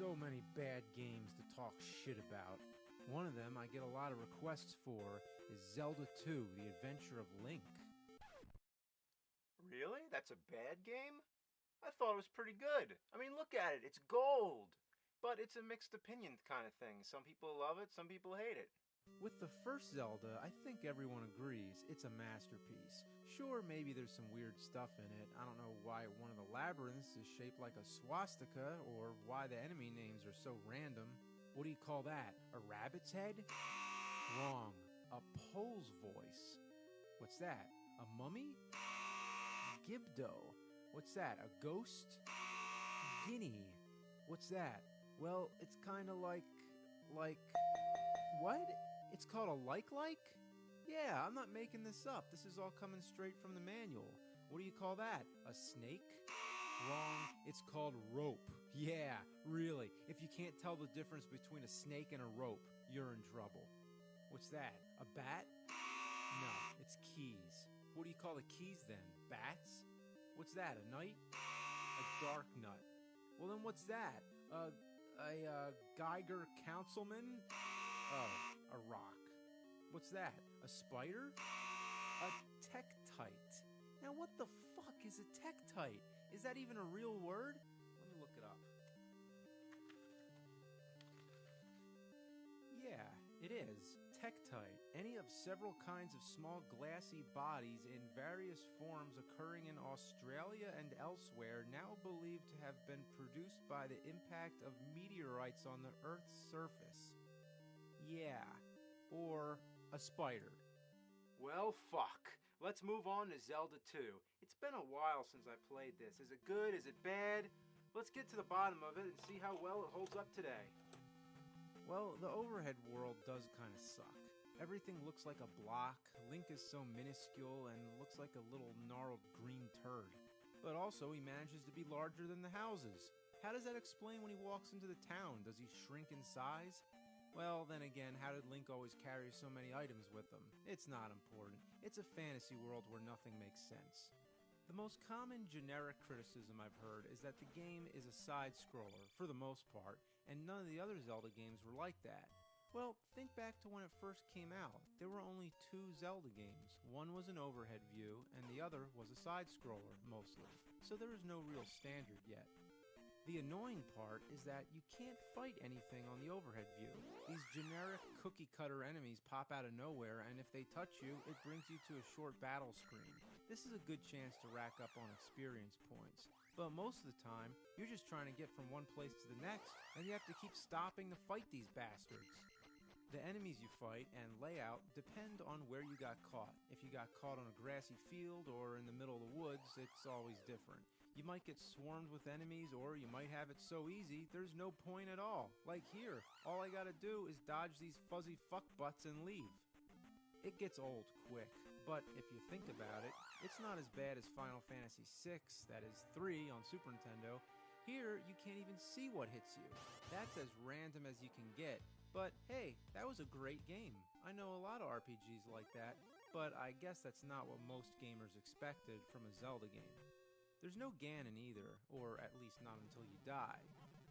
so many bad games to talk shit about. One of them I get a lot of requests for is Zelda 2, The Adventure of Link. Really? That's a bad game? I thought it was pretty good. I mean, look at it. It's gold. But it's a mixed opinion kind of thing. Some people love it, some people hate it. With the first Zelda, I think everyone agrees it's a masterpiece. Sure, maybe there's some weird stuff in it. I don't know why one of the labyrinths is shaped like a swastika, or why the enemy names are so random. What do you call that? A rabbit's head? Wrong. A Pole's voice. What's that? A mummy? Gibdo. What's that? A ghost? Guinea. What's that? Well, it's kinda like... What? It's called a like? Yeah, I'm not making this up. This is all coming straight from the manual. What do you call that? A snake? Wrong. It's called rope. Yeah, really. If you can't tell the difference between a snake and a rope, you're in trouble. What's that? A bat? No, it's keys. What do you call the keys then? Bats? What's that? A knight? A dark nut. Well then what's that? A Geiger councilman? Oh, a rock. What's that? A spider? A tektite. Now what the fuck is a tektite? Is that even a real word? Let me look it up. Yeah, it is. Tektite. Any of several kinds of small glassy bodies in various forms occurring in Australia and elsewhere, now believed to have been produced by the impact of meteorites on the Earth's surface. Yeah. Or a spider. Well, fuck. Let's move on to Zelda 2. It's been a while since I played this. Is it good? Is it bad? Let's get to the bottom of it and see how well it holds up today. Well, the overhead world does kind of suck. Everything looks like a block, Link is so minuscule and looks like a little gnarled green turd. But also he manages to be larger than the houses. How does that explain when he walks into the town? Does he shrink in size? Well, then again, how did Link always carry so many items with him? It's not important. It's a fantasy world where nothing makes sense. The most common generic criticism I've heard is that the game is a side-scroller, for the most part, and none of the other Zelda games were like that. Well, think back to when it first came out. There were only 2 Zelda games. One was an overhead view, and the other was a side-scroller, mostly. So there is no real standard yet. The annoying part is that you can't fight anything on the overhead view. These generic cookie-cutter enemies pop out of nowhere, and if they touch you, it brings you to a short battle screen. This is a good chance to rack up on experience points. But most of the time, you're just trying to get from one place to the next, and you have to keep stopping to fight these bastards. The enemies you fight and layout depend on where you got caught. If you got caught on a grassy field or in the middle of the woods, it's always different. You might get swarmed with enemies, or you might have it so easy there's no point at all. Like here, all I gotta do is dodge these fuzzy fuckbutts and leave. It gets old quick, but if you think about it, it's not as bad as Final Fantasy VI, that is 3 on Super Nintendo. Here, you can't even see what hits you. That's as random as you can get. But hey, that was a great game. I know a lot of RPGs like that, but I guess that's not what most gamers expected from a Zelda game. There's no Ganon either, or at least not until you die.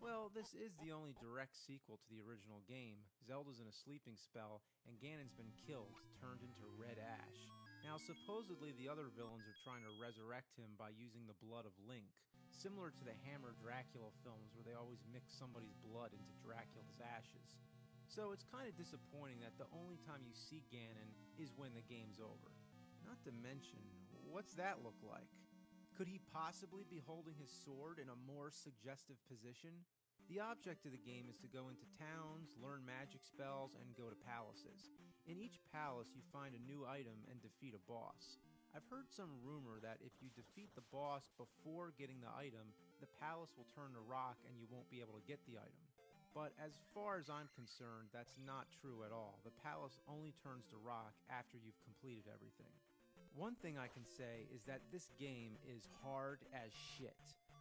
Well, this is the only direct sequel to the original game. Zelda's in a sleeping spell, and Ganon's been killed, turned into red ash. Now, supposedly the other villains are trying to resurrect him by using the blood of Link, similar to the Hammer Dracula films where they always mix somebody's blood into Dracula's ashes. So it's kind of disappointing that the only time you see Ganon is when the game's over. Not to mention, what's that look like? Could he possibly be holding his sword in a more suggestive position? The object of the game is to go into towns, learn magic spells, and go to palaces. In each palace you find a new item and defeat a boss. I've heard some rumor that if you defeat the boss before getting the item, the palace will turn to rock and you won't be able to get the item. But as far as I'm concerned, that's not true at all. The palace only turns to rock after you've completed everything. One thing I can say is that this game is hard as shit.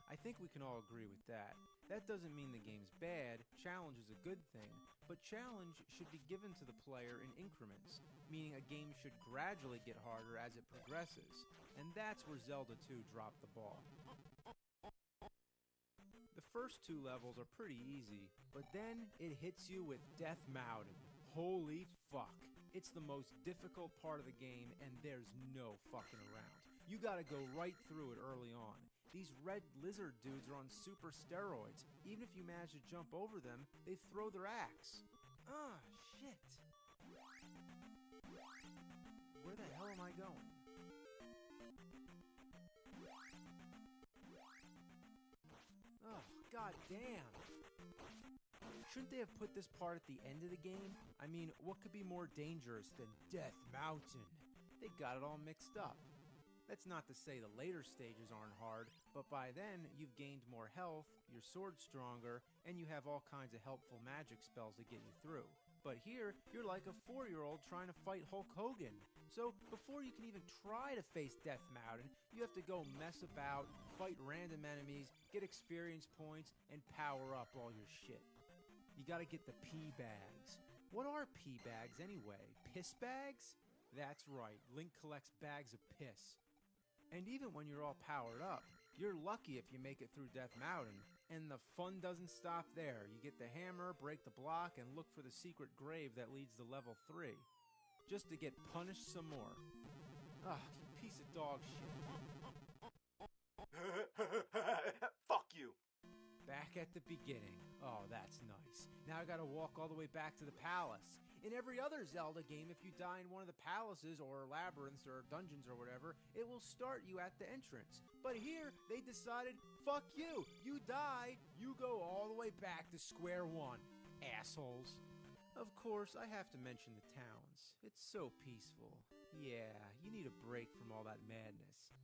I think we can all agree with that. That doesn't mean the game's bad, challenge is a good thing, but challenge should be given to the player in increments, meaning a game should gradually get harder as it progresses, and that's where Zelda 2 dropped the ball. The first 2 levels are pretty easy, but then it hits you with Death Mountain. Holy fuck. It's the most difficult part of the game, and there's no fucking around. You gotta go right through it early on. These red lizard dudes are on super steroids. Even if you manage to jump over them, they throw their axe. Ah, shit. Where the hell am I going? Oh, god damn. Shouldn't they have put this part at the end of the game? I mean, what could be more dangerous than Death Mountain? They got it all mixed up. That's not to say the later stages aren't hard, but by then you've gained more health, your sword's stronger, and you have all kinds of helpful magic spells to get you through. But here, you're like a 4-year-old trying to fight Hulk Hogan. So before you can even try to face Death Mountain, you have to go mess about, fight random enemies, get experience points, and power up all your shit. You gotta get the pee bags. What are pee bags anyway? Piss bags? That's right, Link collects bags of piss. And even when you're all powered up, you're lucky if you make it through Death Mountain. And the fun doesn't stop there. You get the hammer, break the block, and look for the secret grave that leads to level 3. Just to get punished some more. Ah, you piece of dog shit. Fuck you. Back at the beginning. Oh, that's nice. Now I gotta walk all the way back to the palace. In every other Zelda game, if you die in one of the palaces or labyrinths or dungeons or whatever, it will start you at the entrance. But here, they decided, fuck you. You die, you go all the way back to square one. Assholes. Of course, I have to mention the towns. It's so peaceful. Yeah, you need a break from all that madness.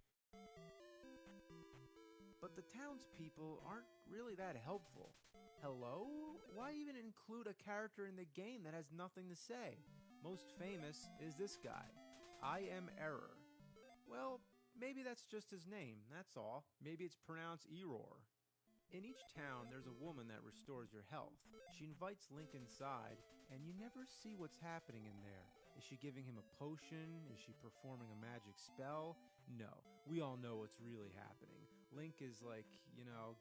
But the townspeople aren't really that helpful. Hello? Why even include a character in the game that has nothing to say? Most famous is this guy. I am Error. Well, maybe that's just his name, that's all. Maybe it's pronounced Error. In each town, there's a woman that restores your health. She invites Link inside, and you never see what's happening in there. Is she giving him a potion? Is she performing a magic spell? No, we all know what's really happening. Link is like,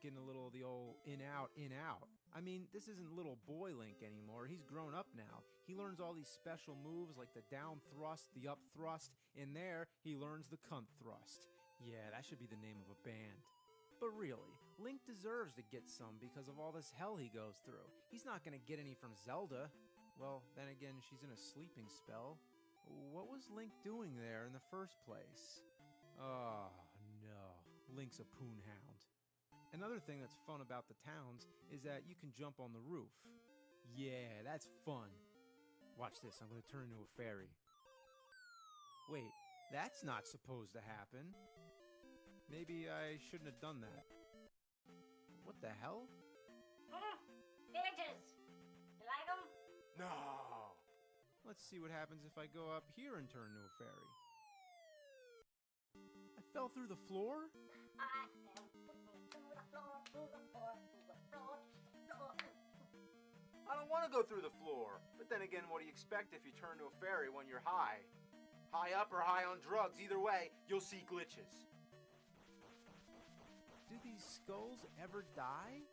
getting a little of the old in-out, in-out. I mean, this isn't little boy Link anymore. He's grown up now. He learns all these special moves like the down thrust, the up thrust. In there, he learns the cunt thrust. Yeah, that should be the name of a band. But really, Link deserves to get some because of all this hell he goes through. He's not gonna get any from Zelda. Well, then again, she's in a sleeping spell. What was Link doing there in the first place? Oh, no. Link's a poonhound. Another thing that's fun about the towns is that you can jump on the roof. Yeah, that's fun. Watch this, I'm gonna turn into a fairy. Wait, that's not supposed to happen. Maybe I shouldn't have done that. What the hell? Villagers! You like them? No. Let's see what happens if I go up here and turn into a fairy. I fell through the floor? I am through the floor, through the floor, through the floor, floor. I don't want to go through the floor. But then again, what do you expect if you turn to a fairy when you're high? High up or high on drugs, either way, you'll see glitches. Do these skulls ever die?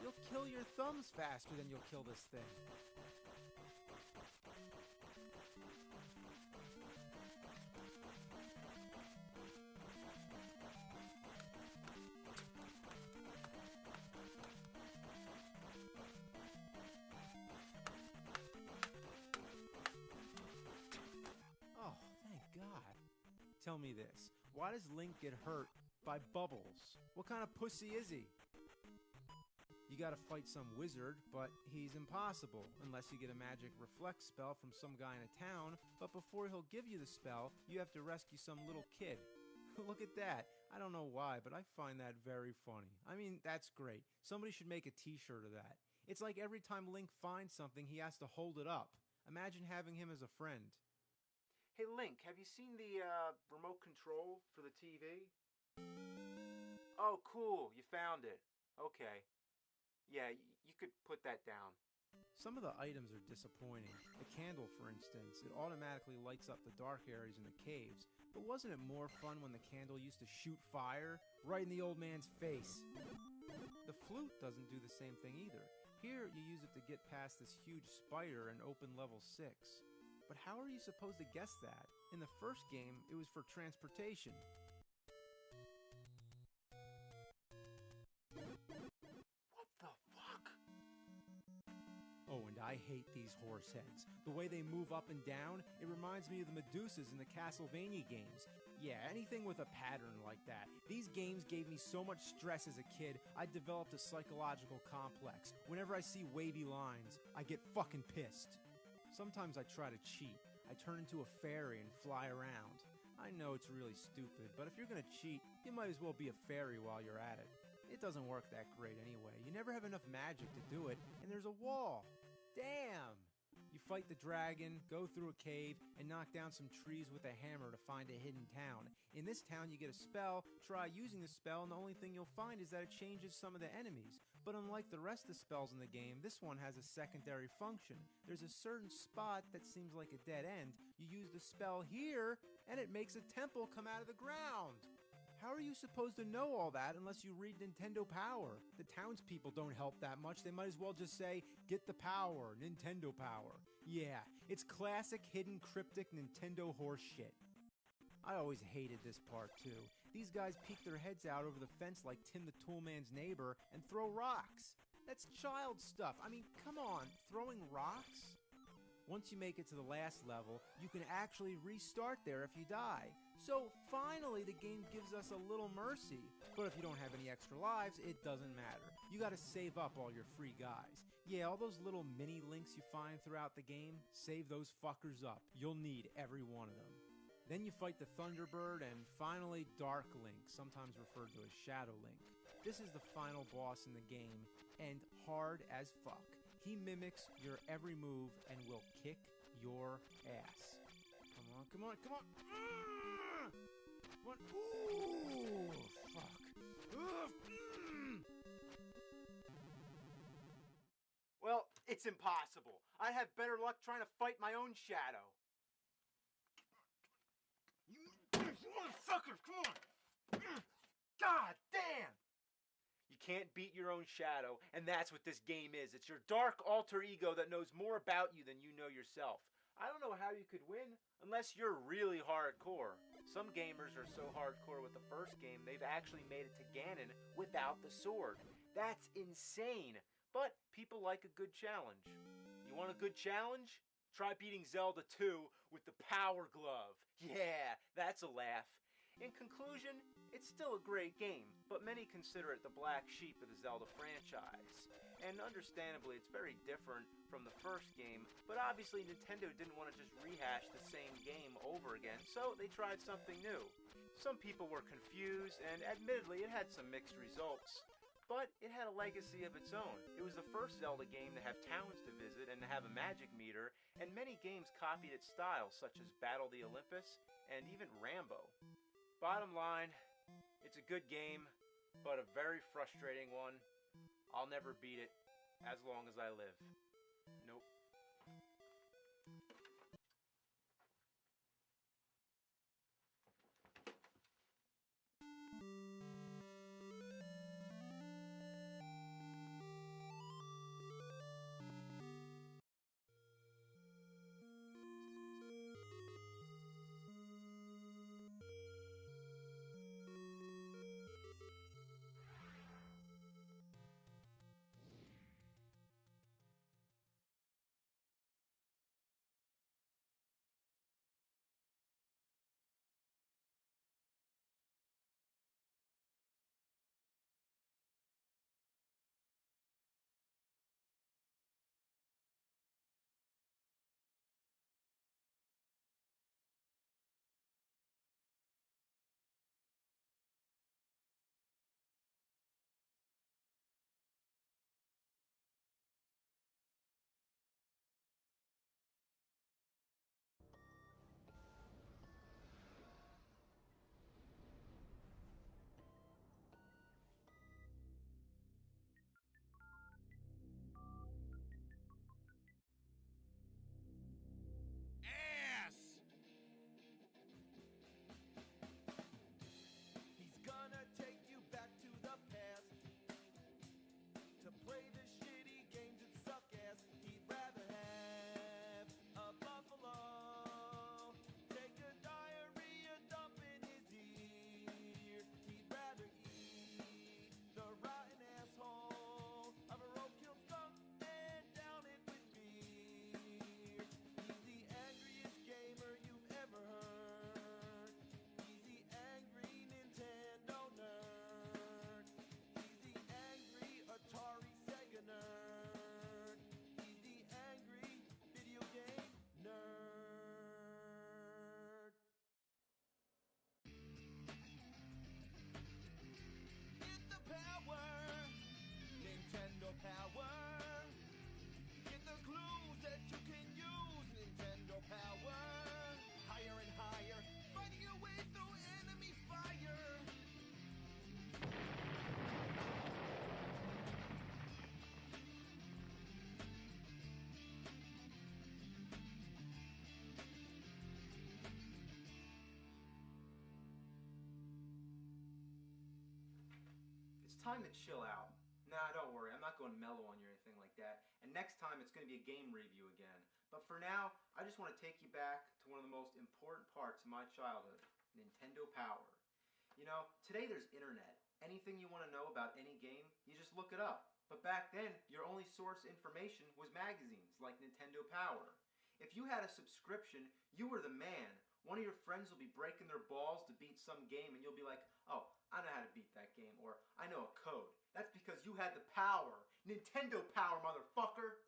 You'll kill your thumbs faster than you'll kill this thing. Oh, thank God. Tell me this. Why does Link get hurt by bubbles? What kind of pussy is he? You gotta fight some wizard, but he's impossible unless you get a magic reflect spell from some guy in a town, but before he'll give you the spell, you have to rescue some little kid. Look at that. I don't know why, but I find that very funny. I mean, that's great. Somebody should make a t-shirt of that. It's like every time Link finds something, he has to hold it up. Imagine having him as a friend. Hey, Link, have you seen the remote control for the TV? Oh, cool. You found it. Okay. Yeah, you could put that down. Some of the items are disappointing. The candle, for instance, it automatically lights up the dark areas in the caves, but wasn't it more fun when the candle used to shoot fire right in the old man's face? The flute doesn't do the same thing either. Here, you use it to get past this huge spider and open level 6. But how are you supposed to guess that? In the first game, it was for transportation. What the fuck? Oh, and I hate these horse heads. The way they move up and down, it reminds me of the Medusas in the Castlevania games. Yeah, anything with a pattern like that. These games gave me so much stress as a kid, I developed a psychological complex. Whenever I see wavy lines, I get fucking pissed. Sometimes I try to cheat. I turn into a fairy and fly around. I know it's really stupid, but if you're gonna cheat, you might as well be a fairy while you're at it. It doesn't work that great anyway. You never have enough magic to do it, and there's a wall. Damn! You fight the dragon, go through a cave, and knock down some trees with a hammer to find a hidden town. In this town, you get a spell, try using the spell, and the only thing you'll find is that it changes some of the enemies. But unlike the rest of the spells in the game, this one has a secondary function. There's a certain spot that seems like a dead end. You use the spell here, and it makes a temple come out of the ground. How are you supposed to know all that unless you read Nintendo Power? The townspeople don't help that much. They might as well just say, get the power, Nintendo Power. Yeah, it's classic hidden cryptic Nintendo horse shit. I always hated this part too. These guys peek their heads out over the fence like Tim the Toolman's neighbor and throw rocks. That's child stuff. I mean, come on, throwing rocks? Once you make it to the last level, you can actually restart there if you die. So finally the game gives us a little mercy. But if you don't have any extra lives, it doesn't matter. You gotta save up all your free guys. Yeah, all those little mini links you find throughout the game, save those fuckers up. You'll need every one of them. Then you fight the Thunderbird and finally Dark Link, sometimes referred to as Shadow Link. This is the final boss in the game, and hard as fuck. He mimics your every move and will kick your ass. Come on, come on, come on! Come on! Ooh, fuck! Well, it's impossible. I have better luck trying to fight my own shadow. You motherfuckers, come on! God damn! You can't beat your own shadow, and that's what this game is. It's your dark alter ego that knows more about you than you know yourself. I don't know how you could win unless you're really hardcore. Some gamers are so hardcore with the first game, they've actually made it to Ganon without the sword. That's insane, but people like a good challenge. You want a good challenge? Try beating Zelda 2 with the Power Glove. Yeah, that's a laugh. In conclusion, it's still a great game, but many consider it the black sheep of the Zelda franchise. And understandably, it's very different from the first game, but obviously Nintendo didn't want to just rehash the same game over again, so they tried something new. Some people were confused, and admittedly it had some mixed results. But it had a legacy of its own. It was the first Zelda game to have towns to visit and to have a magic meter, and many games copied its style, such as Battle the Olympus and even Rambo. Bottom line, it's a good game, but a very frustrating one. I'll never beat it as long as I live. Nope. time to chill out. Nah, don't worry, I'm not going mellow on you or anything like that. And next time it's going to be a game review again. But for now, I just want to take you back to one of the most important parts of my childhood, Nintendo Power. You know, today there's internet. Anything you want to know about any game, you just look it up. But back then, your only source information was magazines like Nintendo Power. If you had a subscription, you were the man. One of your friends will be breaking their balls to beat some game and you'll be like, oh, I know how to beat that game, or I know a code. That's because you had the power. Nintendo Power, motherfucker!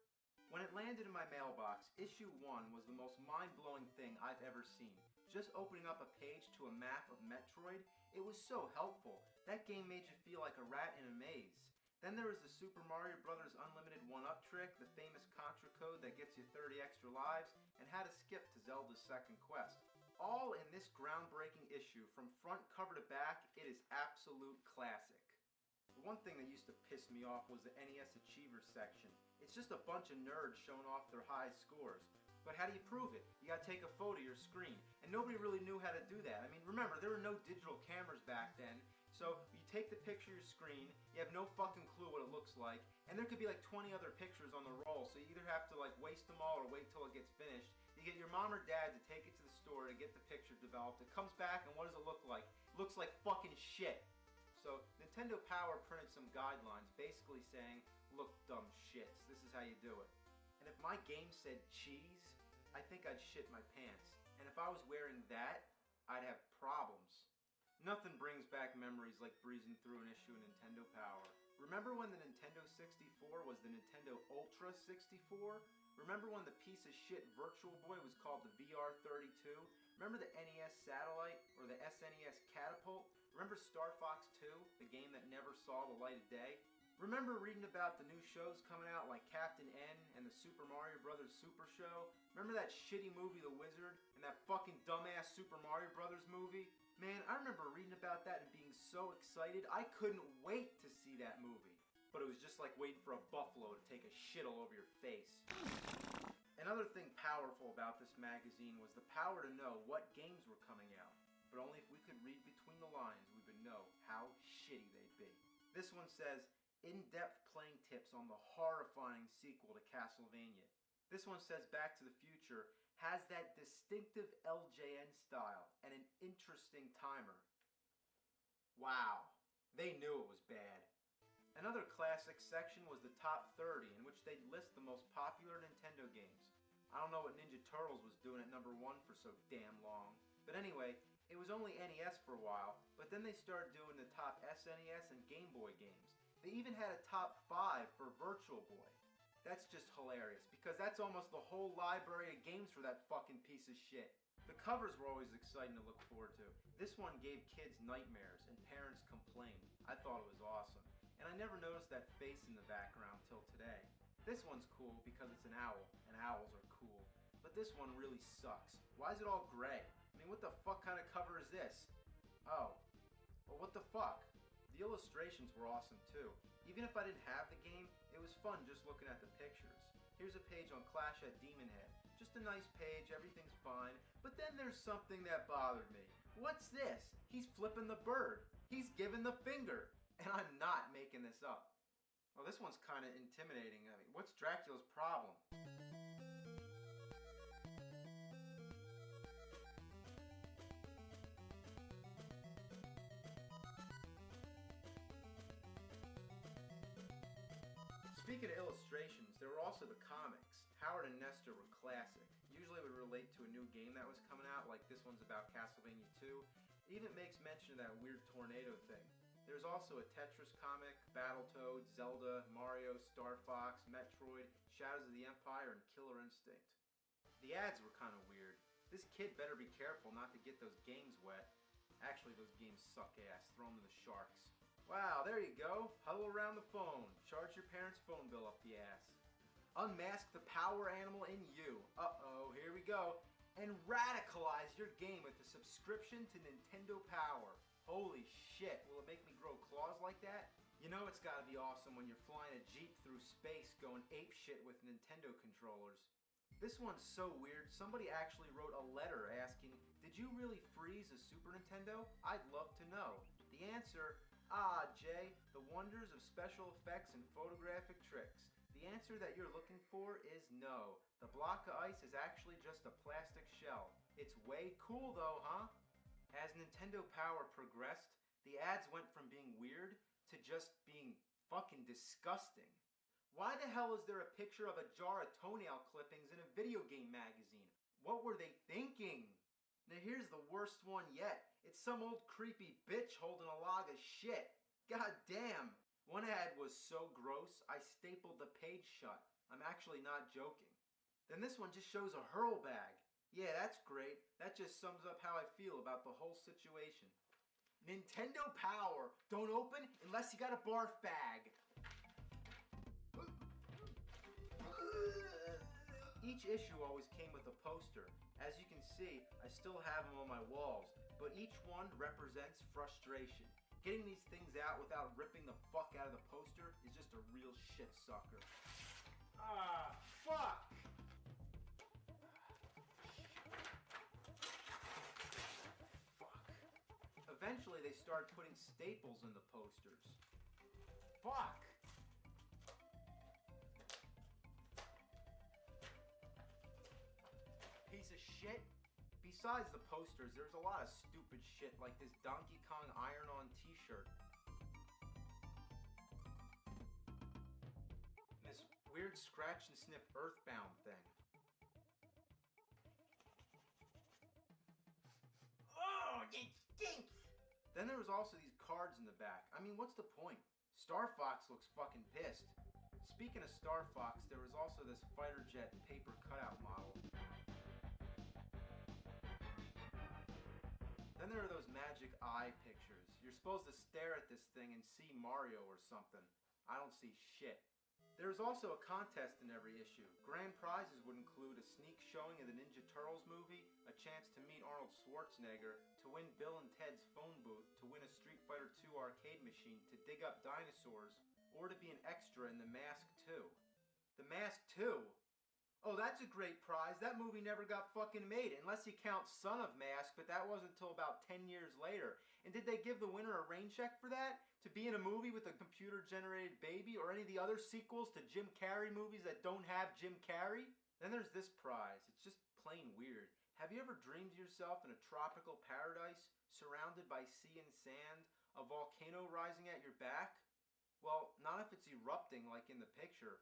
When it landed in my mailbox, issue 1 was the most mind-blowing thing I've ever seen. Just opening up a page to a map of Metroid, it was so helpful. That game made you feel like a rat in a maze. Then there was the Super Mario Bros. Unlimited 1-up trick, the famous Contra code that gets you 30 extra lives, and how to skip to Zelda's second quest. All in this groundbreaking issue, from front cover to back, it is absolute classic. The one thing that used to piss me off was the NES Achievers section. It's just a bunch of nerds showing off their high scores. But how do you prove it? You gotta take a photo of your screen. And nobody really knew how to do that. I mean, remember, there were no digital cameras back then. So you take the picture of your screen, you have no fucking clue what it looks like, and there could be like 20 other pictures on the roll, so you either have to like waste them all or wait till it gets finished. You get your mom or dad to take it to the store to get the picture developed. It comes back, and what does it look like? It looks like fucking shit. So Nintendo Power printed some guidelines basically saying, look, dumb shits, this is how you do it. And if my game said cheese, I think I'd shit my pants. And if I was wearing that, I'd have problems. Nothing brings back memories like breezing through an issue of Nintendo Power. Remember when the Nintendo 64 was the Nintendo Ultra 64? Remember when the piece of shit Virtual Boy was called the VR32? Remember the NES Satellite or the SNES Catapult? Remember Star Fox 2, the game that never saw the light of day? Remember reading about the new shows coming out like Captain N and the Super Mario Bros. Super Show? Remember that shitty movie The Wizard and that fucking dumbass Super Mario Bros. Movie? Man, I remember reading about that and being so excited, I couldn't wait to see that movie. But it was just like waiting for a buffalo to take a shit all over your face. Another thing powerful about this magazine was the power to know what games were coming out. But only if we could read between the lines, we would know how shitty they'd be. This one says, in-depth playing tips on the horrifying sequel to Castlevania. This one says Back to the Future has that distinctive LJN style and an interesting timer. Wow, they knew it was bad. Another classic section was the top 30, in which they'd list the most popular Nintendo games. I don't know what Ninja Turtles was doing at number 1 for so damn long. But anyway, it was only NES for a while, but then they started doing the top SNES and Game Boy games. They even had a top 5 for Virtual Boy. That's just hilarious, because that's almost the whole library of games for that fucking piece of shit. The covers were always exciting to look forward to. This one gave kids nightmares, and parents complained. I thought it was awesome. And I never noticed that face in the background till today. This one's cool because it's an owl, and owls are cool. But this one really sucks. Why is it all gray? I mean, what the fuck kind of cover is this? Oh. Well, what the fuck? The illustrations were awesome too. Even if I didn't have the game, it was fun just looking at the pictures. Here's a page on Clash at Demon Head. Just a nice page, everything's fine. But then there's something that bothered me. What's this? He's flipping the bird. He's giving the finger. And I'm not making this up. Well, this one's kind of intimidating. I mean, what's Dracula's problem? Speaking of illustrations, there were also the comics. Howard and Nestor were classic. Usually would relate to a new game that was coming out, like this one's about Castlevania 2. It even makes mention of that weird tornado thing. There's also a Tetris comic, Battletoads, Zelda, Mario, Star Fox, Metroid, Shadows of the Empire, and Killer Instinct. The ads were kind of weird. This kid better be careful not to get those games wet. Actually, those games suck ass. Throw them to the sharks. Wow, there you go. Huddle around the phone. Charge your parents' phone bill up the ass. Unmask the power animal in you. Uh-oh, here we go. And radicalize your game with a subscription to Nintendo Power. Holy shit, will it make me grow claws like that? You know it's gotta be awesome when you're flying a Jeep through space going apeshit with Nintendo controllers. This one's so weird, somebody actually wrote a letter asking, did you really freeze a Super Nintendo? I'd love to know. The answer, Ah, Jay, the wonders of special effects and photographic tricks. The answer that you're looking for is no. The block of ice is actually just a plastic shell. It's way cool though, huh? As Nintendo Power progressed, the ads went from being weird to just being fucking disgusting. Why the hell is there a picture of a jar of toenail clippings in a video game magazine? What were they thinking? Now here's the worst one yet. It's some old creepy bitch holding a log of shit. God damn. One ad was so gross, I stapled the page shut. I'm actually not joking. Then this one just shows a hurl bag. Yeah, that's great. That just sums up how I feel about the whole situation. Nintendo Power. Don't open unless you got a barf bag. Each issue always came with a poster. As you can see, I still have them on my walls, but each one represents frustration. Getting these things out without ripping the fuck out of the poster is just a real shit sucker. Ah, fuck! Fuck. Eventually they started putting staples in the posters. Fuck! Piece of shit. Besides the posters, there's a lot of stupid shit like this Donkey Kong iron-on t-shirt. This weird scratch and sniff Earthbound thing. Oh, it stinks! Then there was also these cards in the back. I mean, what's the point? Star Fox looks fucking pissed. Speaking of Star Fox, there was also this fighter jet paper cutout model. Then there are those magic eye pictures. You're supposed to stare at this thing and see Mario or something. I don't see shit. There's also a contest in every issue. Grand prizes would include a sneak showing of the Ninja Turtles movie, a chance to meet Arnold Schwarzenegger, to win Bill and Ted's phone booth, to win a Street Fighter II arcade machine, to dig up dinosaurs, or to be an extra in The Mask 2. The Mask 2? Oh, that's a great prize. That movie never got fucking made, unless you count Son of Mask, but that wasn't until about 10 years later. And did they give the winner a rain check for that? To be in a movie with a computer-generated baby, or any of the other sequels to Jim Carrey movies that don't have Jim Carrey? Then there's this prize. It's just plain weird. Have you ever dreamed yourself in a tropical paradise, surrounded by sea and sand, a volcano rising at your back? Well, not if it's erupting like in the picture.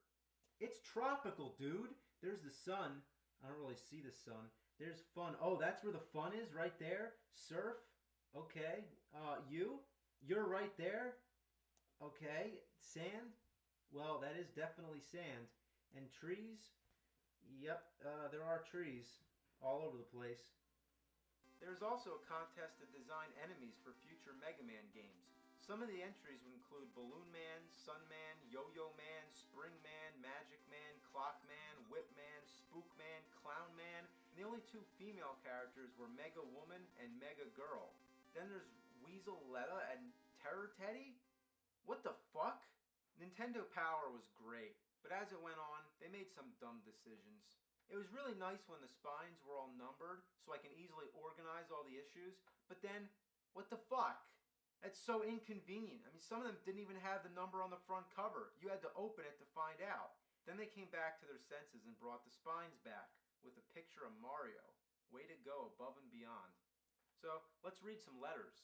It's tropical, dude. There's the sun. I don't really see the sun. There's fun. Oh, that's where the fun is, right there. Surf. Okay. You're right there. Okay. Sand. Well, that is definitely sand. And trees. Yep, there are trees all over the place. There's also a contest to design enemies for future Mega Man games. Some of the entries would include Balloon Man, Sun Man, Yo-Yo Man, Spring Man, Magic Man, Clock Man, Whip Man, Spook Man, Clown Man, and the only two female characters were Mega Woman and Mega Girl. Then there's Weasel Letta and Terror Teddy? What the fuck? Nintendo Power was great, but as it went on, they made some dumb decisions. It was really nice when the spines were all numbered, so I can easily organize all the issues, but then, what the fuck? That's so inconvenient. I mean, some of them didn't even have the number on the front cover. You had to open it to find out. Then they came back to their senses and brought the spines back with a picture of Mario. Way to go, above and beyond. So, let's read some letters.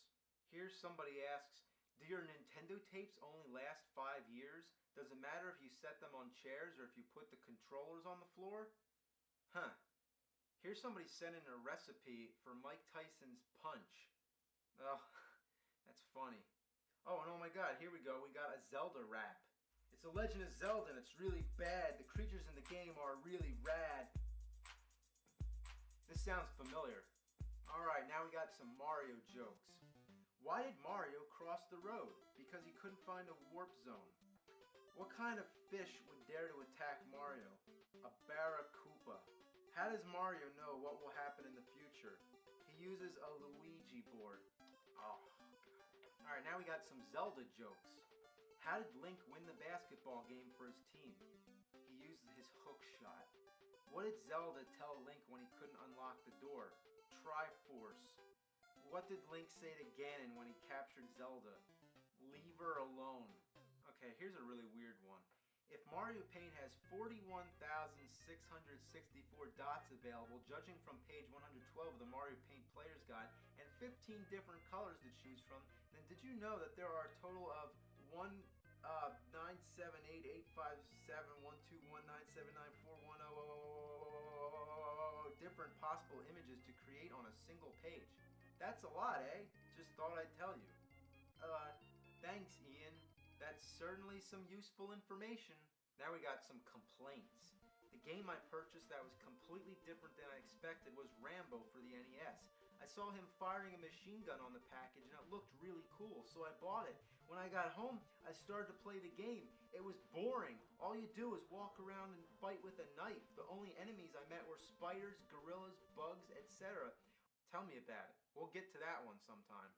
Here somebody asks, do your Nintendo tapes only last 5 years? Does it matter if you set them on chairs or if you put the controllers on the floor? Huh. Here's somebody sending a recipe for Mike Tyson's punch. Oh, that's funny. Oh, and oh my god, here we go. We got a Zelda rap. It's a Legend of Zelda and it's really bad. The creatures in the game are really rad. This sounds familiar. Alright, now we got some Mario jokes. Why did Mario cross the road? Because he couldn't find a warp zone. What kind of fish would dare to attack Mario? A barracuda. How does Mario know what will happen in the future? He uses a Luigi board. Oh, God. Alright, now we got some Zelda jokes. How did Link win the basketball game for his team? He used his hook shot. What did Zelda tell Link when he couldn't unlock the door? Triforce. What did Link say to Ganon when he captured Zelda? over alone. Okay, here's a really weird one. If Mario Paint has 41,664 dots available, judging from page 112 of the Mario Paint Player's Guide, and 15 different colors to choose from, then did you know that there are a total of 978857121979410 different possible images to create on a single page? That's a lot, eh? Just thought I'd tell you. Thanks, Ian. That's certainly some useful information. Now we got some complaints. The game I purchased that was completely different than I expected was Rambo for the NES. I saw him firing a machine gun on the package and it looked really cool, so I bought it. When I got home, I started to play the game. It was boring. All you do is walk around and fight with a knife. The only enemies I met were spiders, gorillas, bugs, etc. Tell me about it. We'll get to that one sometime.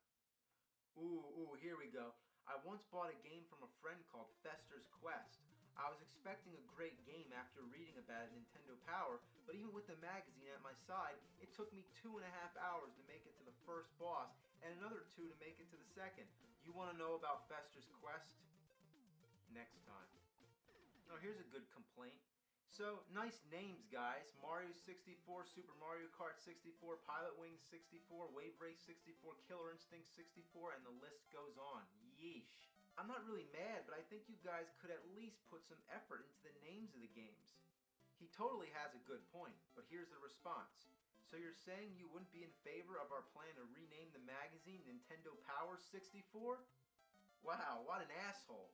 Ooh, here we go. I once bought a game from a friend called Fester's Quest. I was expecting a great game after reading about it at Nintendo Power, but even with the magazine at my side, it took me 2.5 hours to make it to the first boss, and another 2 to make it to the second. You want to know about Fester's Quest? Next time. Oh, here's a good complaint. So, nice names, guys. Mario 64, Super Mario Kart 64, Pilot Wings 64, Wave Race 64, Killer Instinct 64, and the list goes on. Yeesh. I'm not really mad, but I think you guys could at least put some effort into the names of the games. He totally has a good point, but here's the response. So you're saying you wouldn't be in favor of our plan to rename the magazine Nintendo Power 64? Wow, what an asshole.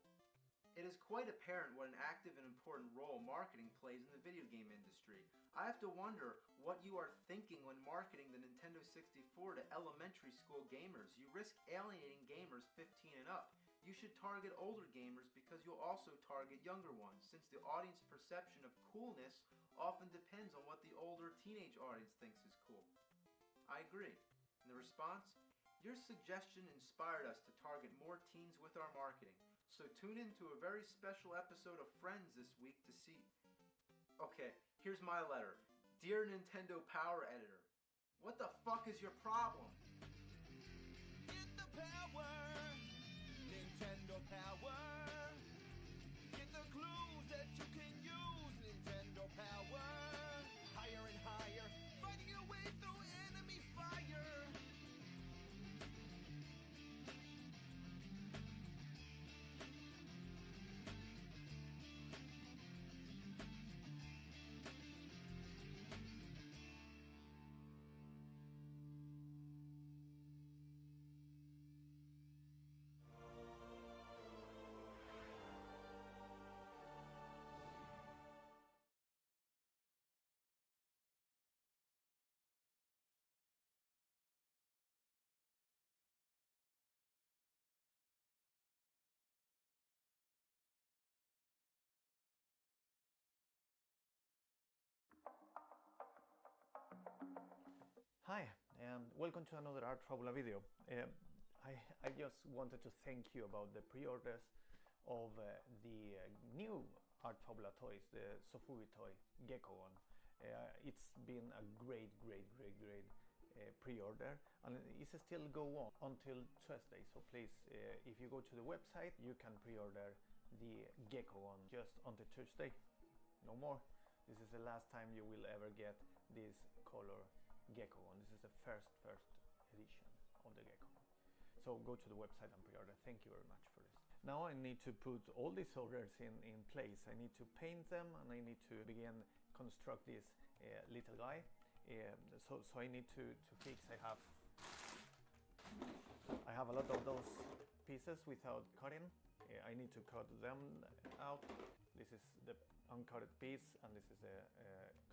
It is quite apparent what an active and important role marketing plays in the video game industry. I have to wonder what you are thinking when marketing the Nintendo 64 to elementary school gamers. You risk alienating gamers 15 and up. You should target older gamers because you'll also target younger ones, since the audience perception of coolness often depends on what the older teenage audience thinks is cool. I agree. And the response? Your suggestion inspired us to target more teens with our marketing. So tune in to a very special episode of Friends this week to see... Okay, here's my letter. Dear Nintendo Power Editor, what the fuck is your problem? Get the power, Nintendo Power. Get the clues that you can use, Nintendo Power. Higher and higher, fighting your way through enemy fire. Hi, and welcome to another Art Fabula video. I just wanted to thank you about the pre-orders of the new Art Fabula toys, the Sofubi toy Gecko one. It's been a great pre-order, and it's still go on until Tuesday. So please, if you go to the website, you can pre-order the Gecko one just until Tuesday. No more. This is the last time you will ever get this color Gecko one. This is the first edition of the Gecko one. So go to the website and pre-order. Thank you very much for this. Now I need to put all these orders in place. I need to paint them, and I need to begin construct this little guy. So I need to fix. I have a lot of those pieces without cutting. I need to cut them out. This is the uncut piece, and this is the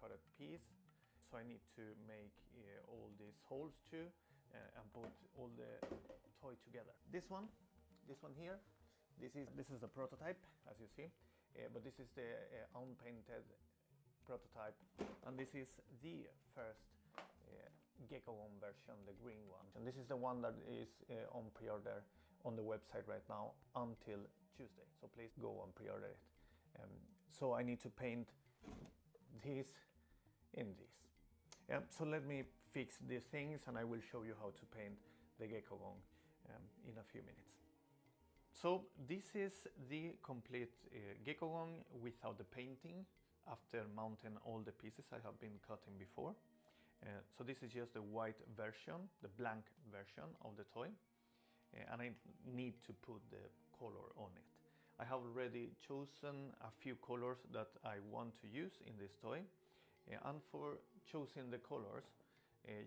cut piece. So I need to make all these holes too, and put all the toy together. This one here, this is the prototype, as you see, but this is the unpainted prototype, and this is the first Gecko one version, the green one, and this is the one that is on pre-order on the website right now until Tuesday. So please go and pre-order it. So I need to paint this in this. So let me fix these things, and I will show you how to paint the Gecko one in a few minutes. So this is the complete Gekkogon without the painting after mounting all the pieces I have been cutting before. So this is just the white version, the blank version of the toy, and I need to put the color on it. I have already chosen a few colors that I want to use in this toy, and for choosing the colors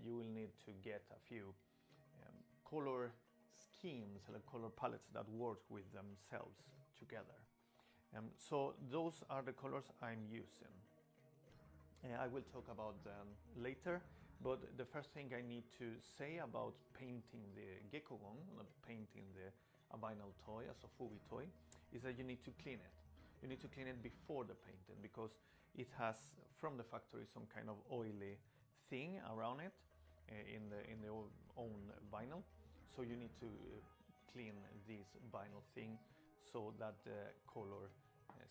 you will need to get a few color schemes and color palettes that work with themselves together. So those are the colors I'm using. I will talk about them later, but the first thing I need to say about painting the Gekkogon, painting a vinyl toy, a Sofubi toy, is that you need to clean it. You need to clean it before the painting because it has from the factory some kind of oily thing around it in the own vinyl. So you need to clean this vinyl thing so that the color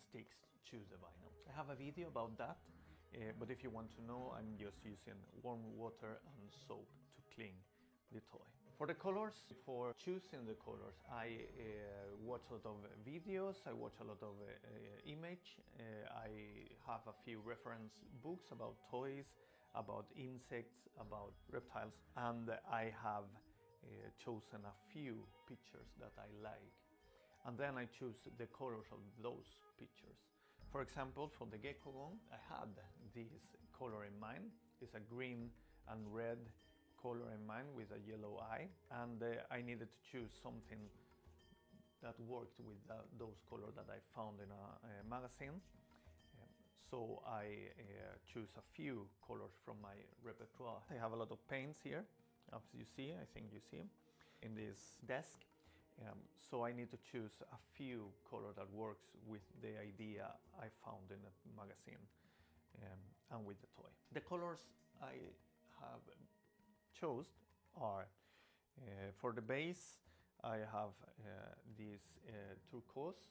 sticks to the vinyl. I have a video about that, but if you want to know, I'm just using warm water and soap to clean the toy. For the colors, for choosing the colors, I watch a lot of videos, I watch a lot of image, I have a few reference books about toys, about insects, about reptiles, and I have chosen a few pictures that I like. And then I choose the colors of those pictures. For example, for the Gekkogon, I had this color in mind. It's a green and red color in mind with a yellow eye, and I needed to choose something that worked with those colors that I found in a magazine. So I choose a few colors from my repertoire. I have a lot of paints here, as you see, I think you see, in this desk. So I need to choose a few colors that works with the idea I found in a magazine and with the toy. The colors I have chose are, for the base, I have this turquoise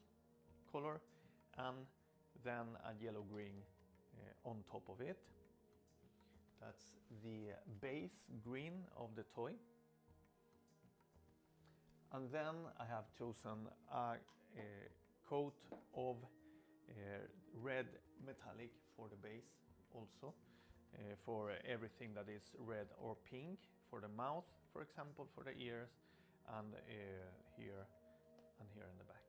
color and then a yellow-green on top of it. That's the base green of the toy. And then I have chosen a coat of red metallic for the base also, for everything that is red or pink, for the mouth, for example, for the ears, and here and here in the back.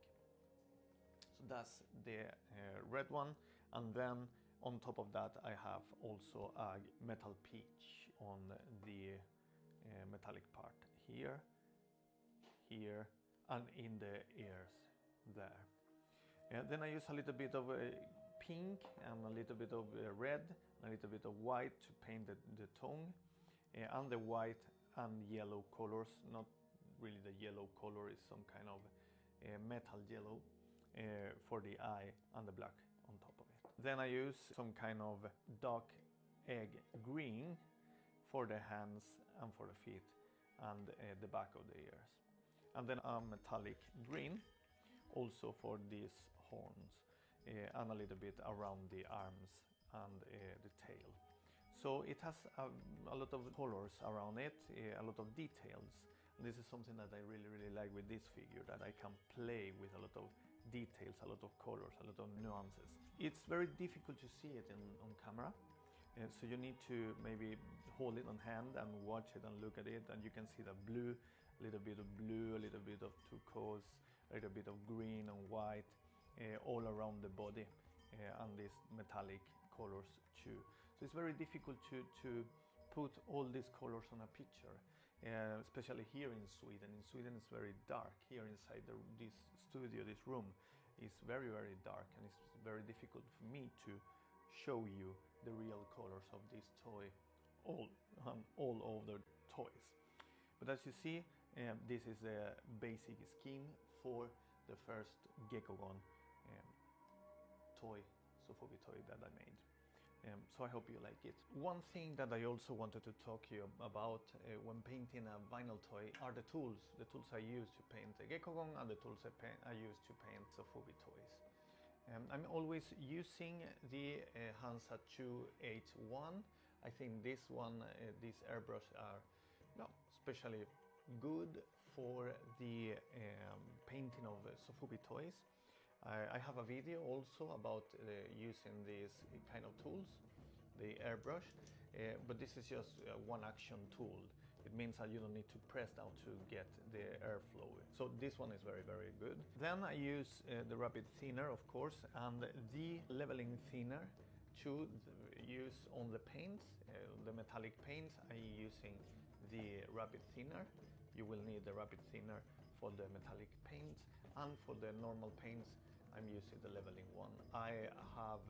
So that's the red one, and then on top of that I have also a metal peach on the metallic part here, here, and in the ears there. Then I use a little bit of pink and a little bit of red and a little bit of white to paint the tongue, and the white and yellow colors, not really the yellow color, is some kind of metal yellow for the eye and the black on top of it. Then I use some kind of dark egg green for the hands and for the feet and the back of the ears. And then a metallic green also for these horns and a little bit around the arms and the tail. So it has a lot of colors around it, a lot of details. And this is something that I really like with this figure, that I can play with a lot of details, a lot of colors, a lot of nuances. It's very difficult to see it on camera, so you need to maybe hold it on hand and watch it and look at it, and you can see the blue, a little bit of blue, a little bit of turquoise, a little bit of green and white all around the body, and these metallic colors too. So it's very difficult to put all these colors on a picture, especially here in Sweden. In Sweden it's very dark. Here inside this studio, this room, is very dark, and it's very difficult for me to show you the real colors of this toy all over toys. But as you see, this is the basic scheme for the first Gekkogon toy, Sofubi toy that I made. So I hope you like it. One thing that I also wanted to talk to you about when painting a vinyl toy are the tools I use to paint the Gekkogon and the tools I use to paint Sofubi toys. I'm always using the Hansa 281. I think this one, these airbrush are especially good for the painting of Sofubi toys. I have a video also about using these kind of tools, the airbrush, but this is just one action tool. It means that you don't need to press down to get the airflow. So this one is very, very good. Then I use the rapid thinner, of course, and the leveling thinner to use on the paints, the metallic paints. I'm using the rapid thinner. You will need the rapid thinner for the metallic paints, and for the normal paints I'm using the leveling one. I have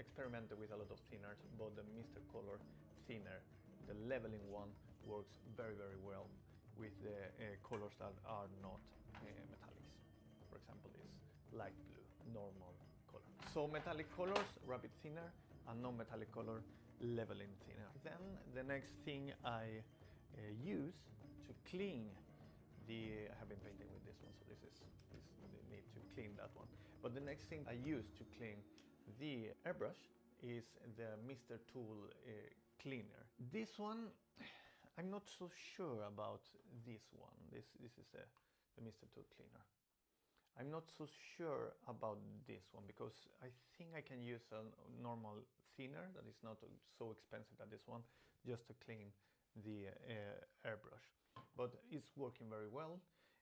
experimented with a lot of thinners, but the Mr. Color thinner, the leveling one, works very, very well with the colors that are not metallics. For example, this light blue, normal color. So metallic colors, rapid thinner, and non-metallic color, leveling thinner. Then the next thing I use to clean the, I have been painting with this one, so this need to clean that one. But the next thing I use to clean the airbrush is the Mr. Tool cleaner. This one, I'm not so sure about this one. This is the Mr. Tool cleaner. I'm not so sure about this one because I think I can use a normal thinner that is not so expensive as this one, just to clean the airbrush. But it's working very well.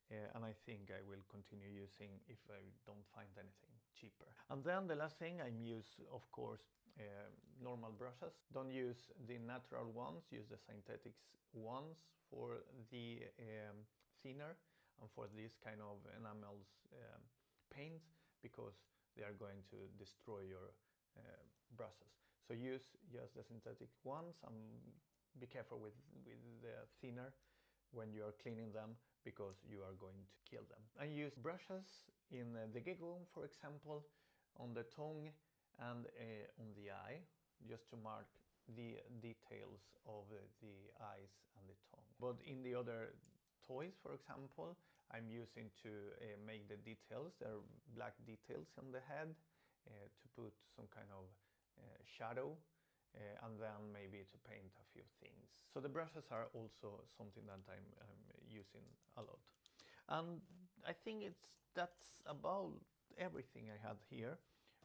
And I think I will continue using if I don't find anything cheaper. And then the last thing I use, of course, normal brushes. Don't use the natural ones, use the synthetics ones for the thinner and for this kind of enamels paints, because they are going to destroy your brushes. So use just the synthetic ones, and be careful with the thinner when you are cleaning them, because you are going to kill them. I use brushes in the gecko, for example, on the tongue and on the eye, just to mark the details of the eyes and the tongue. But in the other toys, for example, I'm using to make the details, there are black details on the head, to put some kind of shadow, and then maybe to paint a few things. So the brushes are also something that I'm using a lot. And I think that's about everything I had here.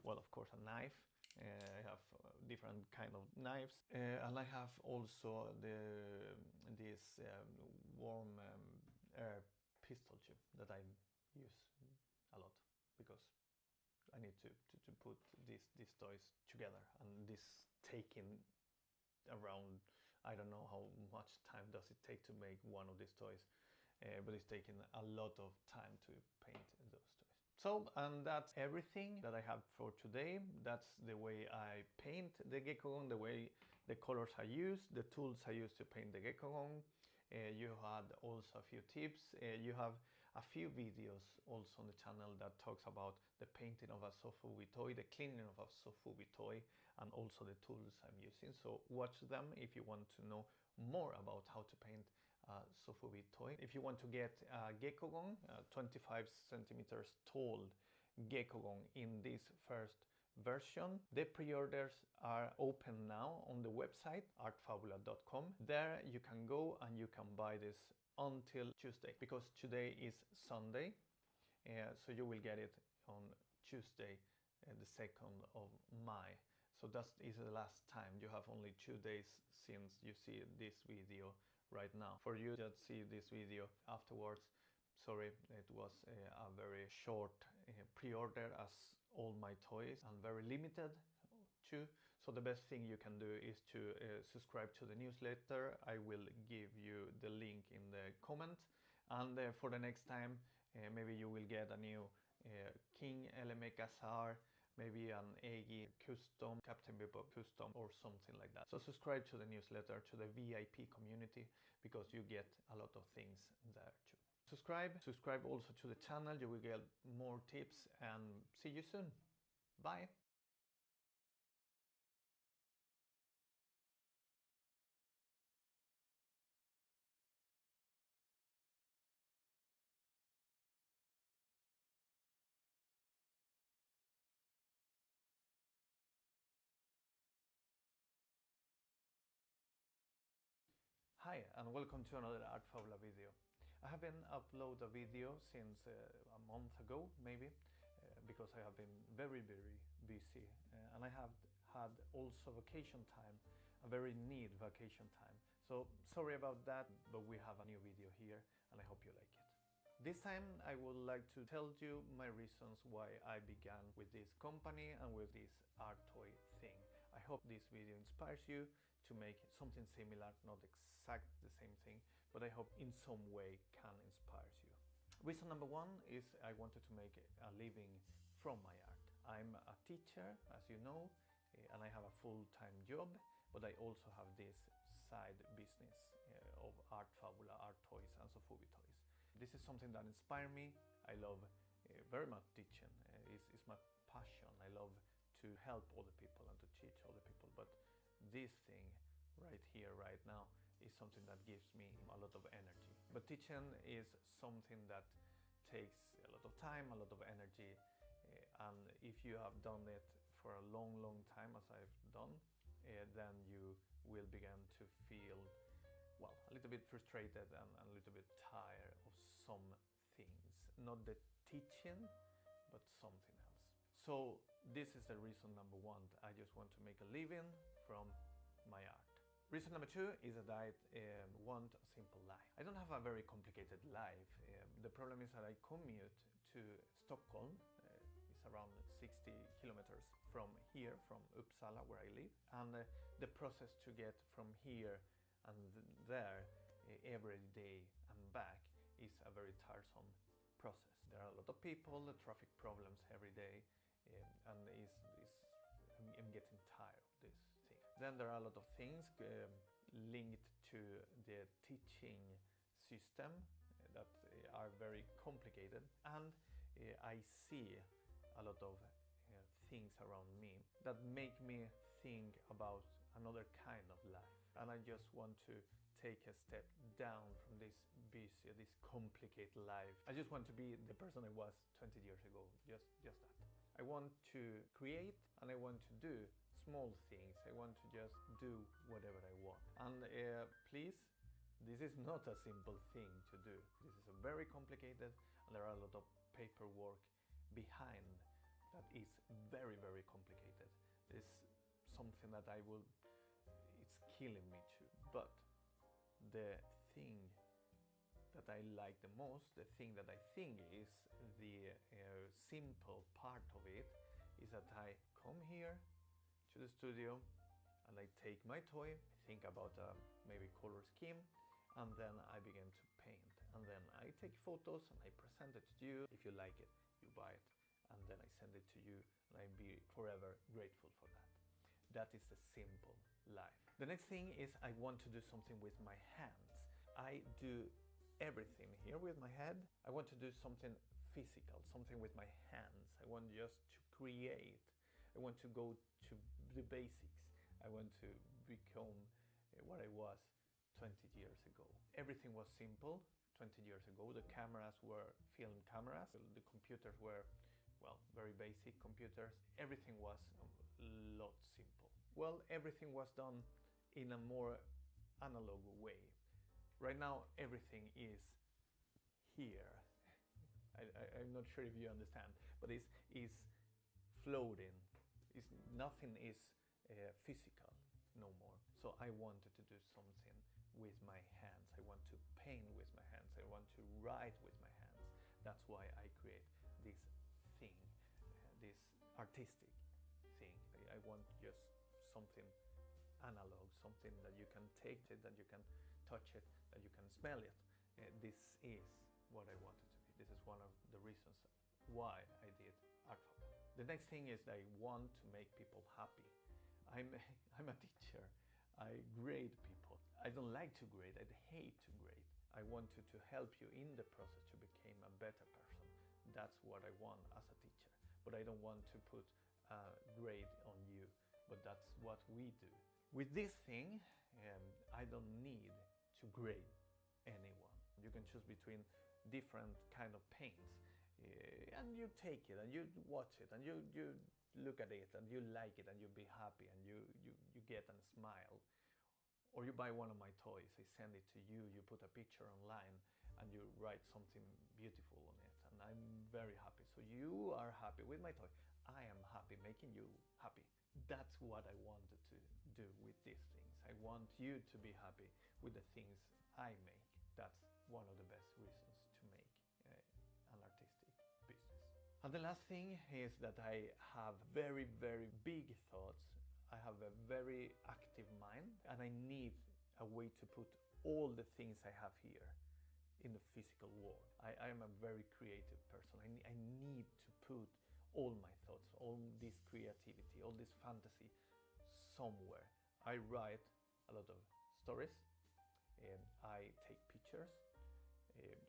Well, of course, a knife. I have different kind of knives, and I have also this warm air pistol tube that I use a lot, because I need to put these toys together, and this taking around, I don't know how much time does it take to make one of these toys, but it's taking a lot of time to paint those toys. So, and that's everything that I have for today. That's the way I paint the Gekkogon, the way the colors I use, the tools I use to paint the Gekkogon. You had also a few tips. You have a few videos also on the channel that talks about the painting of a Sofubi toy, the cleaning of a Sofubi toy, and also the tools I'm using. So watch them if you want to know more about how to paint a Sofubi toy. If you want to get a Gekkogon, 25 centimeters tall Gekkogon in this first version, the pre-orders are open now on the website artfabula.com. There you can go and you can buy this until Tuesday, because today is Sunday, so you will get it on Tuesday, the 2nd of May. So that is the last time. You have only 2 days since you see this video right now. For you that see this video afterwards, sorry, it was a very short pre-order, as all my toys, and very limited too. So the best thing you can do is to subscribe to the newsletter. I will give you the link in the comment, and for the next time maybe you will get a new King LMA Kazar, maybe an Egi custom, Captain Bebop custom, or something like that. So subscribe to the newsletter, to the VIP community, because you get a lot of things there too. Subscribe also to the channel. You will get more tips, and see you soon. Bye. Hi, and welcome to another Art Fabula video. I haven't uploaded a video since a month ago, maybe, because I have been very busy, and I have had also vacation time, a very need vacation time. So sorry about that, but we have a new video here, and I hope you like it. This time I would like to tell you my reasons why I began with this company and with this art toy thing. I hope this video inspires you to make something similar, not exact the same thing, but I hope in some way can inspire you. Reason number one is I wanted to make a living from my art. I'm a teacher, as you know, and I have a full-time job, but I also have this side business of art fabula, art toys, and Sofubi toys. This is something that inspires me. I love very much teaching. It's my passion. I love to help other people and to teach other people, but this thing right here, right now, is something that gives me a lot of energy. But teaching is something that takes a lot of time, a lot of energy, and if you have done it for a long time, as I've done, then you will begin to feel, well, a little bit frustrated and a little bit tired of some things. Not the teaching, but something else. So this is the reason number one. I just want to make a living from my art. Reason number two is that I want a simple life. I don't have a very complicated life. The problem is that I commute to Stockholm. It's around 60 kilometers from here, from Uppsala, where I live. And the process to get from here and there every day and back is a very tiresome process. There are a lot of people, the traffic problems every day, and I'm getting tired of this thing. Then there are a lot of things linked to the teaching system that are very complicated, and I see a lot of things around me that make me think about another kind of life, and I just want to take a step down from this busy, this complicated life. I just want to be the person I was 20 years ago, just that. I want to create, and I want to do small things. I want to just do whatever I want. And please, this is not a simple thing to do. This is a very complicated, and there are a lot of paperwork behind that is very complicated. It's something that it's killing me too. But the thing that I like the most, the thing that I think is the simple part of it, is that I come here to the studio and I take my toy, I think about maybe color scheme, and then I begin to paint. And then I take photos and I present it to you. If you like it, you buy it, and then I send it to you, and I'll be forever grateful for that. That is the simple life. The next thing is I want to do something with my hands. I do everything here with my head. I want to do something physical, something with my hands. I want just to create. I want to go to the basics. I want to become what I was 20 years ago. Everything was simple 20 years ago. The cameras were film cameras. The computers were, well, very basic computers. Everything was a lot simple. Well, everything was done in a more analog way. Right now, everything is here. I'm not sure if you understand, but it's floating. Nothing is physical no more. So I wanted to do something with my hands. I want to paint with my hands. I want to write with my hands. That's why I create this thing, this artistic thing. I want just something analog, something that you can take it, that you can touch it, that you can smell it. This is what I wanted to be. This is one of the reasons why I did art fab. The next thing is that I want to make people happy. I'm a teacher. I grade people. I don't like to grade. I hate to grade. I wanted to help you in the process to become a better person. That's what I want as a teacher. But I don't want to put a grade on you. But that's what we do. With this thing, I don't need to grade anyone. You can choose between different kind of paints, and you take it and you watch it and you look at it and you like it and you be happy and you get a smile. Or you buy one of my toys, I send it to you, you put a picture online, and you write something beautiful on it, and I'm very happy. So you are happy with my toy. I am happy making you happy. That's what I wanted to do with these things. I want you to be happy with the things I make. That's one of the best reasons to make an artistic business. And the last thing is that I have very, very big thoughts. I have a very active mind, and I need a way to put all the things I have here in the physical world. I am a very creative person. I need to put all my thoughts, all this creativity, all this fantasy somewhere. I write a lot of stories, I take pictures,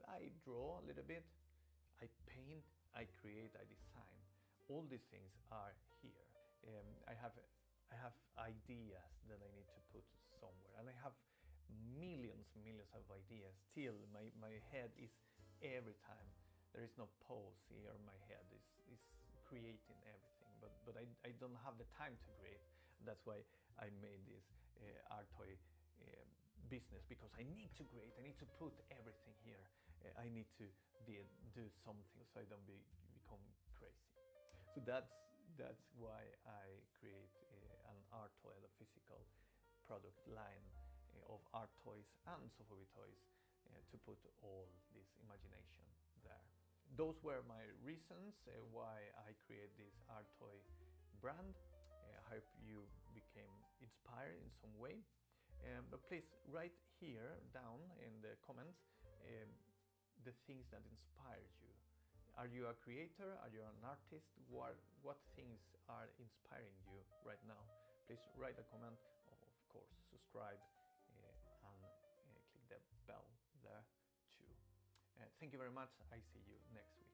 I draw a little bit, I paint, I create, I design. All these things are here. I have ideas that I need to put somewhere, and I have millions of ideas. Still, my head is every time. There is no pause here. My head is creating everything, but I don't have the time to create. That's why I made this art toy business, because I need to create. I need to put everything here. I need to do something so I don't become crazy. So that's why I create an art toy, a physical product line of art toys and Sofobi toys to put all this imagination there. Those were my reasons why I create this art toy brand. I hope you became inspired in some way. But please write here down in the comments the things that inspired you. Are you a creator? Are you an artist? What things are inspiring you right now? Please write a comment. Of course, subscribe and click the bell there too. Thank you very much. I see you next week.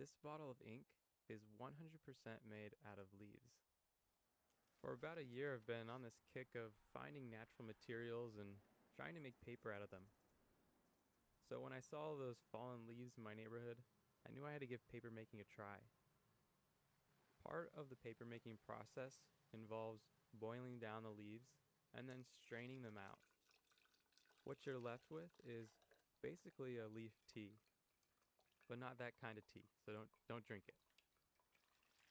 This bottle of ink is 100% made out of leaves. For about a year, I've been on this kick of finding natural materials and trying to make paper out of them. So when I saw those fallen leaves in my neighborhood, I knew I had to give paper making a try. Part of the paper making process involves boiling down the leaves and then straining them out. What you're left with is basically a leaf tea, but not that kind of tea, so don't drink it.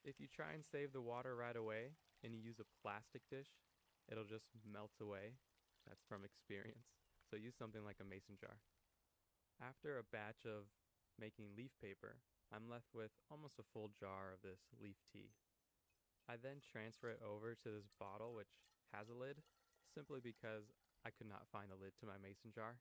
If you try and save the water right away and you use a plastic dish, it'll just melt away. That's from experience. So use something like a mason jar. After a batch of making leaf paper, I'm left with almost a full jar of this leaf tea. I then transfer it over to this bottle which has a lid, simply because I could not find the lid to my mason jar,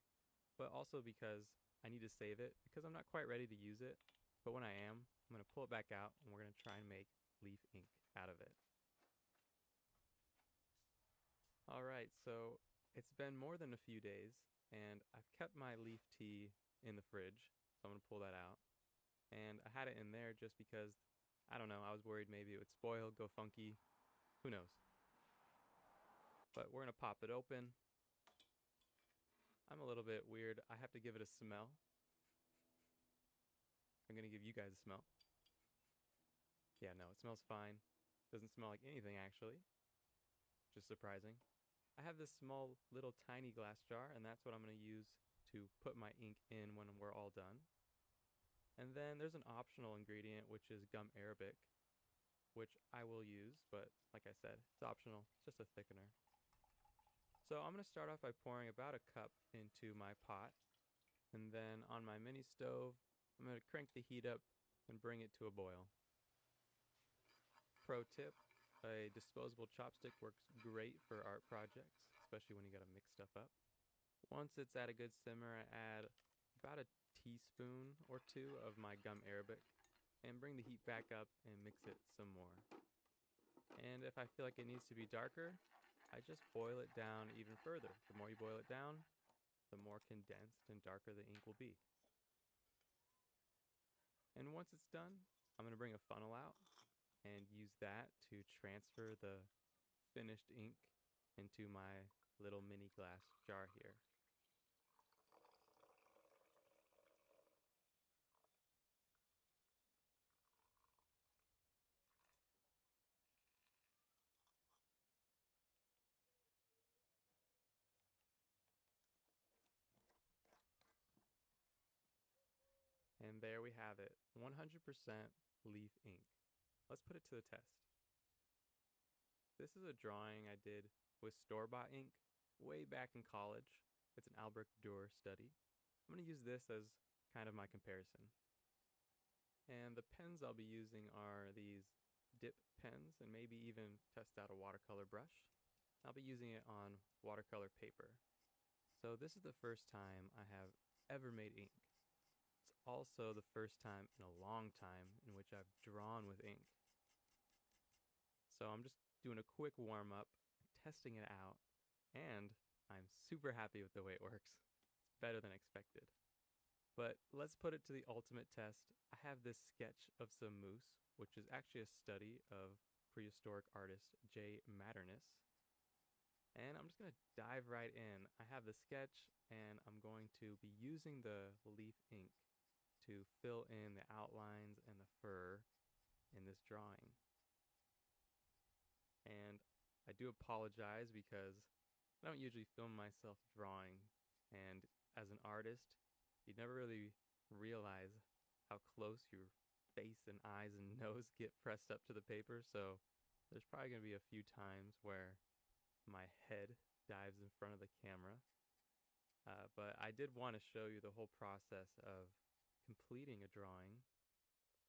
but also because I need to save it because I'm not quite ready to use it. But when I am, I'm going to pull it back out and we're going to try and make leaf ink out of it. Alright, so it's been more than a few days and I've kept my leaf tea in the fridge, so I'm going to pull that out. And I had it in there just because, I don't know, I was worried maybe it would spoil, go funky, who knows. But we're going to pop it open. I'm a little bit weird, I have to give it a smell. I'm going to give you guys a smell. Yeah, no, it smells fine. Doesn't smell like anything actually, which is surprising. I have this small little tiny glass jar and that's what I'm going to use to put my ink in when we're all done. And then there's an optional ingredient which is gum arabic, which I will use, but like I said, it's optional, it's just a thickener. So I'm going to start off by pouring about a cup into my pot, and then on my mini stove, I'm going to crank the heat up and bring it to a boil. Pro tip, a disposable chopstick works great for art projects, especially when you gotta mix stuff up. Once it's at a good simmer, I add about a teaspoon or two of my gum arabic and bring the heat back up and mix it some more. And if I feel like it needs to be darker, I just boil it down even further. The more you boil it down, the more condensed and darker the ink will be. And once it's done, I'm going to bring a funnel out and use that to transfer the finished ink into my little mini glass jar here. And there we have it, 100% leaf ink. Let's put it to the test. This is a drawing I did with store-bought ink way back in college. It's an Albrecht Dürer study. I'm going to use this as kind of my comparison. And the pens I'll be using are these dip pens and maybe even test out a watercolor brush. I'll be using it on watercolor paper. So this is the first time I have ever made ink. It's also the first time in a long time in which I've drawn with ink. So I'm just doing a quick warm-up, testing it out, and I'm super happy with the way it works. It's better than expected. But let's put it to the ultimate test. I have this sketch of some moose, which is actually a study of prehistoric artist J. Matterness. And I'm just going to dive right in. I have the sketch, and I'm going to be using the leaf ink to fill in the outlines and the fur in this drawing. And I do apologize because I don't usually film myself drawing, and as an artist, you never really realize how close your face and eyes and nose get pressed up to the paper, so there's probably going to be a few times where my head dives in front of the camera. But I did want to show you the whole process of completing a drawing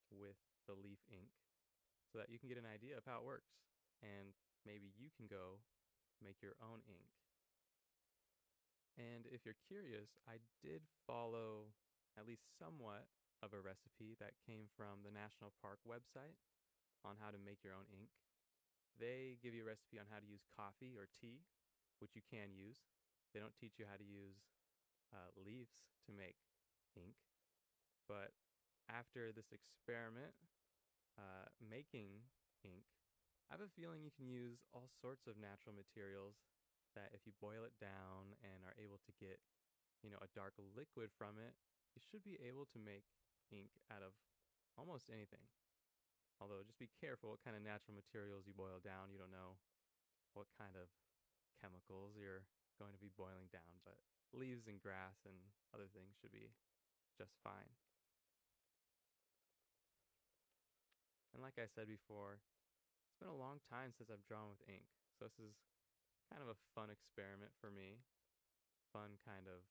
with the leaf ink so that you can get an idea of how it works, and maybe you can go make your own ink. And if you're curious, I did follow at least somewhat of a recipe that came from the National Park website on how to make your own ink. They give you a recipe on how to use coffee or tea, which you can use. They don't teach you how to use leaves to make ink, but after this experiment making ink, I have a feeling you can use all sorts of natural materials that if you boil it down and are able to get, a dark liquid from it, you should be able to make ink out of almost anything. Although just be careful what kind of natural materials you boil down. You don't know what kind of chemicals you're going to be boiling down, but leaves and grass and other things should be just fine. And like I said before, it's been a long time since I've drawn with ink, so this is kind of a fun experiment for me, fun kind of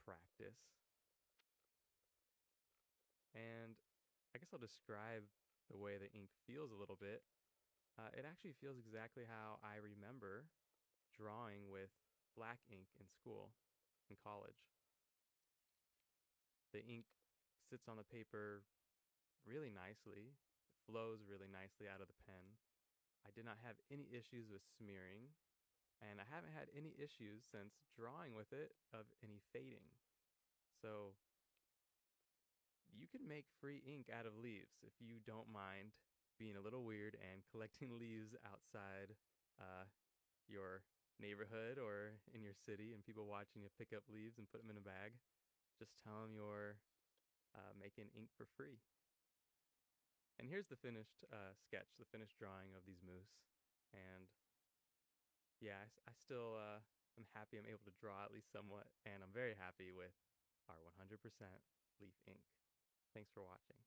practice. And I guess I'll describe the way the ink feels a little bit. It actually feels exactly how I remember drawing with black ink in school, in college. The ink sits on the paper really nicely. It flows really nicely out of the pen. I did not have any issues with smearing, and I haven't had any issues since drawing with it of any fading. So you can make free ink out of leaves if you don't mind being a little weird and collecting leaves outside your neighborhood or in your city and people watching you pick up leaves and put them in a bag. Just tell them you're making ink for free. And here's the finished sketch, the finished drawing of these moose. And yeah, I still am happy I'm able to draw at least somewhat, and I'm very happy with our 100% leaf ink. Thanks for watching.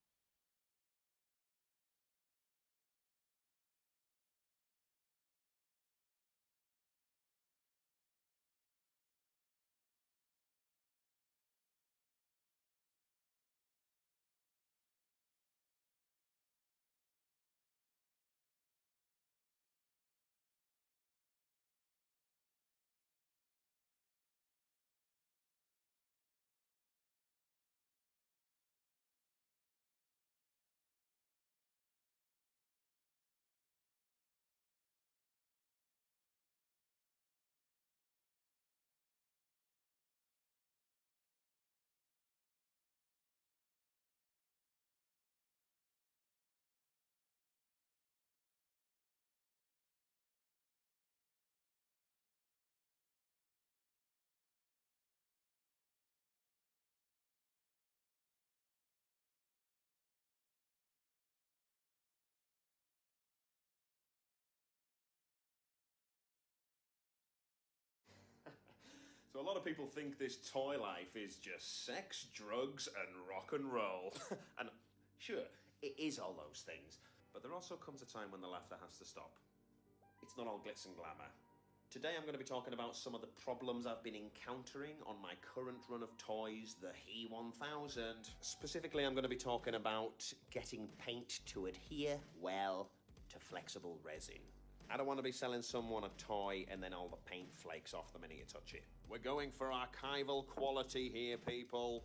So a lot of people think this toy life is just sex, drugs, and rock and roll. And sure, it is all those things, but there also comes a time when the laughter has to stop. It's not all glitz and glamour. Today I'm going to be talking about some of the problems I've been encountering on my current run of toys, the He 1000. Specifically, I'm going to be talking about getting paint to adhere well to flexible resin. I don't want to be selling someone a toy and then all the paint flakes off the minute you touch it. We're going for archival quality here, people.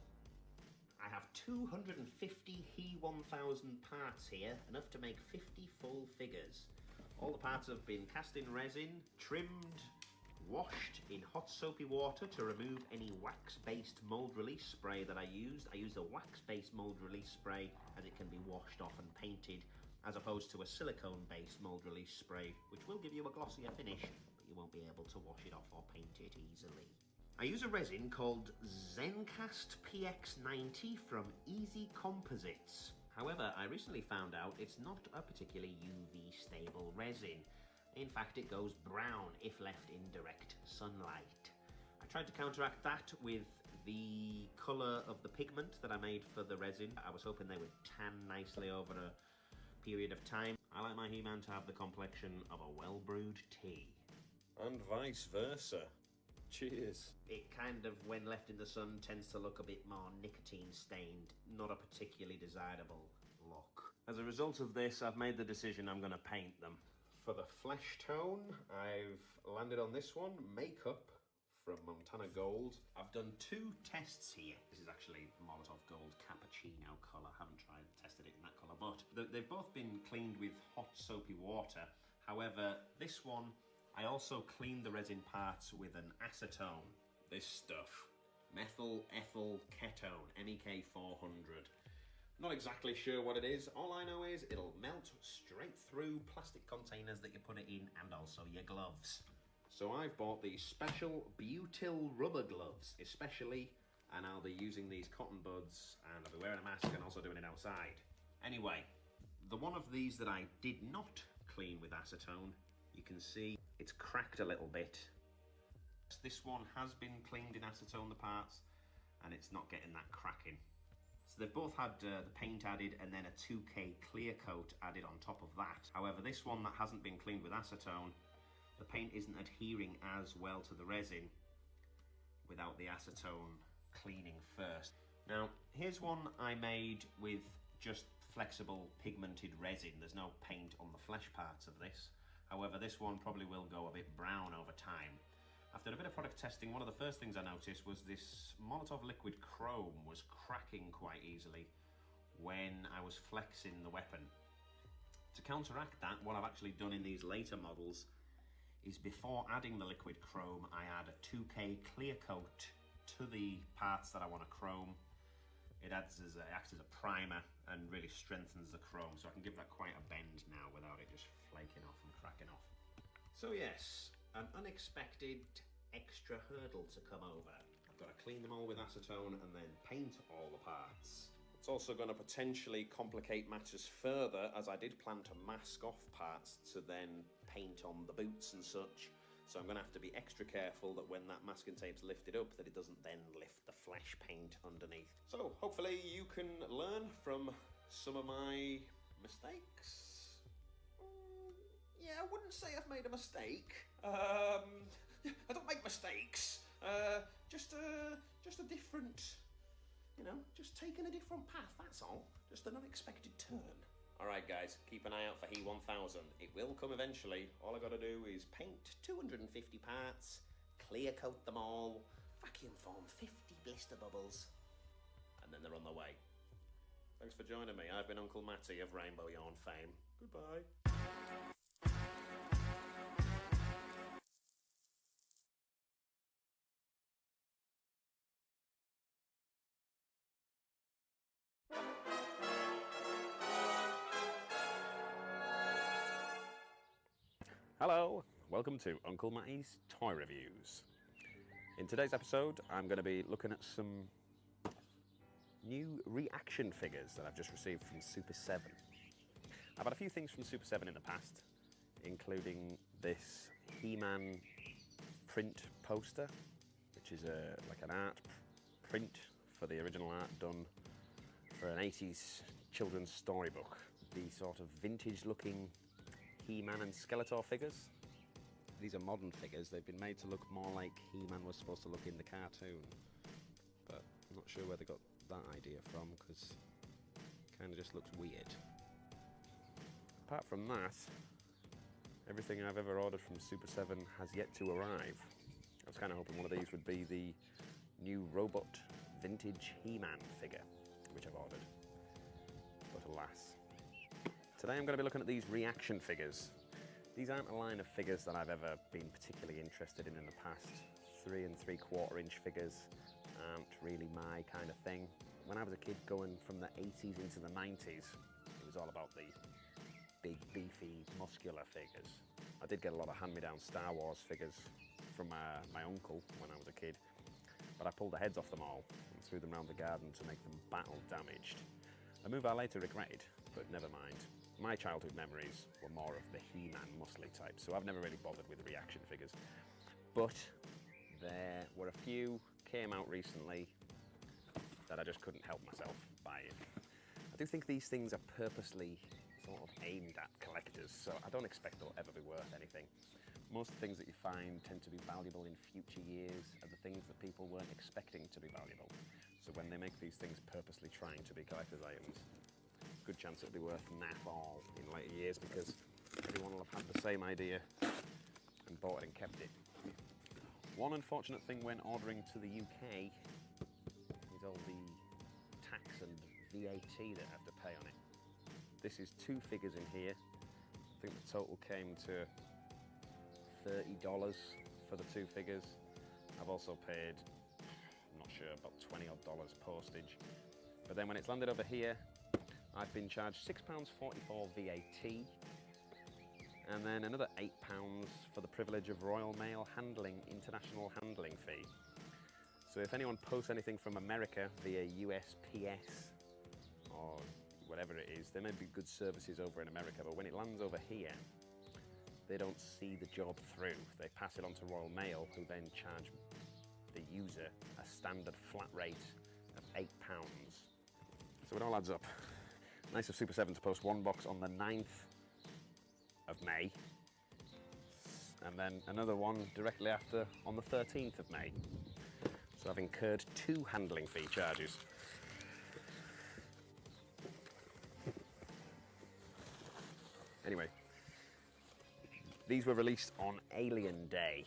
I have 250 He 1000 parts here, enough to make 50 full figures. All the parts have been cast in resin, trimmed, washed in hot soapy water to remove any wax-based mold release spray that I used. I used a wax-based mold release spray as it can be washed off and painted, as opposed to a silicone-based mold release spray, which will give you a glossier finish, but you won't be able to wash it off or paint it easily. I use a resin called Zencast PX90 from Easy Composites. However, I recently found out it's not a particularly UV stable resin. In fact, it goes brown if left in direct sunlight. I tried to counteract that with the colour of the pigment that I made for the resin. I was hoping they would tan nicely over a period of time. I like my He-Man to have the complexion of a well-brewed tea. And vice versa. Cheers. It kind of, when left in the sun, tends to look a bit more nicotine-stained, not a particularly desirable look. As a result of this, I've made the decision I'm going to paint them. For the flesh tone, I've landed on this one, Makeup from Montana Gold. I've done 2 tests here. This is actually Molotov Gold Cappuccino colour. I haven't tested it in that colour, but they've both been cleaned with hot soapy water. However, this one, I also cleaned the resin parts with an acetone. This stuff Methyl ethyl ketone, MEK 400. Not exactly sure what it is. All I know is it'll melt straight through plastic containers that you put it in, and also your gloves. So I've bought these special butyl rubber gloves, especially, and I'll be using these cotton buds, and I'll be wearing a mask and also doing it outside. Anyway, the one of these that I did not clean with acetone, you can see it's cracked a little bit. This one has been cleaned in acetone, the parts, and it's not getting that cracking. So they've both had the paint added and then a 2K clear coat added on top of that. However, this one that hasn't been cleaned with acetone, the paint isn't adhering as well to the resin without the acetone cleaning first. Now, here's one I made with just flexible pigmented resin. There's no paint on the flesh parts of this. However, this one probably will go a bit brown over time. After a bit of product testing, one of the first things I noticed was this Molotov liquid chrome was cracking quite easily when I was flexing the weapon. To counteract that, what I've actually done in these later models is before adding the liquid chrome, I add a 2K clear coat to the parts that I want to chrome. It acts as a primer and really strengthens the chrome, so I can give that quite a bend now without it just flaking off and cracking off. So yes, an unexpected extra hurdle to come over. I've got to clean them all with acetone and then paint all the parts. It's also going to potentially complicate matters further, as I did plan to mask off parts to then paint on the boots and such. So I'm going to have to be extra careful that when that masking tape's lifted up, that it doesn't then lift the flesh paint underneath. So hopefully you can learn from some of my mistakes. Yeah, I wouldn't say I've made a mistake. I don't make mistakes. Just a different, just taking a different path, that's all. Just an unexpected turn. Alright guys, keep an eye out for He 1000. It will come eventually. All I gotta do is paint 250 parts, clear coat them all, vacuum form 50 blister bubbles, and then they're on their way. Thanks for joining me. I've been Uncle Matty of Rainbow Yarn fame. Goodbye. Hello, welcome to Uncle Matty's Toy Reviews. In today's episode, I'm going to be looking at some new reaction figures that I've just received from Super 7. I've had a few things from Super 7 in the past, including this He-Man print poster, which is like an art print for the original art done for an 80s children's storybook. The sort of vintage-looking He-Man and Skeletor figures. These are modern figures. They've been made to look more like He-Man was supposed to look in the cartoon. But I'm not sure where they got that idea from, because it kind of just looks weird. Apart from that, everything I've ever ordered from Super 7 has yet to arrive. I was kind of hoping one of these would be the new robot vintage He-Man figure, which I've ordered. But alas. Today I'm going to be looking at these reaction figures. These aren't a line of figures that I've ever been particularly interested in the past. 3 3/4 inch figures aren't really my kind of thing. When I was a kid going from the 80s into the 90s, it was all about the big, beefy, muscular figures. I did get a lot of hand-me-down Star Wars figures from my uncle when I was a kid, but I pulled the heads off them all and threw them around the garden to make them battle damaged. A move I later regretted, but never mind. My childhood memories were more of the He-Man muscly type, so I've never really bothered with reaction figures. But there were a few came out recently that I just couldn't help myself buying. I do think these things are purposely sort of aimed at collectors, so I don't expect they'll ever be worth anything. Most things that you find tend to be valuable in future years are the things that people weren't expecting to be valuable. So when they make these things purposely trying to be collector's items, good chance it'll be worth naff all in later years, because everyone will have had the same idea and bought it and kept it. One unfortunate thing when ordering to the UK is all the tax and VAT that I have to pay on it. This is 2 figures in here. I think the total came to $30 for the 2 figures. I've also paid, I'm not sure about $20 odd postage. But then when it's landed over here, I've been charged £6.44 VAT, and then another £8 for the privilege of Royal Mail handling, international handling fee. So if anyone posts anything from America via USPS or whatever it is, there may be good services over in America, but when it lands over here, they don't see the job through. They pass it on to Royal Mail, who then charge the user a standard flat rate of £8. So it all adds up. Nice of Super 7 to post one box on the 9th of May, and then another one directly after on the 13th of May. So I've incurred 2 handling fee charges. Anyway, these were released on Alien Day,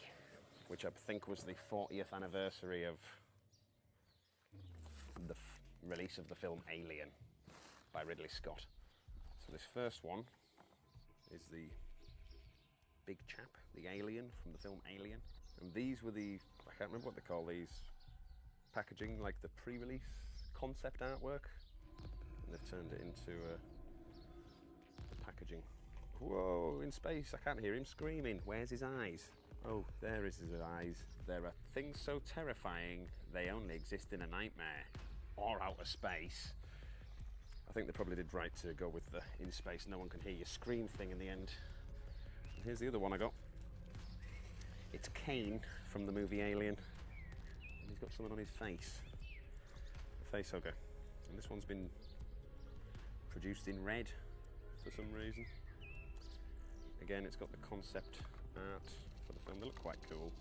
which I think was the 40th anniversary of the release of the film Alien by Ridley Scott. So this first one is the big chap, the alien from the film Alien. And these were the, I can't remember what they call these, packaging, like the pre-release concept artwork. And they've turned it into the packaging. Whoa, in space, I can't hear him screaming. Where's his eyes? Oh, there is his eyes. There are things so terrifying, they only exist in a nightmare or outer space. I think they probably did right to go with the in space, no one can hear you scream thing in the end. And here's the other one I got. It's Kane from the movie Alien. And he's got something on his face. A face hugger. And this one's been produced in red for some reason. Again, it's got the concept art for the film. They look quite cool.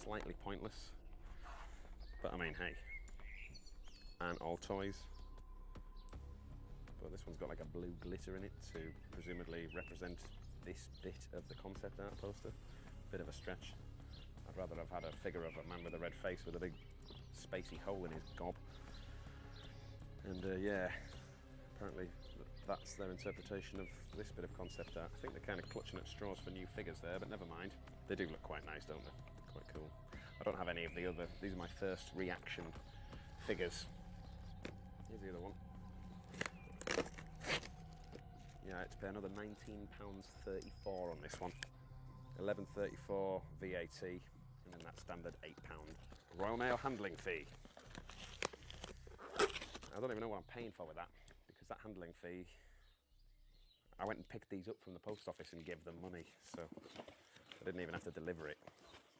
Slightly pointless. But I mean, hey. And all toys. But this one's got like a blue glitter in it to presumably represent this bit of the concept art poster. Bit of a stretch. I'd rather have had a figure of a man with a red face with a big spacey hole in his gob. And yeah, apparently that's their interpretation of this bit of concept art. I think they're kind of clutching at straws for new figures there, but never mind. They do look quite nice, don't they? Quite cool. I don't have any of the other, these are my first reaction figures. Here's the other one. Yeah, I had to pay another £19.34 on this one. £11.34 VAT, and then that standard £8 Royal Mail handling fee. I don't even know what I'm paying for with that, because that handling fee, I went and picked these up from the post office and gave them money, so I didn't even have to deliver it.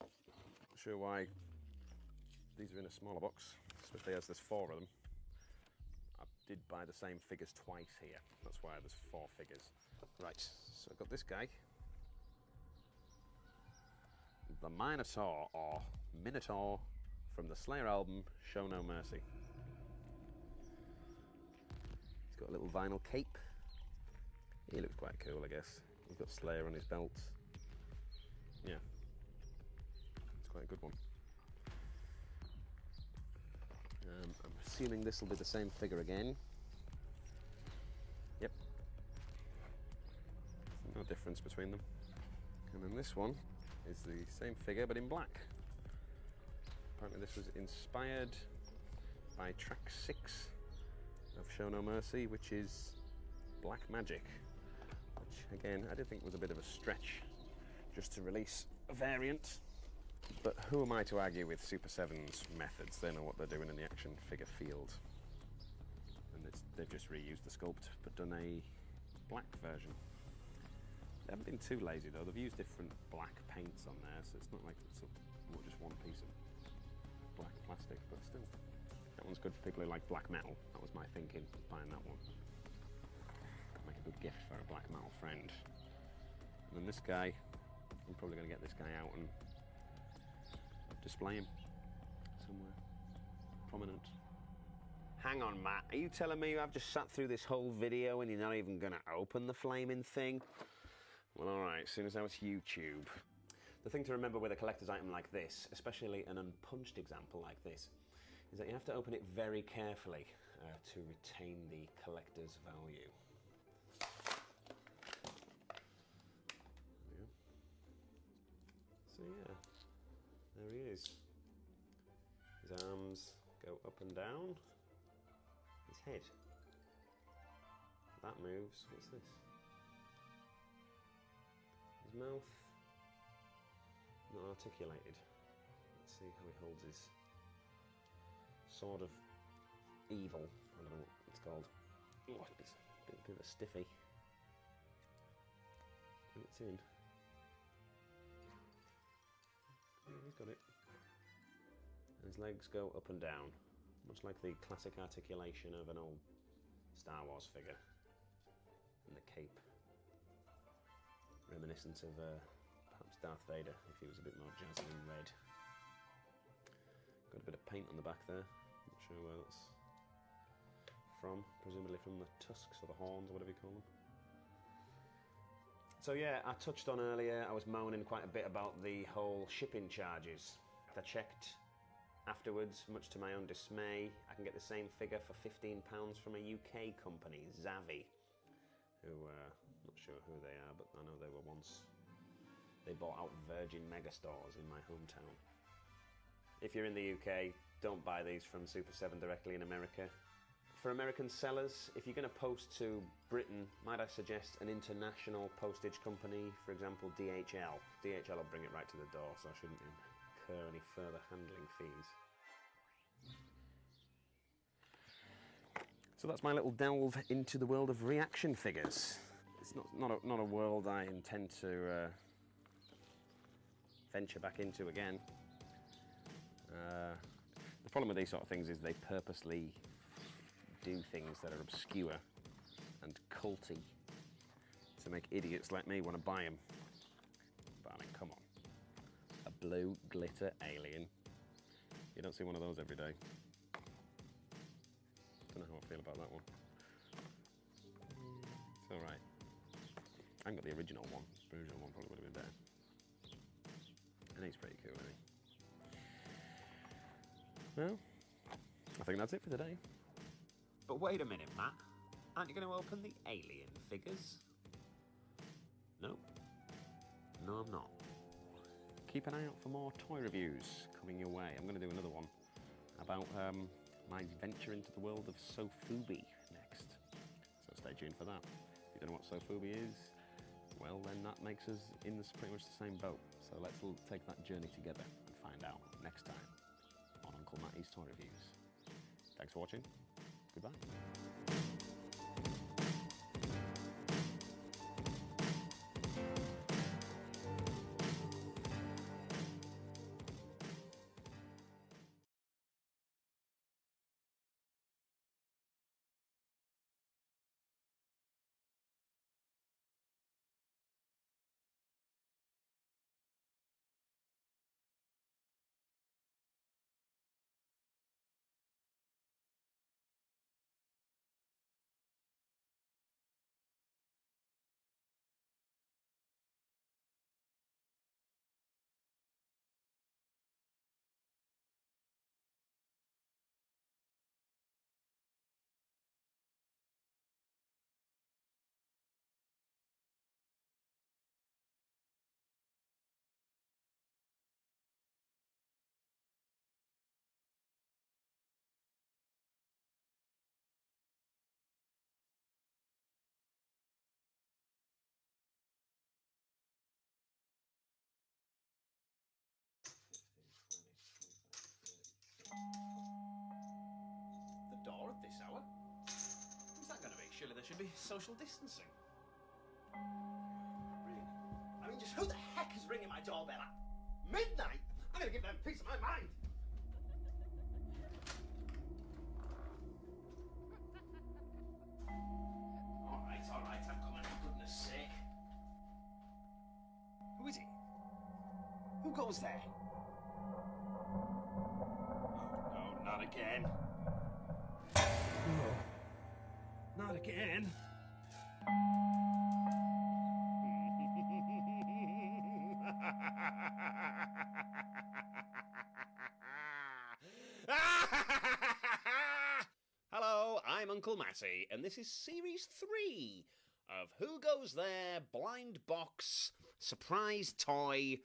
Not sure why these are in a smaller box, especially as there's 4 of them. I did buy the same figures twice here, that's why there's 4 figures. Right, so I've got this guy. The Minotaur, or Minotaur, from the Slayer album, Show No Mercy. He's got a little vinyl cape. He looks quite cool, I guess. He's got Slayer on his belt. Yeah, it's quite a good one. I'm assuming this will be the same figure again. Yep. No difference between them. And then this one is the same figure but in black. Apparently this was inspired by track 6 of Show No Mercy, which is Black Magic, which again I did think was a bit of a stretch just to release a variant, but who am I to argue with Super 7's methods? They know what they're doing in the action figure field, and they've just reused the sculpt but done a black version. They haven't been too lazy though, they've used different black paints on there, so it's not like it's not just one piece of black plastic, but still. That one's good for people who like black metal. That was my thinking, buying that one. Make a good gift for a black metal friend. And then this guy, I'm probably going to get this guy out and display him somewhere prominent. Hang on, Matt, are you telling me I've just sat through this whole video and you're not even going to open the flaming thing? Well, alright, as soon as I was YouTube. The thing to remember with a collector's item like this, especially an unpunched example like this, is that you have to open it very carefully to retain the collector's value. Yeah. So yeah, there he is. His arms, go up and down. His head. That moves. What's this? His mouth. Not articulated. Let's see how he holds his sword of evil. I don't know what it's called. Oh, it's a bit of a stiffy. It's in. Yeah, he's got it. And his legs go up and down, much like the classic articulation of an old Star Wars figure. And the cape, reminiscent of perhaps Darth Vader if he was a bit more jazzy and red. Got a bit of paint on the back there. Not sure where that's from. Presumably from the tusks or the horns or whatever you call them. So yeah, I touched on earlier, I was moaning quite a bit about the whole shipping charges. I checked afterwards, much to my own dismay. I can get the same figure for £15 from a UK company, Zavi, who, not sure who they are, but I know they were once, they bought out Virgin Megastores in my hometown. If you're in the UK, don't buy these from Super 7 directly in America. For American sellers, if you're going to post to Britain, might I suggest an international postage company, for example DHL. DHL will bring it right to the door, so I shouldn't incur any further handling fees. So that's my little delve into the world of reaction figures. It's not a world I intend to venture back into again. The problem with these sort of things is they purposely do things that are obscure and culty to make idiots like me want to buy them. But I mean, come on. A blue glitter alien. You don't see one of those every day. Don't know how I feel about that one. It's alright. I haven't got the original one. The original one probably would have been better. And he's pretty cool, isn't he? Well, I think that's it for today. But wait a minute, Matt. Aren't you going to open the alien figures? No? No, I'm not. Keep an eye out for more toy reviews coming your way. I'm going to do another one about my venture into the world of Sofubi next. So stay tuned for that. If you don't know what Sofubi is, well then that makes us in pretty much the same boat. So let's take that journey together and find out next time on Uncle Matty's Toy Reviews. Thanks for watching. Goodbye. The door at this hour? What's that going to be? Surely there should be social distancing. Really? I mean, just who the heck is ringing my doorbell at midnight? I'm going to give them a piece of my mind. All right, I'm coming, for goodness sake. Who is it? Who goes there? Oh, no, not again. No, not again. Hello, I'm Uncle Matty, and this is Series 3 of Who Goes There, Blind Box, Surprise Toy,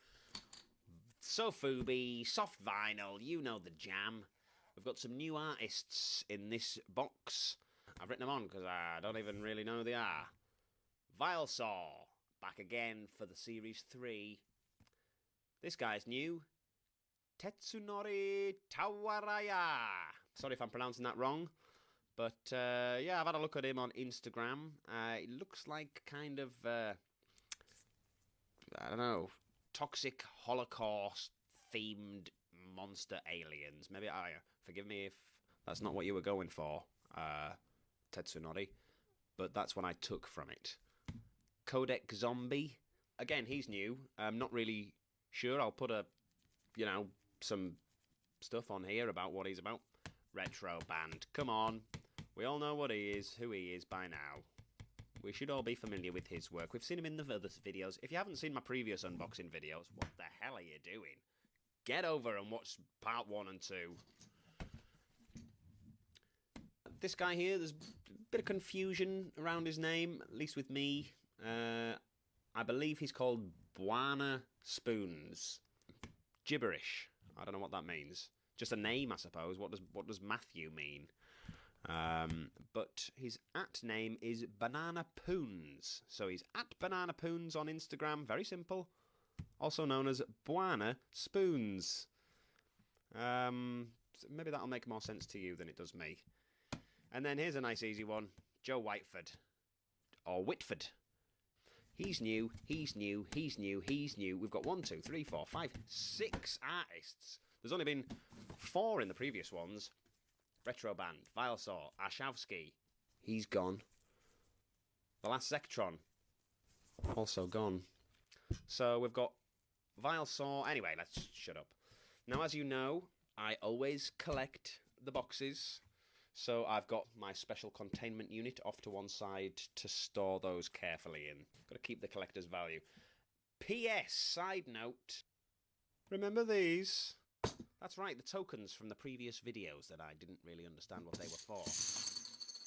Sofubi, Soft Vinyl, you know the jam. We've got some new artists in this box. I've written them on because I don't even really know who they are. Vilesaw, back again for the Series 3. This guy's new. Tetsunori Tawaraya. Sorry if I'm pronouncing that wrong. But, yeah, I've had a look at him on Instagram. It looks like kind of, I don't know, toxic Holocaust-themed monster aliens. Maybe, forgive me if that's not what you were going for, Tetsunori. But that's what I took from it. Codec Zombie. Again, he's new. I'm not really sure. I'll put some stuff on here about what he's about. Retro Band. Come on. We all know what he is, who he is by now. We should all be familiar with his work. We've seen him in the other videos. If you haven't seen my previous unboxing videos, what the hell are you doing? Get over and watch part 1 and 2. This guy here, there's a bit of confusion around his name, at least with me. I believe he's called Buana Spoons. Gibberish. I don't know what that means. Just a name, I suppose. What does Matthew mean? But his @name is Banana Poons. So he's @Banana Poons on Instagram. Very simple. Also known as Buana Spoons. Maybe that'll make more sense to you than it does me. And then here's a nice easy one. Joe Whiteford. Or Whitford. He's new, he's new, he's new, he's new. We've got 1, 2, 3, 4, 5, 6 artists. There's only been 4 in the previous ones. Retro Band, Vilesaw, Arshavsky. He's gone. The Last Zectron. Also gone. So we've got Vilesaw. Anyway, let's shut up. Now, as you know, I always collect the boxes. So I've got my special containment unit off to one side to store those carefully in. Got to keep the collector's value. P.S. Side note. Remember these? That's right, the tokens from the previous videos that I didn't really understand what they were for.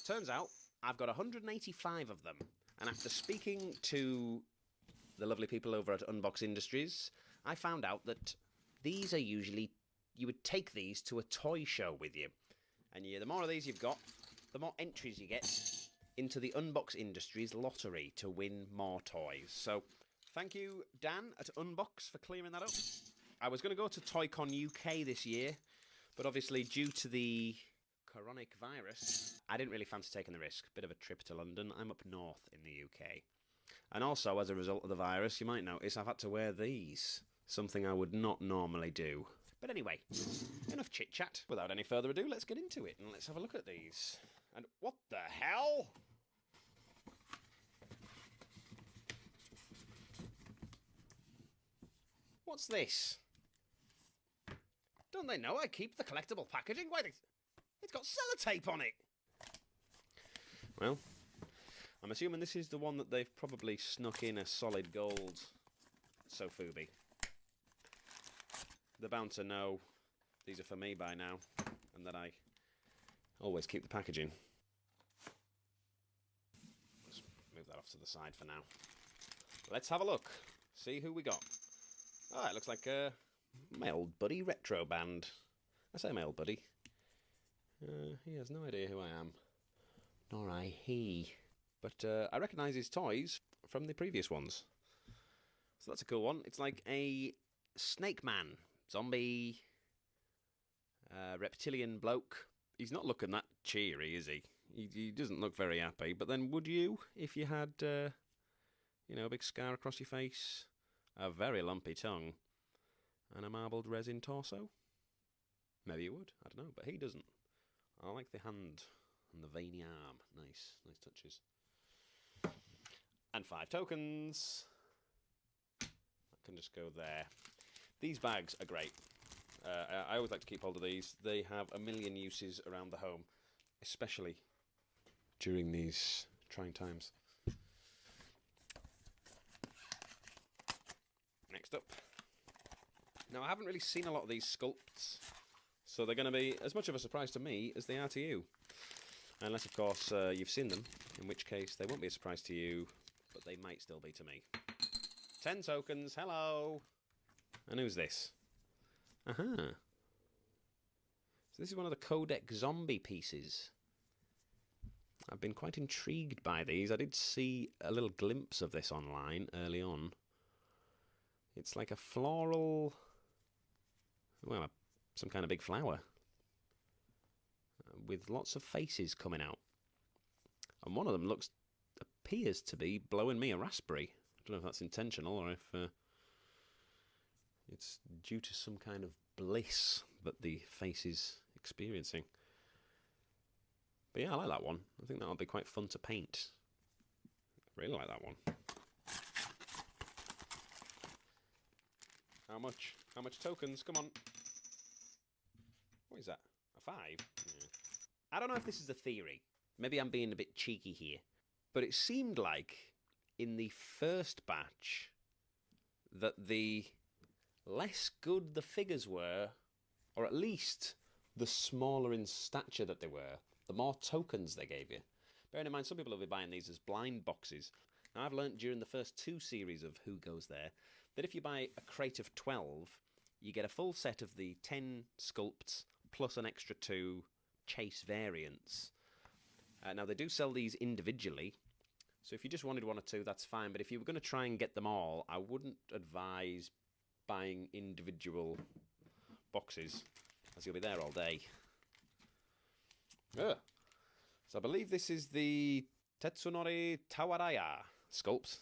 Turns out, I've got 185 of them. And after speaking to the lovely people over at Unbox Industries, I found out that these are usually... You would take these to a toy show with you. And the more of these you've got, the more entries you get into the Unbox Industries lottery to win more toys. So, thank you, Dan, at Unbox, for clearing that up. I was going to go to ToyCon UK this year, but obviously due to the coronavirus, I didn't really fancy taking the risk. Bit of a trip to London. I'm up north in the UK. And also, as a result of the virus, you might notice I've had to wear these. Something I would not normally do. But anyway, enough chit-chat. Without any further ado, let's get into it and let's have a look at these. And what the hell? What's this? Don't they know I keep the collectible packaging? Why, it's got sellotape on it! Well, I'm assuming this is the one that they've probably snuck in a solid gold Sofubi. They're bound to know these are for me by now, and that I always keep the packaging. Let's move that off to the side for now. Let's have a look. See who we got. Oh, it looks like my old buddy Retro Band. I say my old buddy. He has no idea who I am. Nor I he. But I recognise his toys from the previous ones. So that's a cool one. It's like a Snake Man. Zombie, reptilian bloke. He's not looking that cheery, is he? He doesn't look very happy. But then would you, if you had, a big scar across your face, a very lumpy tongue, and a marbled resin torso? Maybe you would. I don't know. But he doesn't. I like the hand and the veiny arm. Nice touches. And 5 tokens. That can just go there. These bags are great. I always like to keep hold of these. They have a million uses around the home, especially during these trying times. Next up. Now, I haven't really seen a lot of these sculpts, so they're going to be as much of a surprise to me as they are to you. Unless, of course, you've seen them, in which case they won't be a surprise to you, but they might still be to me. 10 tokens, hello! And who's this? Aha. Is So this is one of the Codex Zombie pieces. I've been quite intrigued by these. I did see a little glimpse of this online early on. It's like a floral... well, some kind of big flower. With lots of faces coming out. And one of them appears to be blowing me a raspberry. I don't know if that's intentional or if it's due to some kind of bliss that the face is experiencing. But yeah, I like that one. I think that'll be quite fun to paint. I really like that one. How much? How much tokens? Come on. What is that? A 5? Yeah. I don't know if this is a theory. Maybe I'm being a bit cheeky here. But it seemed like in the first batch that the less good the figures were, or at least the smaller in stature that they were, the more tokens they gave you. Bearing in mind, some people will be buying these as blind boxes. Now, I've learnt during the first 2 series of Who Goes There that if you buy a crate of 12, you get a full set of the 10 sculpts plus an extra 2 chase variants. Now, they do sell these individually, so if you just wanted 1 or 2, that's fine. But if you were going to try and get them all, I wouldn't advise buying individual boxes, as you'll be there all day. So I believe this is the Tetsunori Tawaraya sculpt.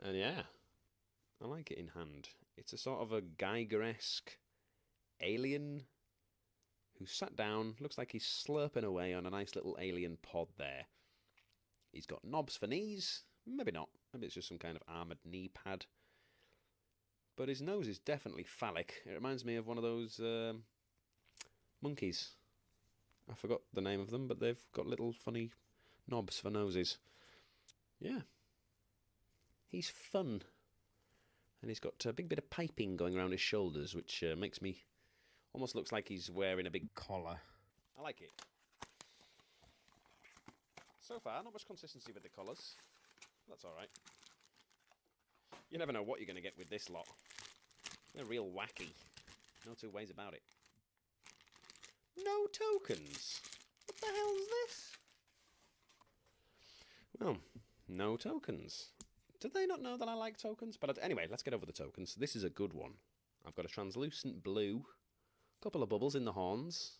And yeah, I like it in hand. It's a sort of a Geiger-esque alien who sat down, looks like he's slurping away on a nice little alien pod there. He's got knobs for knees. Maybe not. Maybe it's just some kind of armoured knee pad. But his nose is definitely phallic. It reminds me of one of those monkeys. I forgot the name of them, but they've got little funny knobs for noses. Yeah. He's fun. And he's got a big bit of piping going around his shoulders, which makes me... almost looks like he's wearing a big collar. I like it. So far, not much consistency with the colours. That's alright. You never know what you're going to get with this lot. They're real wacky. No 2 ways about it. No tokens! What the hell's this? Well, no tokens. Did they not know that I like tokens? But anyway, let's get over the tokens. This is a good one. I've got a translucent blue. A couple of bubbles in the horns.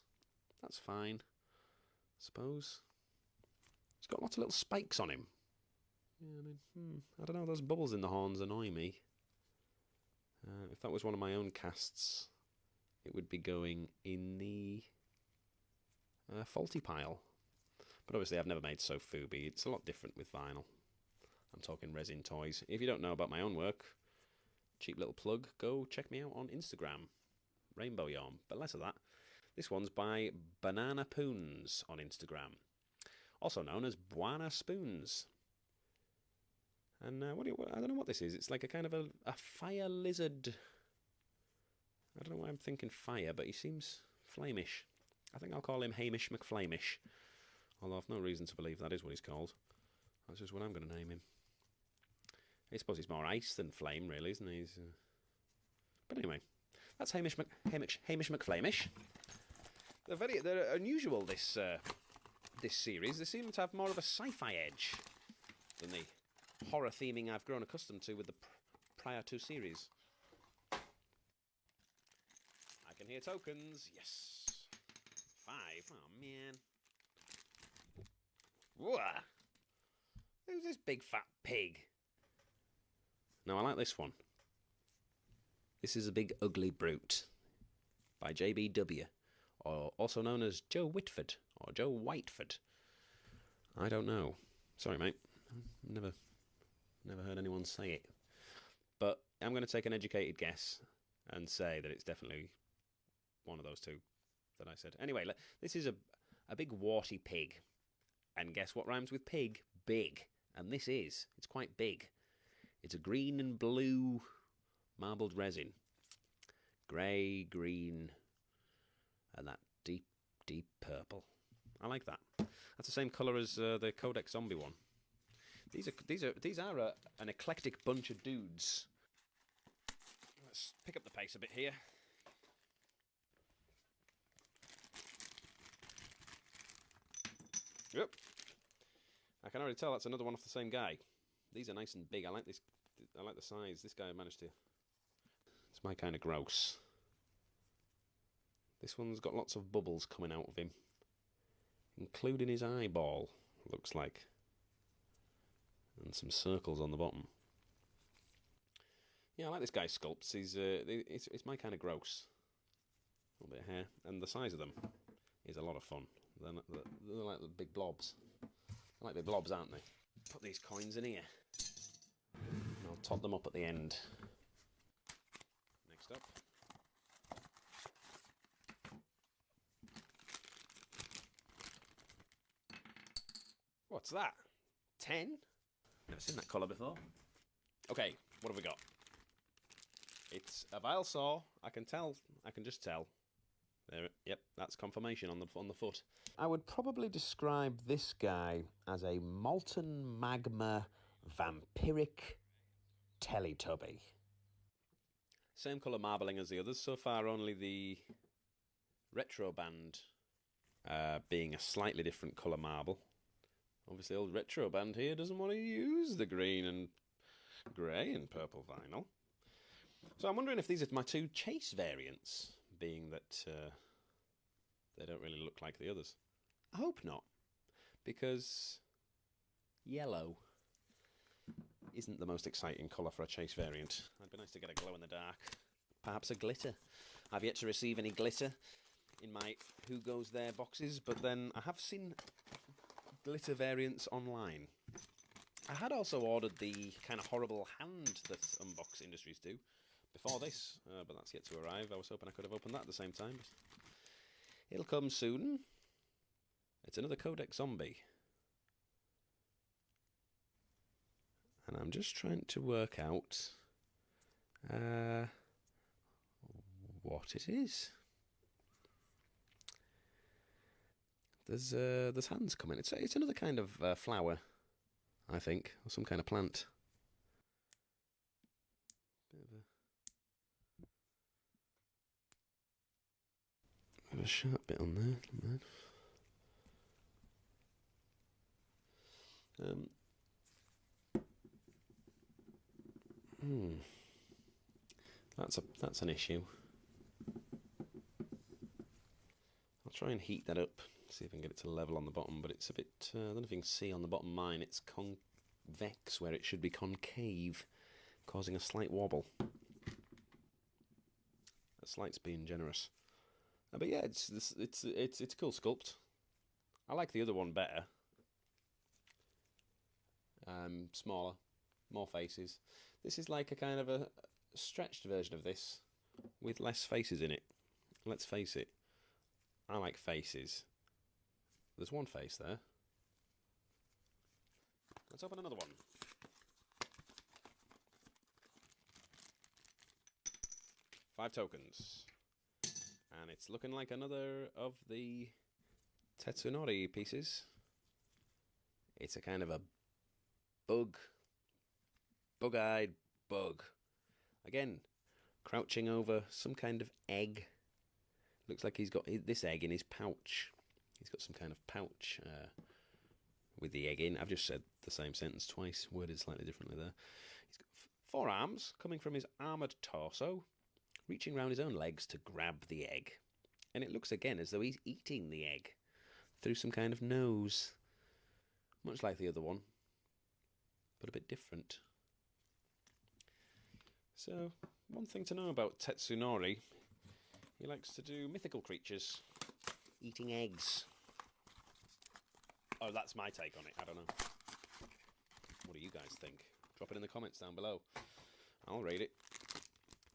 That's fine, I suppose. He's got lots of little spikes on him. Yeah, I mean, I don't know, those bubbles in the horns annoy me. If that was one of my own casts, it would be going in the faulty pile. But obviously I've never made Sofubi. It's a lot different with vinyl. I'm talking resin toys. If you don't know about my own work, cheap little plug, go check me out on Instagram. Rainbow Yarn. But less of that. This one's by Banana Poons on Instagram. Also known as Buana Spoons. And I don't know what this is. It's like a kind of a fire lizard. I don't know why I'm thinking fire, but he seems flamish. I think I'll call him Hamish McFlamish. Although I've no reason to believe that is what he's called. That's just what I'm going to name him. I suppose he's more ice than flame, really, isn't he? But anyway, that's Hamish McFlamish. They're unusual, this series. They seem to have more of a sci-fi edge than the horror theming I've grown accustomed to with the prior 2 series. I can hear tokens. Yes. 5. Oh, man. Whoa. Who's this big fat pig? No, I like this one. This is a big ugly brute by JBW, or also known as Joe Whitford or Joe Whiteford. I don't know. Sorry, mate. Never heard anyone say it. But I'm going to take an educated guess and say that it's definitely one of those 2 that I said. Anyway, this is a big warty pig. And guess what rhymes with pig? Big. And this is. It's quite big. It's a green and blue marbled resin. Grey, green, and that deep, deep purple. I like that. That's the same colour as the Codex Zombie one. These are an eclectic bunch of dudes. Let's pick up the pace a bit here. Yep. I can already tell that's another one off the same guy. These are nice and big. I like this. I like the size. This guy managed to... It's my kind of gross. This one's got lots of bubbles coming out of him. Including his eyeball, looks like. And some circles on the bottom. Yeah, I like this guy's sculpts. It's my kind of gross. A little bit of hair. And the size of them is a lot of fun. They're like the big blobs. I like big blobs, aren't they? Put these coins in here. And I'll top them up at the end. Next up. What's that? 10? Never seen that colour before. Okay, what have we got? It's a vile saw. I can just tell. There, yep, that's confirmation on the foot. I would probably describe this guy as a molten magma vampiric Teletubby. Same colour marbling as the others. So far, only the retro band being a slightly different colour marble. Obviously, old retro band here doesn't want to use the green and grey and purple vinyl. So I'm wondering if these are my two chase variants, being that they don't really look like the others. I hope not, because yellow isn't the most exciting colour for a chase variant. It'd be nice to get a glow in the dark. Perhaps a glitter. I've yet to receive any glitter in my Who Goes There boxes, but then I have seen glitter variants online. I had also ordered the kind of horrible hand that Unbox Industries do before this, but that's yet to arrive. I was hoping I could have opened that at the same time. It'll come soon. It's another Codex Zombie. And I'm just trying to work out what it is. There's hands coming. It's another kind of flower, I think, or some kind of plant. Bit of a sharp bit on there. That's an issue. I'll try and heat that up, see if I can get it to level on the bottom, but it's a bit, I don't know if you can see on the bottom mine, it's convex where it should be concave, causing a slight wobble. A slight's being generous. But yeah, it's a cool sculpt. I like the other one better. Smaller, more faces. This is like a kind of a stretched version of this, with less faces in it. Let's face it, I like faces. There's one face there. Let's open another one. Five tokens. And it's looking like another of the Tetsunori pieces. It's a kind of a bug-eyed bug. Again, crouching over some kind of egg. Looks like he's got this egg in his pouch. He's got some kind of pouch with the egg in. I've just said the same sentence twice, worded slightly differently there. He's got four arms coming from his armoured torso, reaching round his own legs to grab the egg. And it looks again as though he's eating the egg through some kind of nose. Much like the other one, but a bit different. So, one thing to know about Tetsunori, he likes to do mythical creatures, eating eggs. Oh, that's my take on it, I don't know. What do you guys think? Drop it in the comments down below. I'll read it.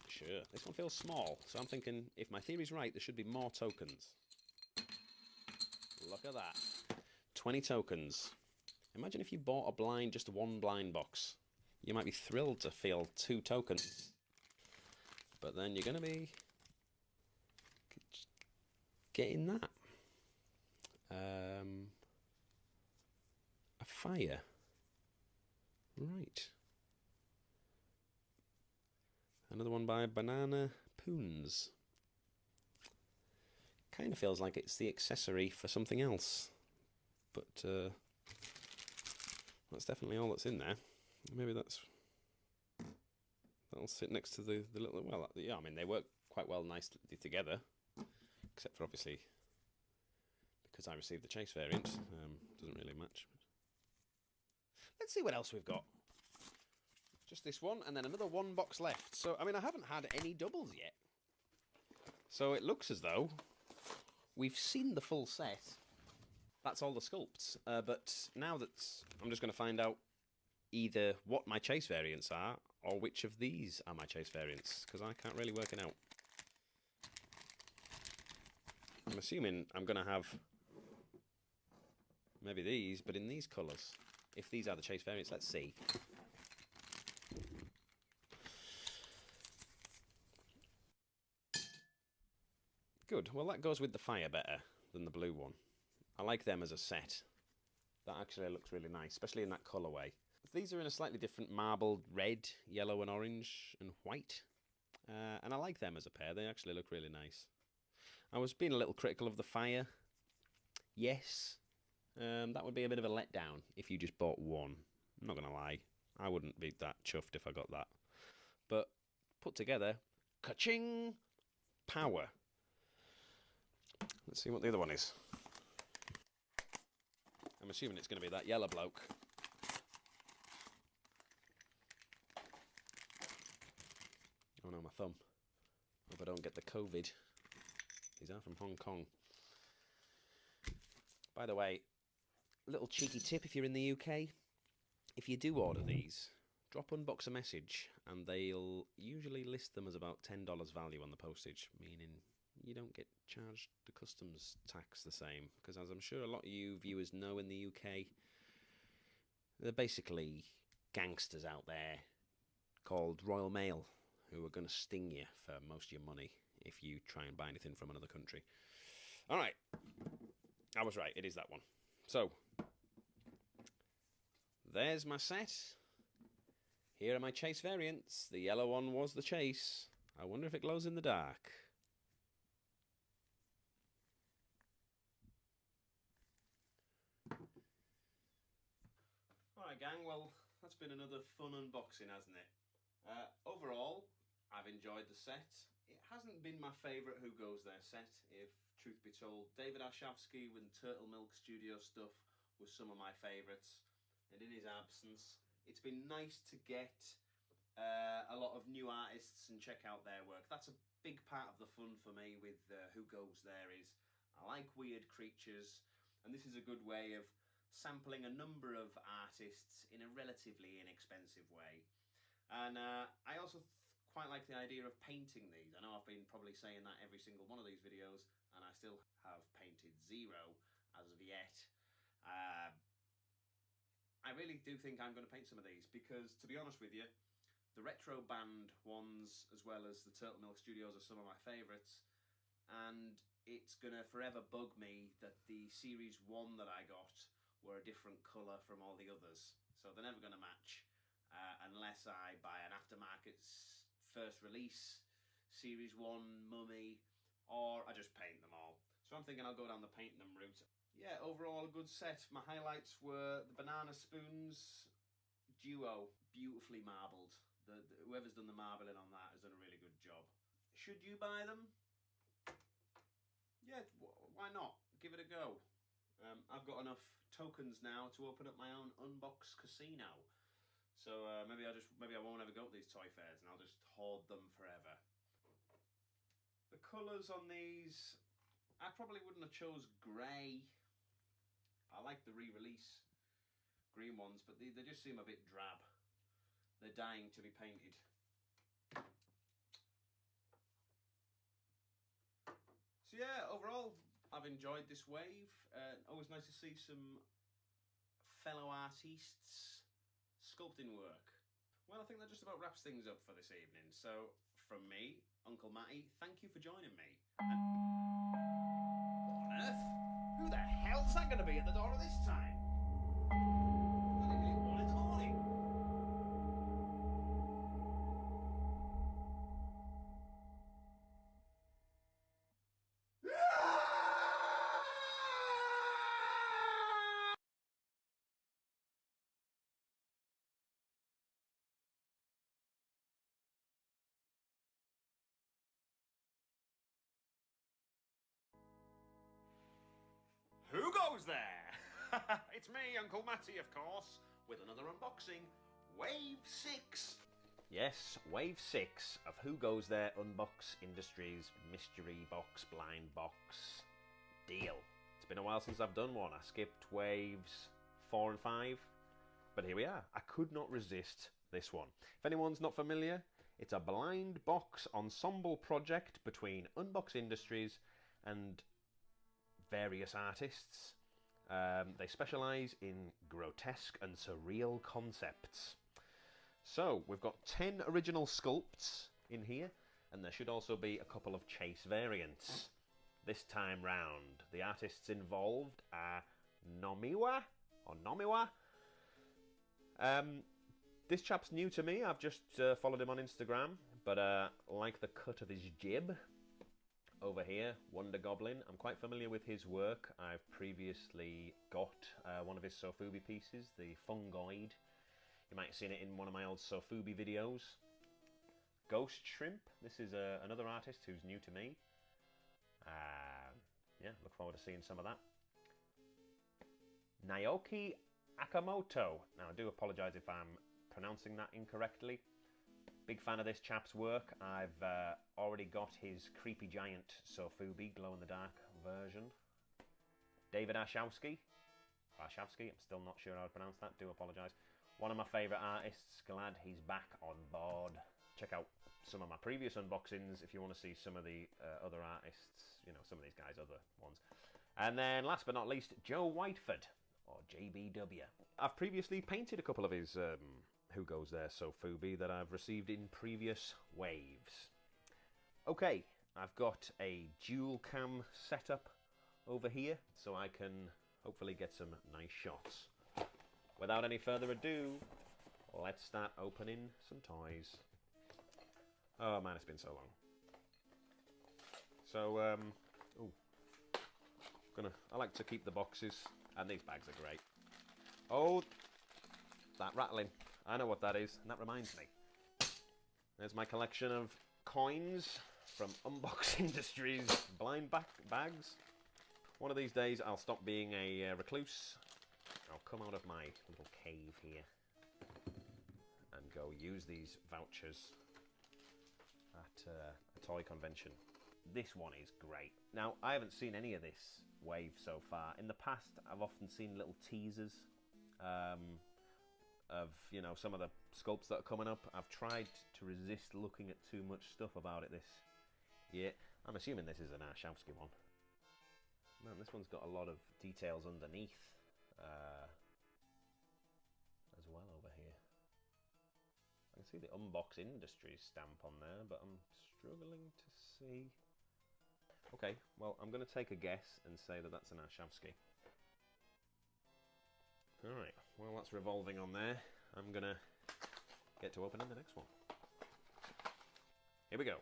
Sure. This one feels small, so I'm thinking if my theory's right, there should be more tokens. Look at that. 20 tokens. Imagine if you bought a blind, just one blind box. You might be thrilled to feel 2 tokens. But then you're going to be getting that. A fire. Right. Another one by Banana Poons. Kind of feels like it's the accessory for something else. but that's definitely all that's in there. Maybe that'll sit next to the little. Well, yeah, I mean they work quite well, nicely together, except for obviously because I received the chase variant, doesn't really match. Let's see what else we've got. Just this one, and then another one box left. So, I mean, I haven't had any doubles yet. So it looks as though we've seen the full set. That's all the sculpts. But now that I'm just going to find out either what my chase variants are, or which of these are my chase variants, because I can't really work it out. I'm assuming I'm going to have maybe these, but in these colours. If these are the chase variants, let's see. Good. Well, that goes with the fire better than the blue one. I like them as a set. That actually looks really nice, especially in that colourway. These are in a slightly different marbled red, yellow and orange and white. And I like them as a pair. They actually look really nice. I was being a little critical of the fire. Yes. That would be a bit of a letdown if you just bought one. I'm not going to lie. I wouldn't be that chuffed if I got that. But put together, ka-ching, power. Let's see what the other one is. I'm assuming it's going to be that yellow bloke. Oh no, my thumb. Hope I don't get the COVID. These are from Hong Kong. By the way, little cheeky tip if you're in the UK. If you do order these, drop Unbox a message and they'll usually list them as about $10 value on the postage, meaning you don't get charged the customs tax the same. Because as I'm sure a lot of you viewers know in the UK, they're basically gangsters out there called Royal Mail who are going to sting you for most of your money if you try and buy anything from another country. Alright, I was right, it is that one. So, there's my set. Here are my chase variants. The yellow one was the chase. I wonder if it glows in the dark. Alright gang, well that's been another fun unboxing, hasn't it? Overall, I've enjoyed the set. It hasn't been my favourite Who Goes There set, if truth be told. David Arshavsky with Turtle Milk Studio stuff was some of my favourites. And in his absence, it's been nice to get a lot of new artists and check out their work. That's a big part of the fun for me with Who Goes There is I like weird creatures, and this is a good way of sampling a number of artists in a relatively inexpensive way. And I also quite like the idea of painting these. I know I've been probably saying that every single one of these videos, and I still have painted 0 as of yet. I really do think I'm going to paint some of these because, to be honest with you, the retro band ones as well as the Turtle Milk Studios are some of my favourites, and it's going to forever bug me that the Series 1 that I got were a different colour from all the others, so they're never going to match unless I buy an aftermarket first release Series 1 Mummy, or I just paint them all. So I'm thinking I'll go down the painting them route. Yeah, overall a good set. My highlights were the banana spoons duo, beautifully marbled. Whoever's done the marbling on that has done a really good job. Should you buy them? Yeah, why not? Give it a go. I've got enough tokens now to open up my own Unbox Casino. So maybe I won't ever go to these toy fairs and I'll just hoard them forever. The colours on these, I probably wouldn't have chose grey. I like the re-release green ones, but they just seem a bit drab. They're dying to be painted. So yeah, overall, I've enjoyed this wave. Always nice to see some fellow artists sculpting work. Well, I think that just about wraps things up for this evening. So, from me, Uncle Matty, thank you for joining me. And what on earth? Who the hell's that going to be at the door at this time? Bloody 1 in the morning. there! It's me, Uncle Matty, of course, with another unboxing. Wave 6! Yes, Wave 6 of Who Goes There Unbox Industries Mystery Box Blind Box deal. It's been a while since I've done one. I skipped waves 4 and 5, but here we are. I could not resist this one. If anyone's not familiar, it's a blind box ensemble project between Unbox Industries and various artists. They specialise in grotesque and surreal concepts. So, we've got 10 original sculpts in here, and there should also be a couple of chase variants. This time round, the artists involved are Nomiwa. This chap's new to me. I've just followed him on Instagram, but like the cut of his jib over here, Wonder Goblin. I'm quite familiar with his work. I've previously got one of his Sofubi pieces, the Fungoid. You might have seen it in one of my old Sofubi videos. Ghost Shrimp. This is another artist who's new to me. Yeah, look forward to seeing some of that. Naoki Akamoto. Now, I do apologise if I'm pronouncing that incorrectly. Big fan of this chap's work. I've already got his Creepy Giant Sofubi glow-in-the-dark version. David Arshowski. I'm still not sure how to pronounce that. Do apologise. One of my favourite artists. Glad he's back on board. Check out some of my previous unboxings if you want to see some of the other artists. You know, some of these guys' other ones. And then, last but not least, Joe Whiteford, or JBW. I've previously painted a couple of his Who Goes There Sofubi that I've received in previous waves. Okay, I've got a dual cam setup over here, so I can hopefully get some nice shots. Without any further ado, let's start opening some toys. Oh man, it's been so long. So, I like to keep the boxes, and these bags are great. Oh, that rattling. I know what that is, and that reminds me. There's my collection of coins from Unbox Industries blind bags. One of these days, I'll stop being a recluse. I'll come out of my little cave here and go use these vouchers at a toy convention. This one is great. Now, I haven't seen any of this wave so far. In the past, I've often seen little teasers of, you know, some of the sculpts that are coming up. I've tried to resist looking at too much stuff about it this year. I'm assuming this is an Arshowski one. Man, this one's got a lot of details underneath as well over here. I can see the Unbox Industries stamp on there, but I'm struggling to see. Okay, well, I'm going to take a guess and say that that's an Arshowski. Alright, well, that's revolving on there. I'm going to get to opening the next one. Here we go.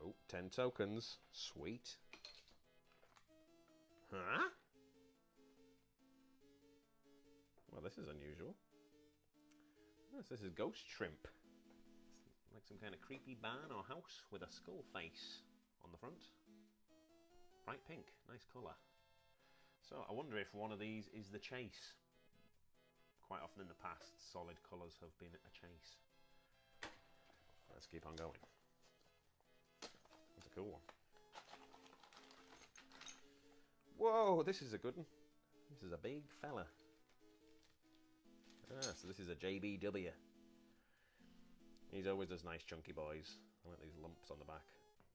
Oh, 10 tokens. Sweet. Huh? Well, this is unusual. Yes, this is Ghost Shrimp. It's like some kind of creepy barn or house with a skull face on the front. Bright pink, nice colour. So I wonder if one of these is the chase. Quite often in the past, solid colours have been a chase. Let's keep on going. That's a cool one. Whoa, this is a good one. This is a big fella. Ah, so this is a JBW. He's always does nice chunky boys. I like these lumps on the back.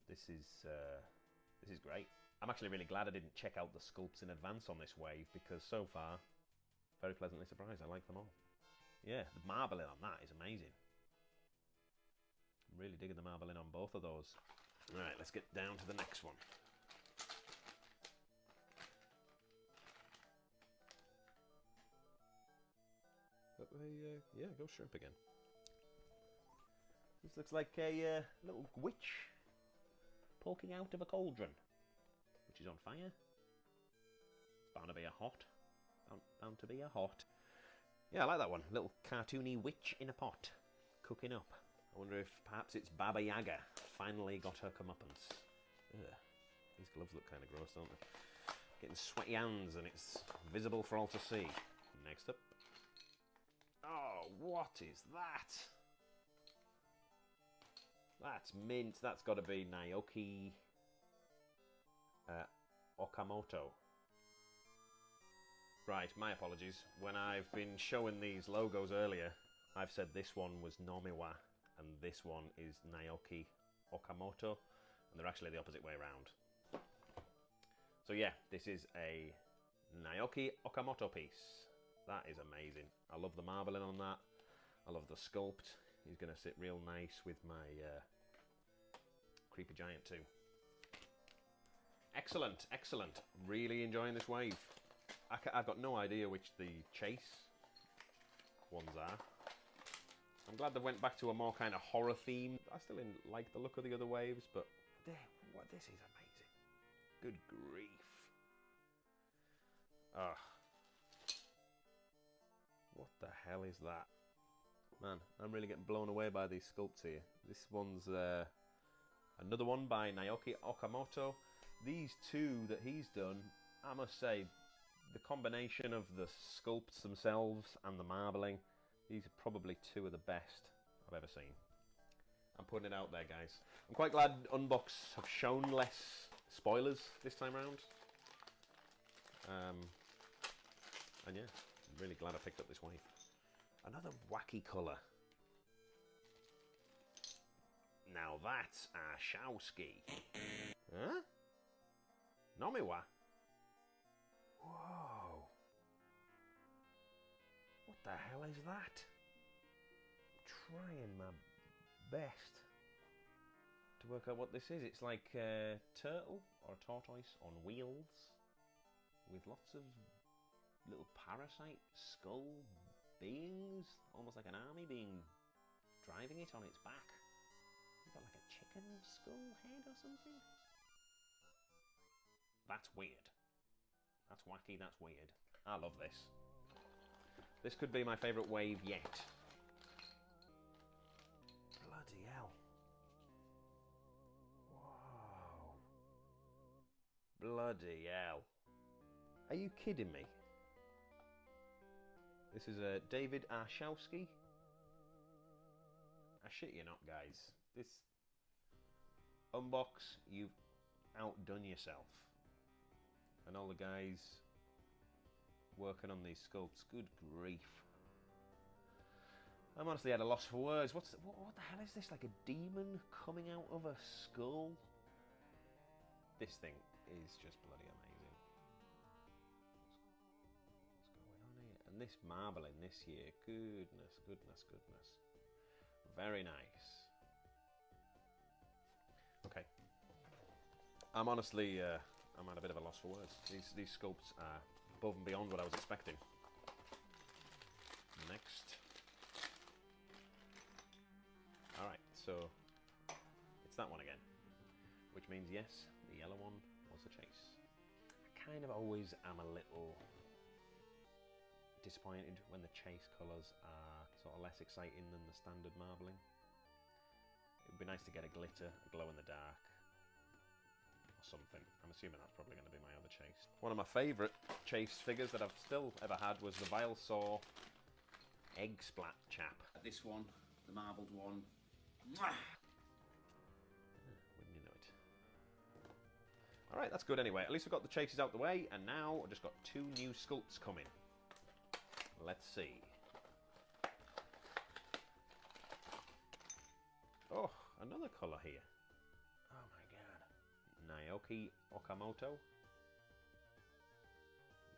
This is great. I'm actually really glad I didn't check out the sculpts in advance on this wave, because so far, very pleasantly surprised. I like them all. Yeah, the marbling on that is amazing. I'm really digging the marbling on both of those. Alright, let's get down to the next one. Yeah, Ghost Shrimp again. This looks like a little witch poking out of a cauldron, which is on fire. It's bound to be a hot. Bound to be a hot. Yeah, I like that one. Little cartoony witch in a pot, cooking up. I wonder if perhaps it's Baba Yaga finally got her comeuppance. Ugh. These gloves look kind of gross, don't they? Getting sweaty hands and it's visible for all to see. Next up. Oh, what is that? That's mint. That's got to be Naoki Okamoto. Right, my apologies. When I've been showing these logos earlier, I've said this one was Nomiwa and this one is Naoki Okamoto, and they're actually the opposite way around. So yeah, this is a Naoki Okamoto piece. That is amazing. I love the marbling on that. I love the sculpt. He's going to sit real nice with my Creepy Giant too. Excellent, excellent. Really enjoying this wave. I've got no idea which the chase ones are. I'm glad they went back to a more kind of horror theme. I still like the look of the other waves, but this is amazing. Good grief. Ugh. What the hell is that? Man, I'm really getting blown away by these sculpts here. This one's another one by Naoki Okamoto. These two that he's done, I must say, the combination of the sculpts themselves and the marbling, these are probably two of the best I've ever seen. I'm putting it out there, guys. I'm quite glad Unbox have shown less spoilers this time around. And yeah, I'm really glad I picked up this wave. Another wacky colour. Now that's a Showski. Huh? Nomiwa? Whoa. What the hell is that? Trying my best to work out what this is. It's like a turtle or a tortoise on wheels with lots of little parasite skull beings, almost like an army being driving it on its back. Has it got like a chicken skull head or something? That's weird. That's wacky, that's weird. I love this. This could be my favourite wave yet. Bloody hell. Whoa. Bloody hell. Are you kidding me? This is a David Arshowski. I shit you not, guys. This Unbox, you've outdone yourself. And all the guys working on these sculpts, good grief. I'm honestly at a loss for words. What the hell is this? Like a demon coming out of a skull? This thing is just bloody amazing. What's going on here? And this marbling this year, goodness, goodness, goodness. Very nice. Okay. I'm honestly, I'm at a bit of a loss for words. These sculpts are above and beyond what I was expecting. Next. Alright, so it's that one again. Which means yes, the yellow one was the chase. I kind of always am a little disappointed when the chase colours are sort of less exciting than the standard marbling. It would be nice to get a glitter, a glow in the dark, or something. I'm assuming that's probably going to be my other chase. One of my favourite chase figures that I've still ever had was the Vile Saw Egg Splat chap. This one, the marbled one. Mwah! Wouldn't you know it? Alright, that's good anyway. At least we've got the chases out the way, and now I've just got two new sculpts coming. Let's see. Oh, another colour here. Oh my god. Naoki Okamoto.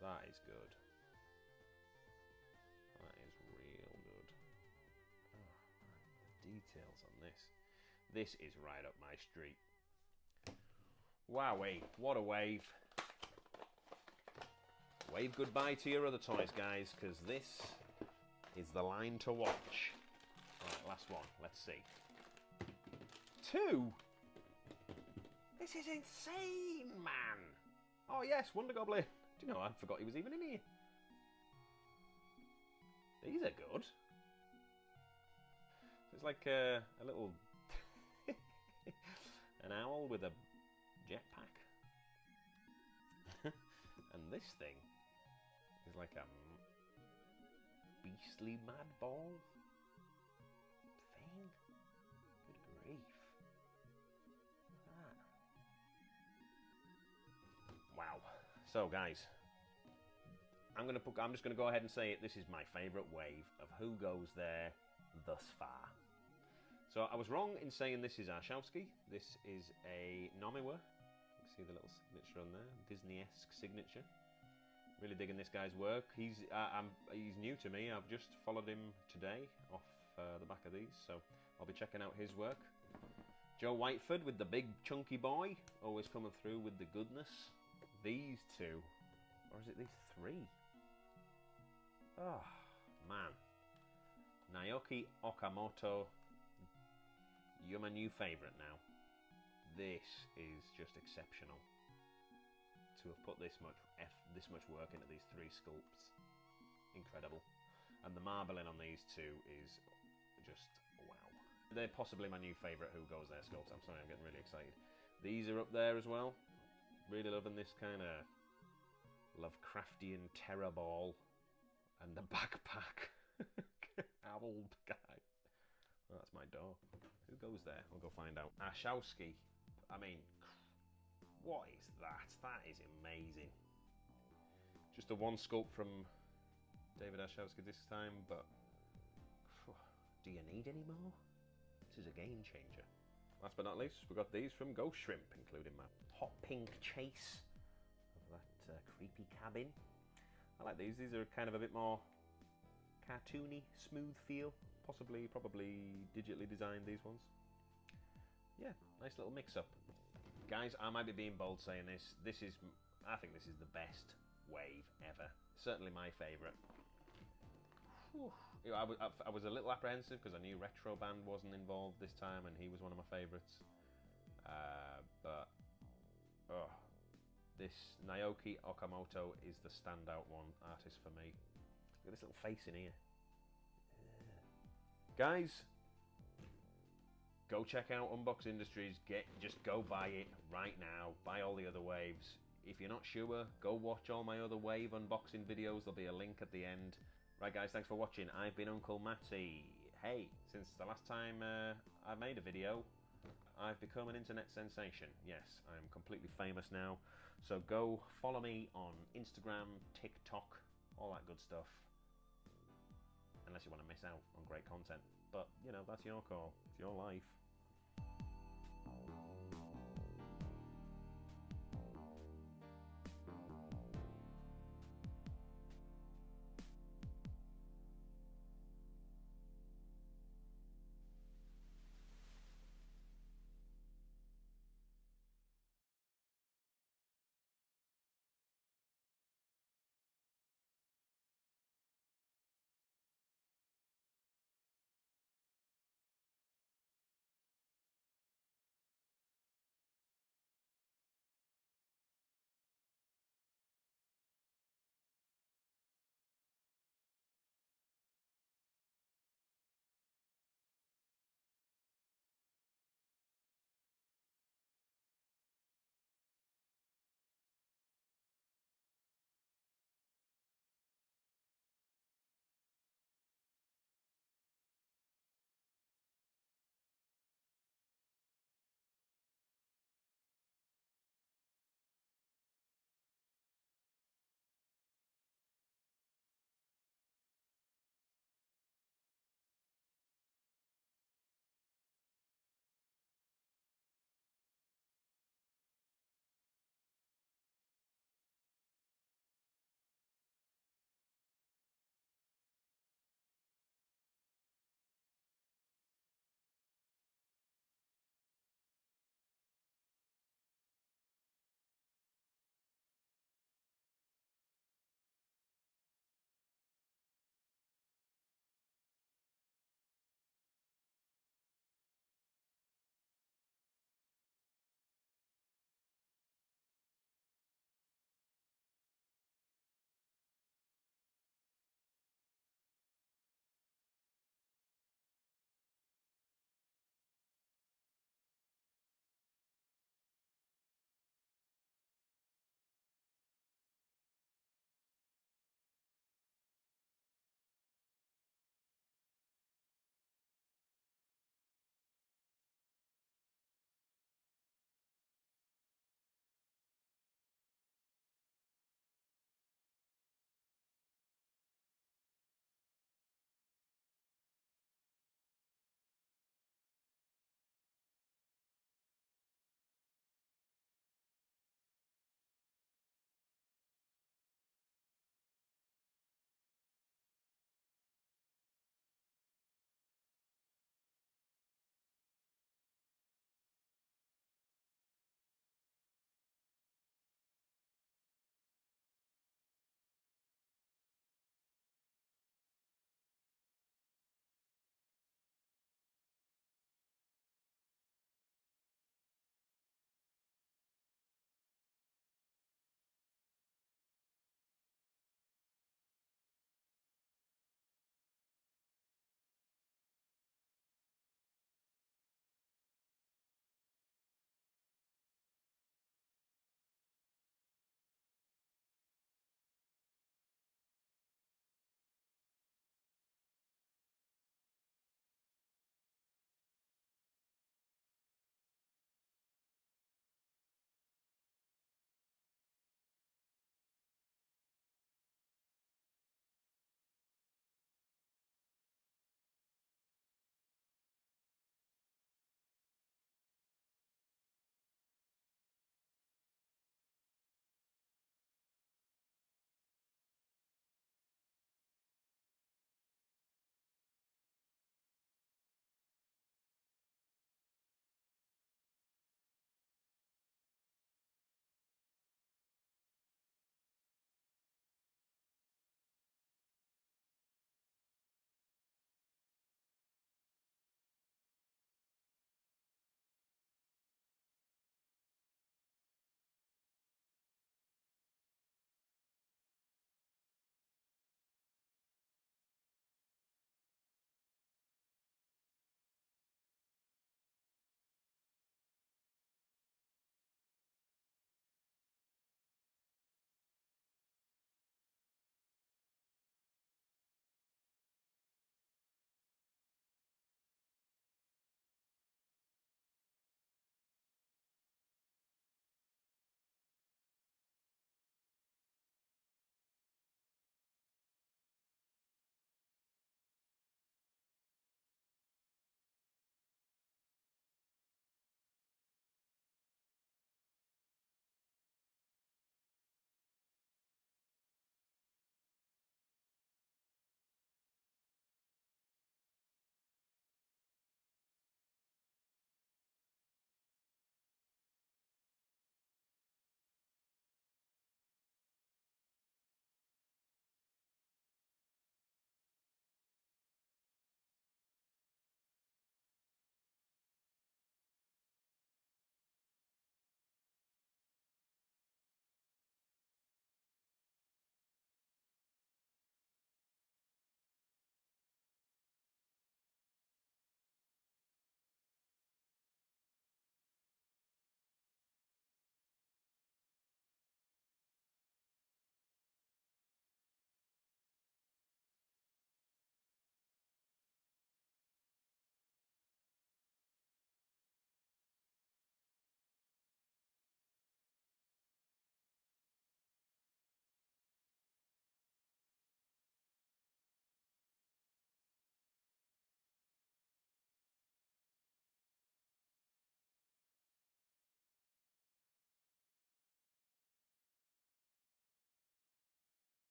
That is good. That is real good. Oh, man, the details on this. This is right up my street. Wowee, what a wave. Wave goodbye to your other toys, guys, because this is the line to watch. Right, last one. Let's see. 2? This is insane, man. Oh, yes, Wonder Goblin. Do you know, I forgot he was even in here. These are good. It's like a little... an owl with a jetpack. this thing is like a beastly mad ball thing. Good grief. Look at that. Wow. So guys, I'm just gonna go ahead and say it. This is my favourite wave of Who Goes There thus far. So I was wrong in saying this is Arshowski. This is a Nomiwa. You can see the little signature on there, Disney-esque signature. Really digging this guy's work. He's new to me. I've just followed him today off the back of these, so I'll be checking out his work. Joe Whiteford with the big chunky boy, always coming through with the goodness. These two, or is it these three? Oh man, Naoki Okamoto. You're my new favourite now. This is just exceptional. To have put this much work into these three sculpts, incredible. And the marbling on these two is just wow. They're possibly my new favourite Who Goes There sculpts. I'm sorry, I'm getting really excited. These are up there as well. Really loving this kind of Lovecraftian terror ball and the backpack. Owl guy. Oh, that's my door. Who goes there? We'll go find out. Arshowski. I mean, what is that? That is amazing. Just a one sculpt from David Arshowski this time, but do you need any more? This is a game changer. Last but not least, we got these from Ghost Shrimp, including my hot pink chase of that creepy cabin. I like these. These are kind of a bit more cartoony, smooth feel. Probably digitally designed, these ones. Yeah, nice little mix-up. Guys, I might be being bold saying this. I think this is the best wave ever. Certainly my favourite. I was a little apprehensive because I knew Retro Band wasn't involved this time, and he was one of my favourites. But this Naoki Okamoto is the standout artist for me. Look at this little face in here. Guys, go check out Unbox Industries. Just go buy it right now. Buy all the other waves. If you're not sure, go watch all my other wave unboxing videos. There'll be a link at the end. Right guys, thanks for watching. I've been Uncle Matty. Hey, since the last time I made a video, I've become an internet sensation. Yes, I'm completely famous now. So go follow me on Instagram, TikTok, all that good stuff. Unless you want to miss out on great content. But, you know, that's your call. It's your life.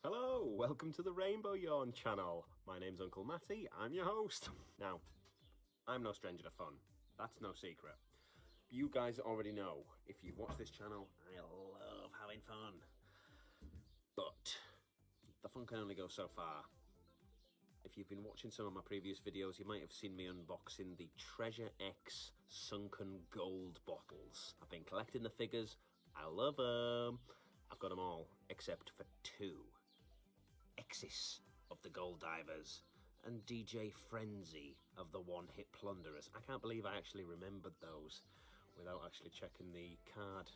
Hello, welcome to the Rainbow Yarn channel. My name's Uncle Matty, I'm your host. Now, I'm no stranger to fun, that's no secret. You guys already know, if you watch this channel, I love having fun. But the fun can only go so far. If you've been watching some of my previous videos, you might have seen me unboxing the Treasure X Sunken Gold bottles. I've been collecting the figures, I love them. I've got them all, except for two. Exis of the Gold Divers and DJ Frenzy of the One Hit Plunderers. I can't believe I actually remembered those without actually checking the card.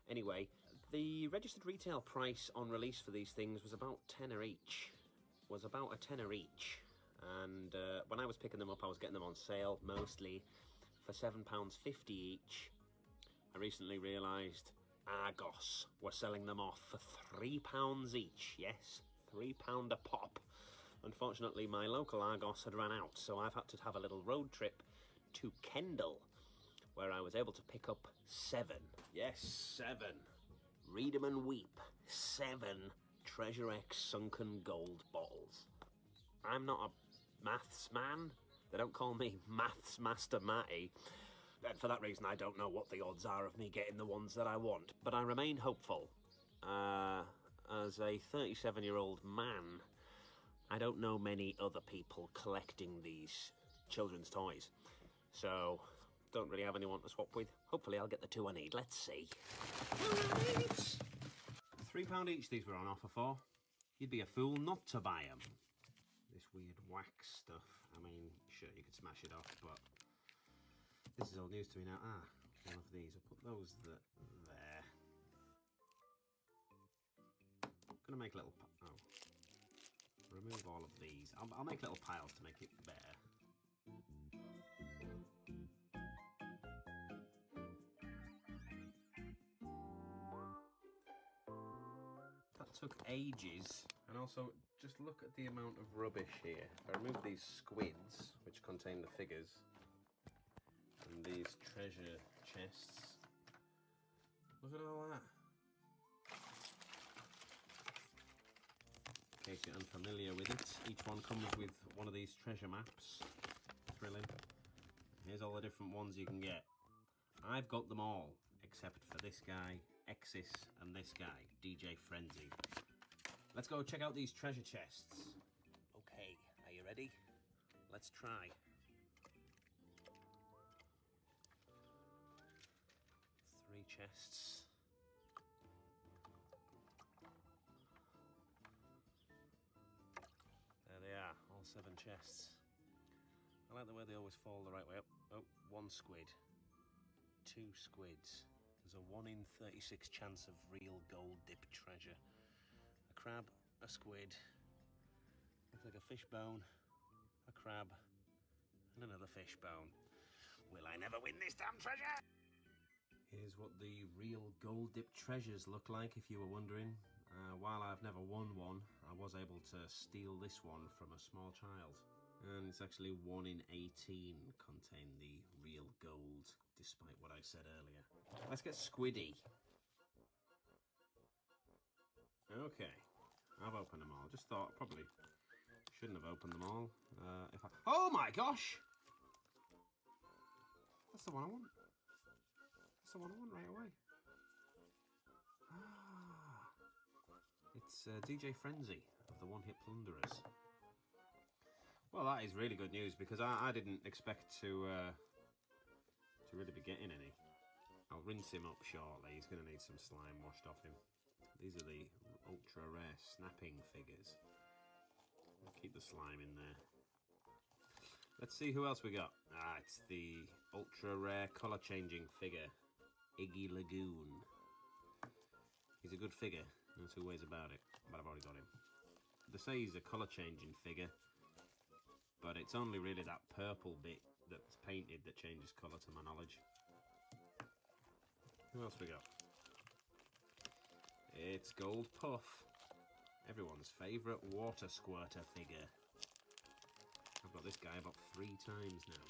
Anyway, the registered retail price on release for these things was about tenner each. And when I was picking them up, I was getting them on sale, mostly for £7.50 each. I recently realised Argos were selling them off for £3 each. Yes, £3 a pop. Unfortunately, my local Argos had run out, so I've had to have a little road trip to Kendal, where I was able to pick up 7. Yes, 7. Read 'em and weep. 7 Treasure X Sunken Gold bottles. I'm not a maths man. They don't call me Maths Master Matty. And for that reason, I don't know what the odds are of me getting the ones that I want. But I remain hopeful. As a 37-year-old man, I don't know many other people collecting these children's toys. So, don't really have anyone to swap with. Hopefully I'll get the 2 I need. Let's see. Right. £3 each these were on offer for. You'd be a fool not to buy them. This weird wax stuff. I mean, sure, you could smash it off, but this is all news to me now. One of these. I'll put those there. I'm gonna make little. Remove all of these. I'll make little piles to make it better. That took ages. And also, just look at the amount of rubbish here. If I remove these squids, which contain the figures, and these treasure chests, look at all that. In case you're unfamiliar with it, each one comes with one of these treasure maps. Thrilling. Here's all the different ones you can get. I've got them all, except for this guy, Exis, and this guy, DJ Frenzy. Let's go check out these treasure chests. Okay, are you ready? Let's try. 3 chests. There they are, all 7 chests. I like the way they always fall the right way up. Oh, 1 squid. 2 squids. There's a 1 in 36 chance of real gold dip treasure. A crab, a squid. Looks like a fish bone, a crab, and another fish bone. Will I never win this damn treasure? Here's what the real gold dip treasures look like, if you were wondering. While I've never won one, I was able to steal this one from a small child. And it's actually 1 in 18 contain the real gold, despite what I said earlier. Let's get squiddy. Okay, I've opened them all. Just thought probably shouldn't have opened them all. Oh my gosh! That's the one I want. That's the one I want right away. It's DJ Frenzy of the One Hit Plunderers. Well, that is really good news because I didn't expect to really be getting any. I'll rinse him up shortly. He's going to need some slime washed off him. These are the ultra rare snapping figures. I'll keep the slime in there. Let's see who else we got. It's the ultra rare colour changing figure, Iggy Lagoon. He's a good figure, no 2 ways about it, but I've already got him. They say he's a colour changing figure, but it's only really that purple bit that's painted that changes colour to my knowledge. Who else we got? It's Gold Puff, everyone's favourite water squirter figure. I've got this guy about 3 times now.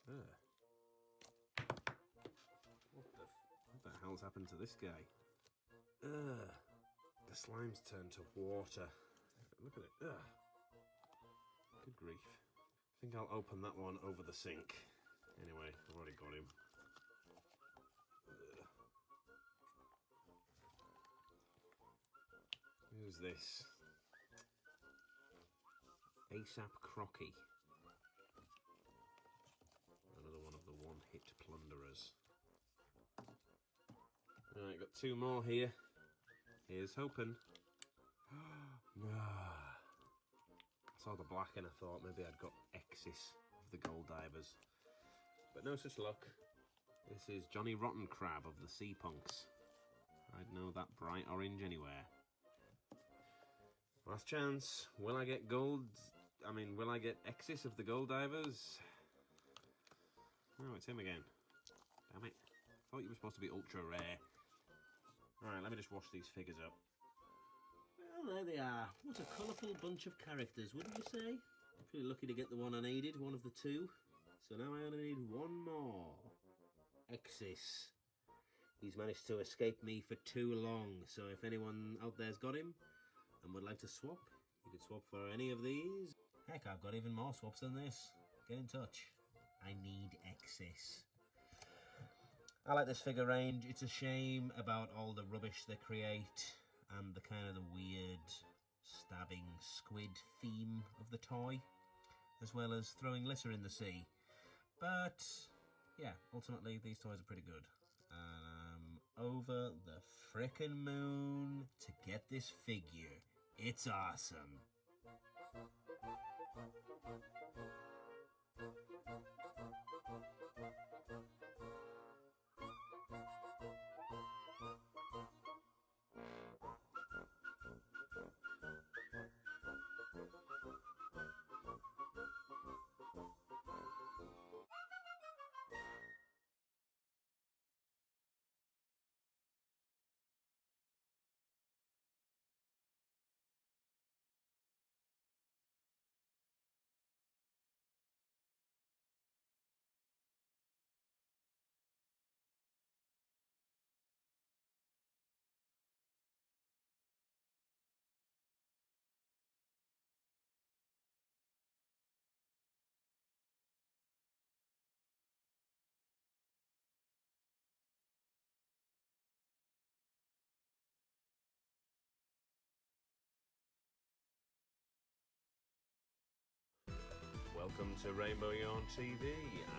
Ugh. happened to this guy? Ugh. The slime's turned to water. Look at it. Ugh. Good grief. I think I'll open that one over the sink. Anyway, I've already got him. Ugh. Who's this? ASAP Crocky. Another one of the one-hit plunderers. Alright, got two more here. Here's hoping. No. I saw the black and I thought maybe I'd got excess of the gold divers. But no such luck. This is Johnny Rotten Crab of the Sea Punks. I'd know that bright orange anywhere. Last chance. Will I get gold? Will I get excess of the gold divers? No, it's him again. Damn it. I thought you were supposed to be ultra rare. Alright, let me just wash these figures up. Well, there they are. What a colourful bunch of characters, wouldn't you say? Pretty lucky to get the one I needed, one of the two. So now I only need one more. Exis. He's managed to escape me for too long, so if anyone out there's got him and would like to swap, you could swap for any of these. Heck, I've got even more swaps than this. Get in touch. I need Exis. I like this figure range. It's a shame about all the rubbish they create and the kind of the weird stabbing squid theme of the toy, as well as throwing litter in the sea. But yeah, ultimately these toys are pretty good. And I'm over the frickin' moon to get this figure. It's awesome. Welcome to Rainbow Yarn TV.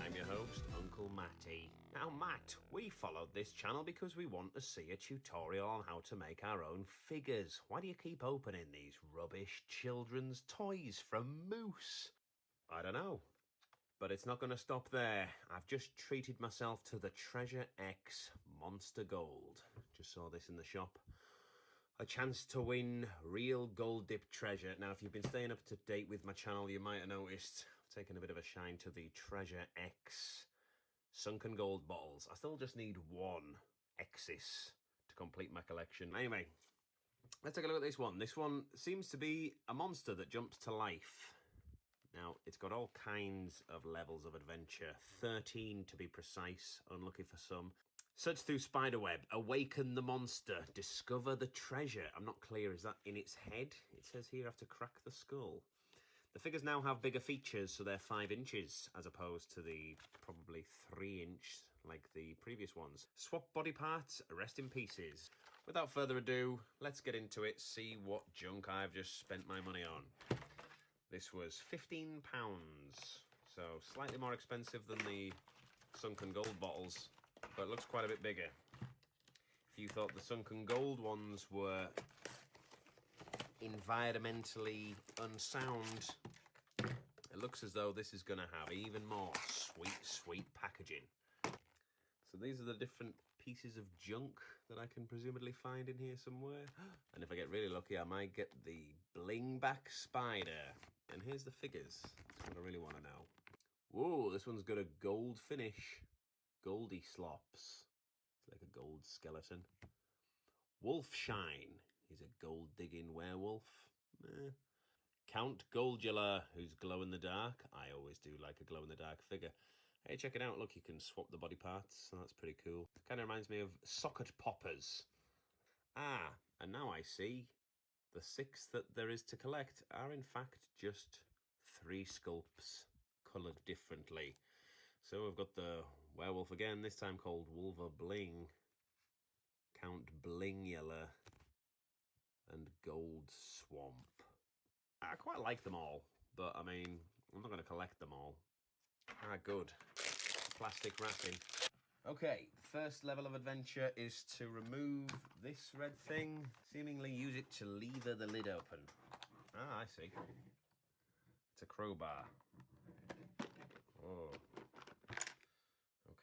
I'm your host, Uncle Matty. Now, Matt, we followed this channel because we want to see a tutorial on how to make our own figures. Why do you keep opening these rubbish children's toys from Moose? I don't know. But it's not going to stop there. I've just treated myself to the Treasure X Monster Gold. Just saw this in the shop. A chance to win real gold dip treasure. Now, if you've been staying up to date with my channel, you might have noticed I've taken a bit of a shine to the Treasure X sunken gold bottles. I still just need one X's to complete my collection. Anyway, let's take a look at this one. This one seems to be a monster that jumps to life. Now, it's got all kinds of levels of adventure, 13 to be precise, unlucky for some. Search through spiderweb, awaken the monster, discover the treasure. I'm not clear, is that in its head? It says here I have to crack the skull. The figures now have bigger features, so they're 5 inches, as opposed to the probably 3 inch like the previous ones. Swap body parts, rest in pieces. Without further ado, let's get into it, see what junk I've just spent my money on. This was £15, so slightly more expensive than the sunken gold bottles, but looks quite a bit bigger. If you thought the sunken gold ones were environmentally unsound, it looks as though this is going to have even more sweet, sweet packaging. So these are the different pieces of junk that I can presumably find in here somewhere. And if I get really lucky, I might get the bling back spider. And here's the figures. That's what I really want to know. Whoa, this one's got a gold finish. Goldie slops. It's like a gold skeleton. Wolfshine. He's a gold digging werewolf. Count Goldula, who's glow in the dark. I always do like a glow in the dark figure. Hey, check it out. Look, you can swap the body parts. So that's pretty cool. Kind of reminds me of socket poppers. Ah, and now I see the 6 that there is to collect are in fact just 3 sculpts coloured differently. So we've got the werewolf again, this time called Wolver Bling, Count Blingula, and Gold Swamp. I quite like them all, but I mean, I'm not going to collect them all. Ah, good. Plastic wrapping. Okay, the first level of adventure is to remove this red thing, seemingly use it to lever the lid open. Ah, I see. It's a crowbar. Oh.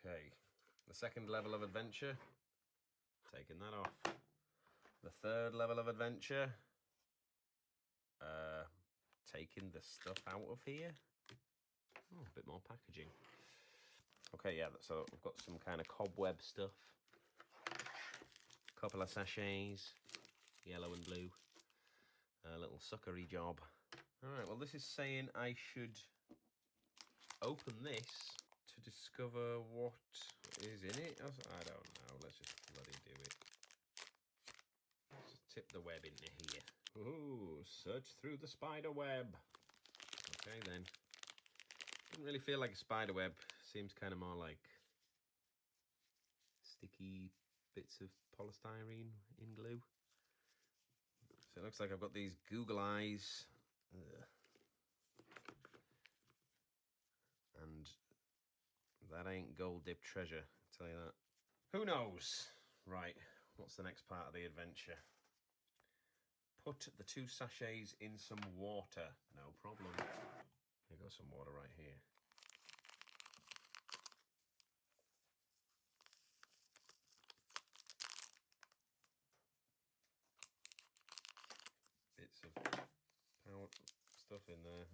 Okay. The second level of adventure, taking that off. The third level of adventure, taking the stuff out of here. Oh, a bit more packaging. Okay, yeah, so we've got some kind of cobweb stuff. Couple of sachets, yellow and blue. A little suckery job. Alright, well this is saying I should open this to discover what is in it. I don't know, let's just bloody do it. Let's just tip the web into here. Ooh, search through the spider web. Okay then. Doesn't really feel like a spider web. Seems kind of more like sticky bits of polystyrene in glue. So it looks like I've got these Google eyes. Ugh. And that ain't gold dipped treasure, I'll tell you that. Who knows? Right, what's the next part of the adventure? Put the 2 sachets in some water. No problem. There goes some water right here. Bits of powder stuff in there.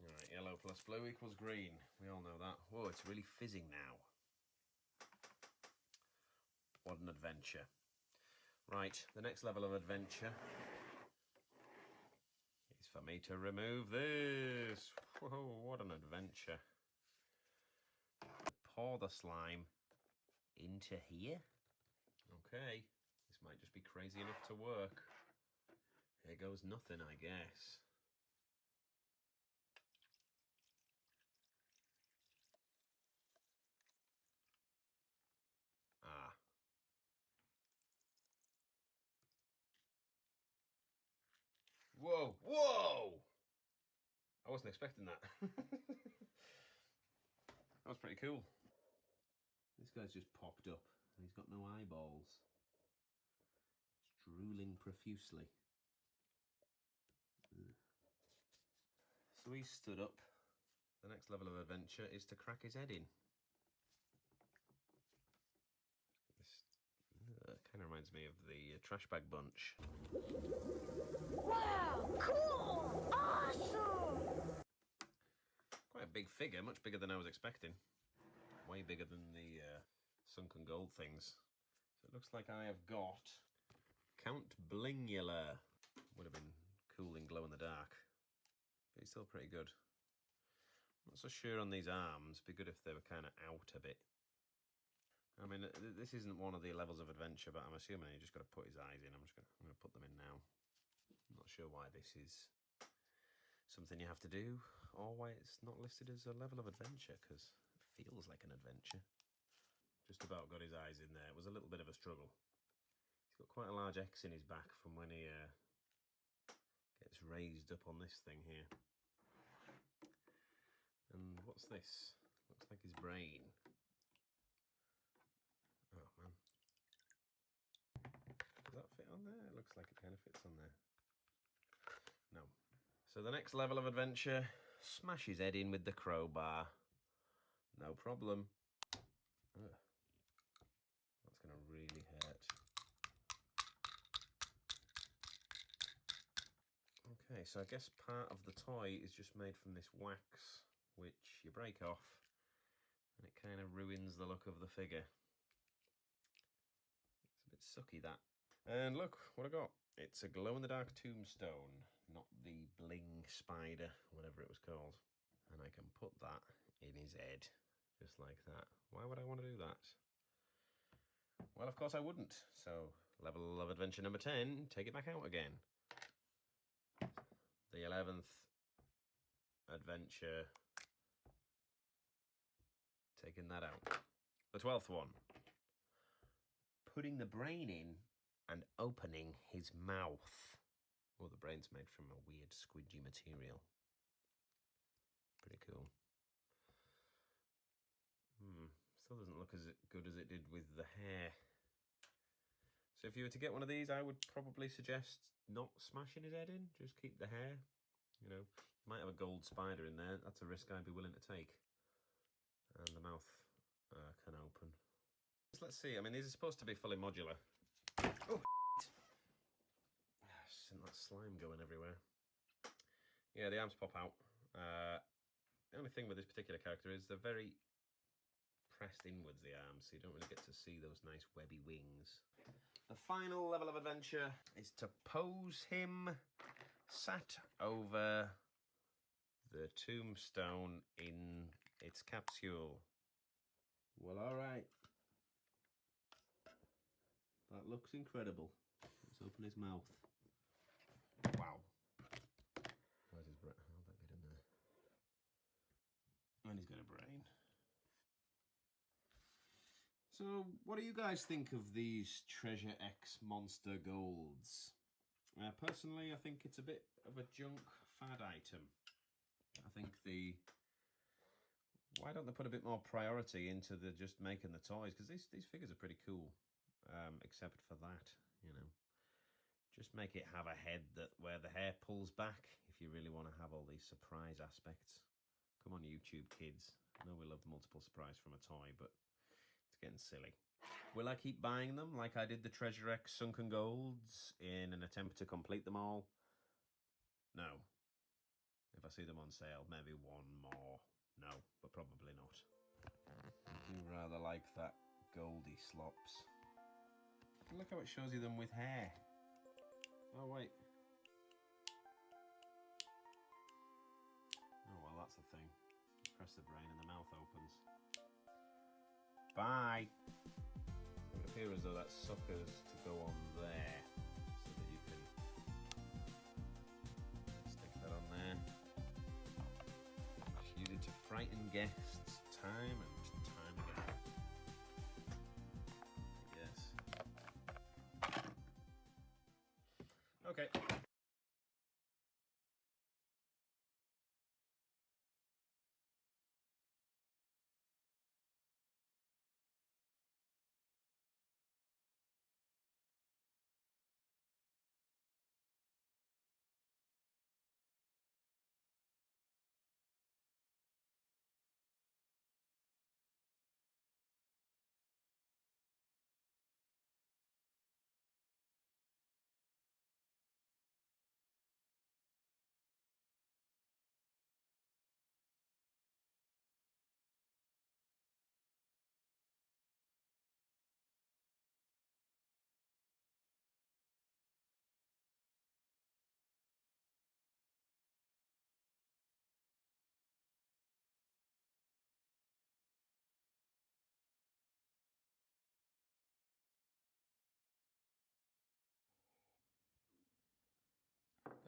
Right, yellow plus blue equals green. We all know that. Whoa, it's really fizzing now. What an adventure. Right, the next level of adventure is for me to remove this. Whoa, what an adventure. Pour the slime into here. Okay, this might just be crazy enough to work. Here goes nothing, I guess. Ah. Whoa, whoa! I wasn't expecting that. That was pretty cool. This guy's just popped up and he's got no eyeballs. It's drooling profusely. Ugh. So he's stood up. The next level of adventure is to crack his head in. This kind of reminds me of the trash bag bunch. Wow, cool, awesome. Quite a big figure, much bigger than I was expecting. Way bigger than the sunken gold things. So it looks like I have got Count Blingula. Would have been cool in glow in the dark. But he's still pretty good. Not so sure on these arms. Be good if they were kind of out a bit. I mean, this isn't one of the levels of adventure, but I'm assuming you just got to put his eyes in. I'm going to put them in now. I'm not sure why this is something you have to do, or why it's not listed as a level of adventure, because it feels like an adventure. Just about got his eyes in there. It was a little bit of a struggle. He's got quite a large X in his back from when he gets raised up on this thing here. And what's this? Looks like his brain. Oh man. Does that fit on there? It looks like it kind of fits on there. No. So the next level of adventure, smash his head in with the crowbar. No problem. Ugh. That's going to really hurt. Okay, so I guess part of the toy is just made from this wax, which you break off, and it kind of ruins the look of the figure. It's a bit sucky, that. And look what I got. It's a glow-in-the-dark tombstone, not the bling spider, whatever it was called. And I can put that in his head. Just like that. Why would I want to do that? Well, of course I wouldn't. So, level of adventure number 10, take it back out again. The 11th adventure, taking that out. The 12th one, putting the brain in and opening his mouth. Oh, the brain's made from a weird squidgy material. Pretty cool. Still doesn't look as good as it did with the hair. So if you were to get one of these, I would probably suggest not smashing his head in. Just keep the hair. You know, you might have a gold spider in there. That's a risk I'd be willing to take. And the mouth can open. So let's see. I mean, these are supposed to be fully modular. Oh, sent that slime going everywhere. Yeah, the arms pop out. The only thing with this particular character is they're very pressed inwards, the arms, so you don't really get to see those nice webby wings. The final level of adventure is to pose him sat over the tombstone in its capsule. Well, all right. That looks incredible. Let's open his mouth. Wow. Where's his brain? How'd that get in there? And he's got a brain. So, what do you guys think of these Treasure X Monster Golds? Personally, I think it's a bit of a junk fad item. I think why don't they put a bit more priority into the just making the toys? Because these figures are pretty cool, except for that, you know. Just make it have a head where the hair pulls back if you really want to have all these surprise aspects. Come on, YouTube kids. I know we love multiple surprise from a toy, but it's getting silly. Will I keep buying them like I did the Treasure X Sunken Golds in an attempt to complete them all? No. If I see them on sale, maybe one more. No, but probably not. I do rather like that Goldie Slops. Look how it shows you them with hair. Oh, wait. Oh, well, that's the thing. Press the brain and the mouth opens. Bye! It would appear as though that sucker's to go on there, so that you can stick that on there. Just use it to frighten guests time and time again. Yes. Okay.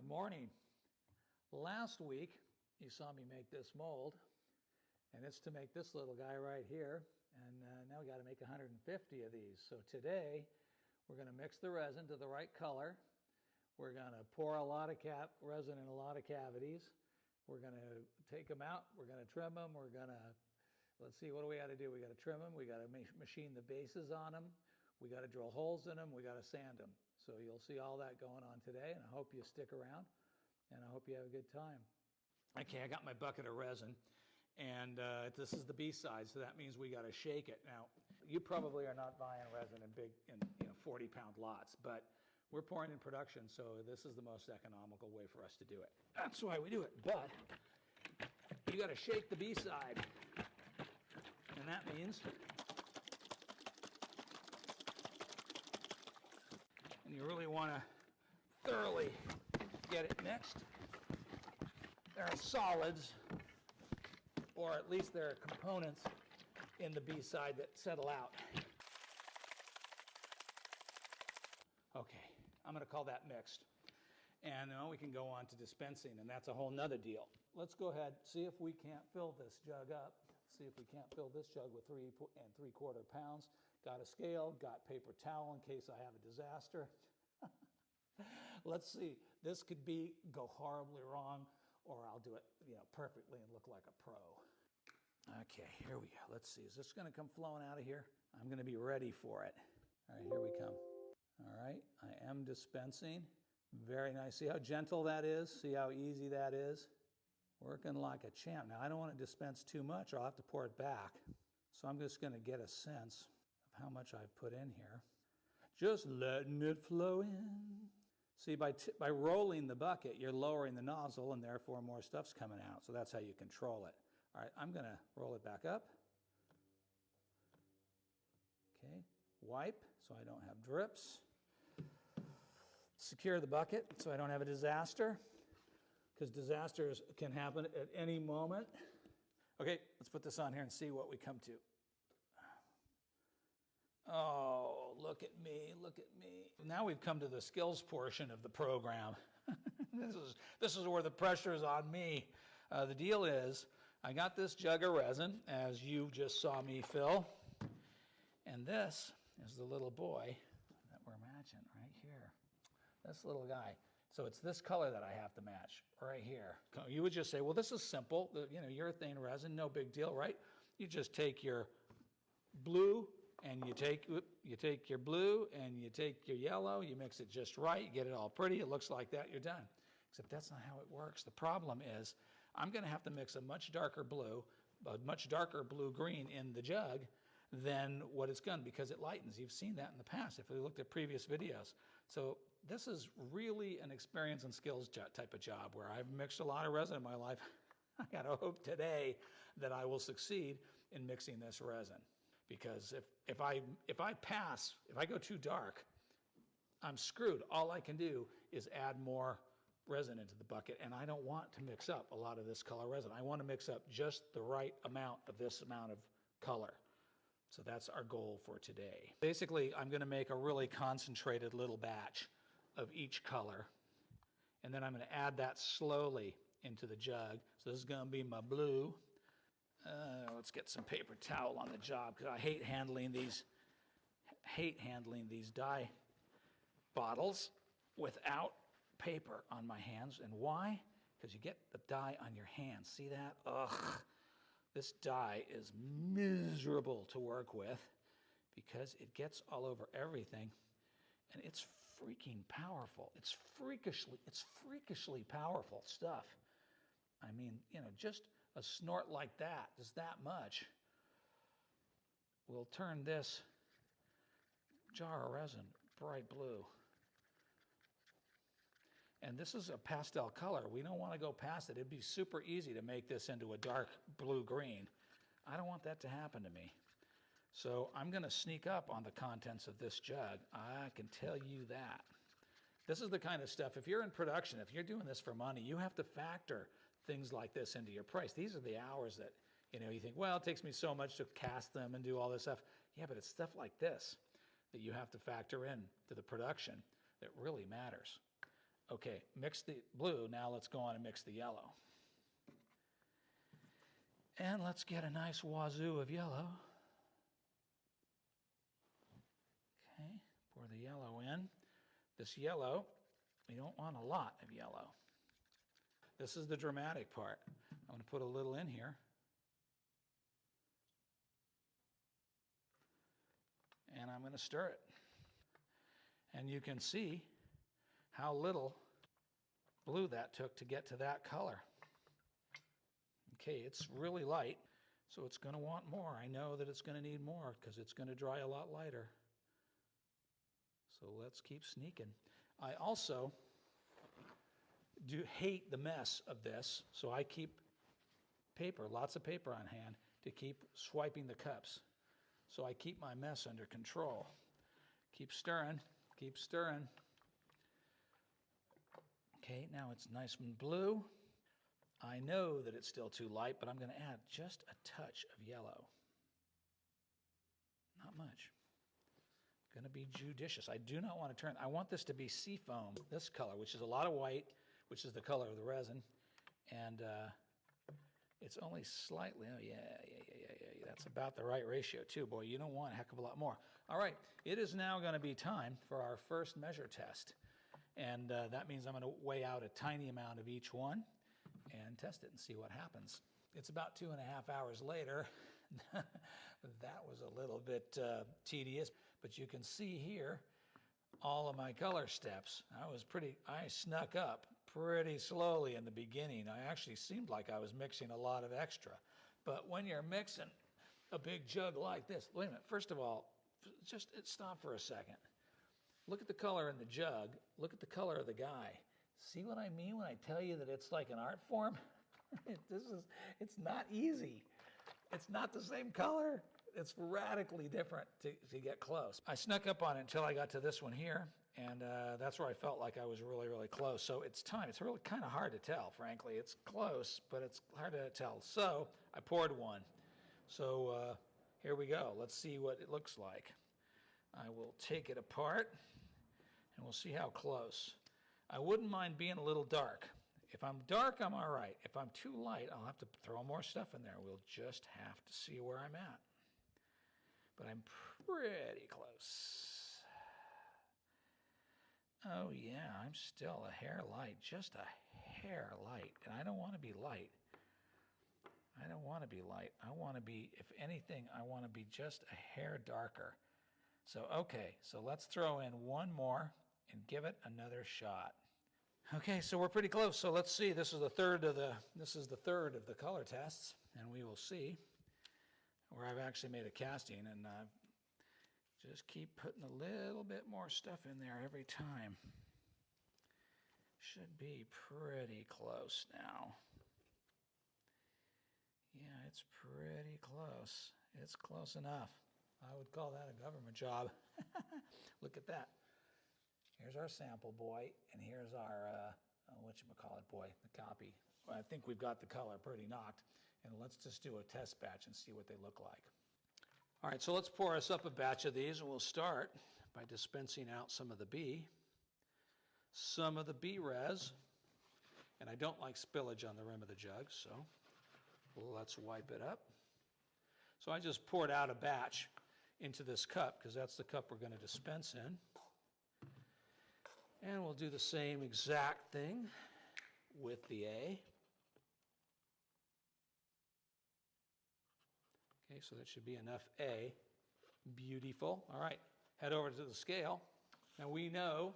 Good morning. Last week, you saw me make this mold, and it's to make this little guy right here, and now we got to make 150 of these. So today, we're going to mix the resin to the right color. We're going to pour a lot of resin in a lot of cavities. We're going to take them out. We're going to trim them. We're going to, let's see, what do we got to do? We got to trim them. We got to machine the bases on them. We got to drill holes in them. We got to sand them. So you'll see all that going on today, and I hope you stick around, and I hope you have a good time. Okay, I got my bucket of resin, and this is the B side, so that means we got to shake it. Now, you probably are not buying resin in 40-pound lots, but we're pouring in production, so this is the most economical way for us to do it. That's why we do it, but you got to shake the B side, and that means you really want to thoroughly get it mixed. There are solids, or at least there are components in the B side that settle out. Okay, I'm going to call that mixed. And now we can go on to dispensing, and that's a whole nother deal. Let's go ahead, see if we can't fill this jug up. See if we can't fill this jug with 3 3/4 pounds. Got a scale, got paper towel in case I have a disaster. Let's see. This could go horribly wrong, or I'll do it, perfectly and look like a pro. Okay, here we go. Let's see. Is this going to come flowing out of here? I'm going to be ready for it. All right, here we come. All right, I am dispensing. Very nice. See how gentle that is? See how easy that is? Working like a champ. Now, I don't want to dispense too much, or I'll have to pour it back. So I'm just going to get a sense of how much I've put in here. Just letting it flow in. See, by rolling the bucket, you're lowering the nozzle, and therefore more stuff's coming out. So that's how you control it. All right, I'm going to roll it back up. Okay, wipe so I don't have drips. Secure the bucket so I don't have a disaster, because disasters can happen at any moment. Okay, let's put this on here and see what we come to. Oh, look at me, look at me. Now we've come to the skills portion of the program. This is where the pressure is on me. The deal is, I got this jug of resin, as you just saw me fill, and this is the little boy that we're matching right here. This little guy. So it's this color that I have to match right here. You would just say, well, this is simple. Urethane resin, no big deal, right? You just take your blue and you take your blue and you take your yellow, you mix it just right, you get it all pretty, it looks like that, you're done. Except that's not how it works. The problem is I'm going to have to mix a much darker blue-green in the jug than what it's done, because it lightens. You've seen that in the past if we looked at previous videos. So this is really an experience and skills type of job where I've mixed a lot of resin in my life. I got to hope today that I will succeed in mixing this resin, because if I go too dark, I'm screwed. All I can do is add more resin into the bucket, and I don't want to mix up a lot of this color resin. I want to mix up just the right amount of this amount of color. So that's our goal for today. Basically, I'm going to make a really concentrated little batch of each color, and then I'm going to add that slowly into the jug. So this is going to be my blue. Let's get some paper towel on the job, because I hate handling these dye bottles without paper on my hands. And why? Because you get the dye on your hands. See that? Ugh. This dye is miserable to work with because it gets all over everything, and it's freaking powerful. It's freakishly powerful stuff. I mean, just a snort like that, just that much, will turn this jar of resin bright blue. And this is a pastel color. We don't want to go past it. It'd be super easy to make this into a dark blue-green. I don't want that to happen to me. So I'm going to sneak up on the contents of this jug. I can tell you that. This is the kind of stuff, if you're in production, if you're doing this for money, you have to factor things like this into your price. These are the hours that, you think, well, it takes me so much to cast them and do all this stuff. Yeah, but it's stuff like this that you have to factor in to the production that really matters. Okay, mix the blue. Now let's go on and mix the yellow. And let's get a nice wazoo of yellow. Okay, pour the yellow in. This yellow, we don't want a lot of yellow. This is the dramatic part. I'm going to put a little in here. And I'm going to stir it. And you can see how little blue that took to get to that color. Okay, it's really light, so it's going to want more. I know that it's going to need more because it's going to dry a lot lighter. So let's keep sneaking. I also do hate the mess of this, so I keep paper, lots of paper on hand to keep swiping the cups. So I keep my mess under control. Keep stirring, keep stirring. Okay, now it's nice and blue. I know that it's still too light, but I'm going to add just a touch of yellow. Not much. Going to be judicious. I do not want to turn. I want this to be seafoam, this color, which is a lot of white, which is the color of the resin. And it's only slightly, oh yeah. That's about the right ratio too. Boy, you don't want a heck of a lot more. All right, it is now going to be time for our first measure test. And that means I'm going to weigh out a tiny amount of each one and test it and see what happens. It's about 2.5 hours later. That was a little bit tedious, but you can see here all of my color steps. I snuck up pretty slowly in the beginning. I actually seemed like I was mixing a lot of extra. But when you're mixing a big jug like this, wait a minute, first of all, just stop for a second. Look at the color in the jug. Look at the color of the guy. See what I mean when I tell you that it's like an art form? It's not easy. It's not the same color. It's radically different to get close. I snuck up on it until I got to this one here, and that's where I felt like I was really, really close. So it's time. It's really kind of hard to tell, frankly. It's close, but it's hard to tell. So I poured one. So here we go. Let's see what it looks like. I will take it apart, and we'll see how close. I wouldn't mind being a little dark. If I'm dark, I'm all right. If I'm too light, I'll have to throw more stuff in there. We'll just have to see where I'm at. But I'm pretty close. Oh yeah, I'm still a hair light, just a hair light. And I don't want to be light. I don't want to be light. I want to be, if anything, I want to be just a hair darker. So, okay, so let's throw in one more and give it another shot. Okay, so we're pretty close. So let's see. This is the third of the color tests, and we will see where I've actually made a casting, and just keep putting a little bit more stuff in there every time. Should be pretty close now. Yeah, it's pretty close. It's close enough. I would call that a government job. Look at that. Here's our sample boy, and here's our, whatchamacallit boy, the copy. Well, I think we've got the color pretty knocked, and let's just do a test batch and see what they look like. All right, so let's pour us up a batch of these, and we'll start by dispensing out some of the B, some of the B-res, and I don't like spillage on the rim of the jug, so let's wipe it up. So I just poured out a batch into this cup, because that's the cup we're going to dispense in. And we'll do the same exact thing with the A. Okay, so that should be enough A. Beautiful. All right, head over to the scale. Now we know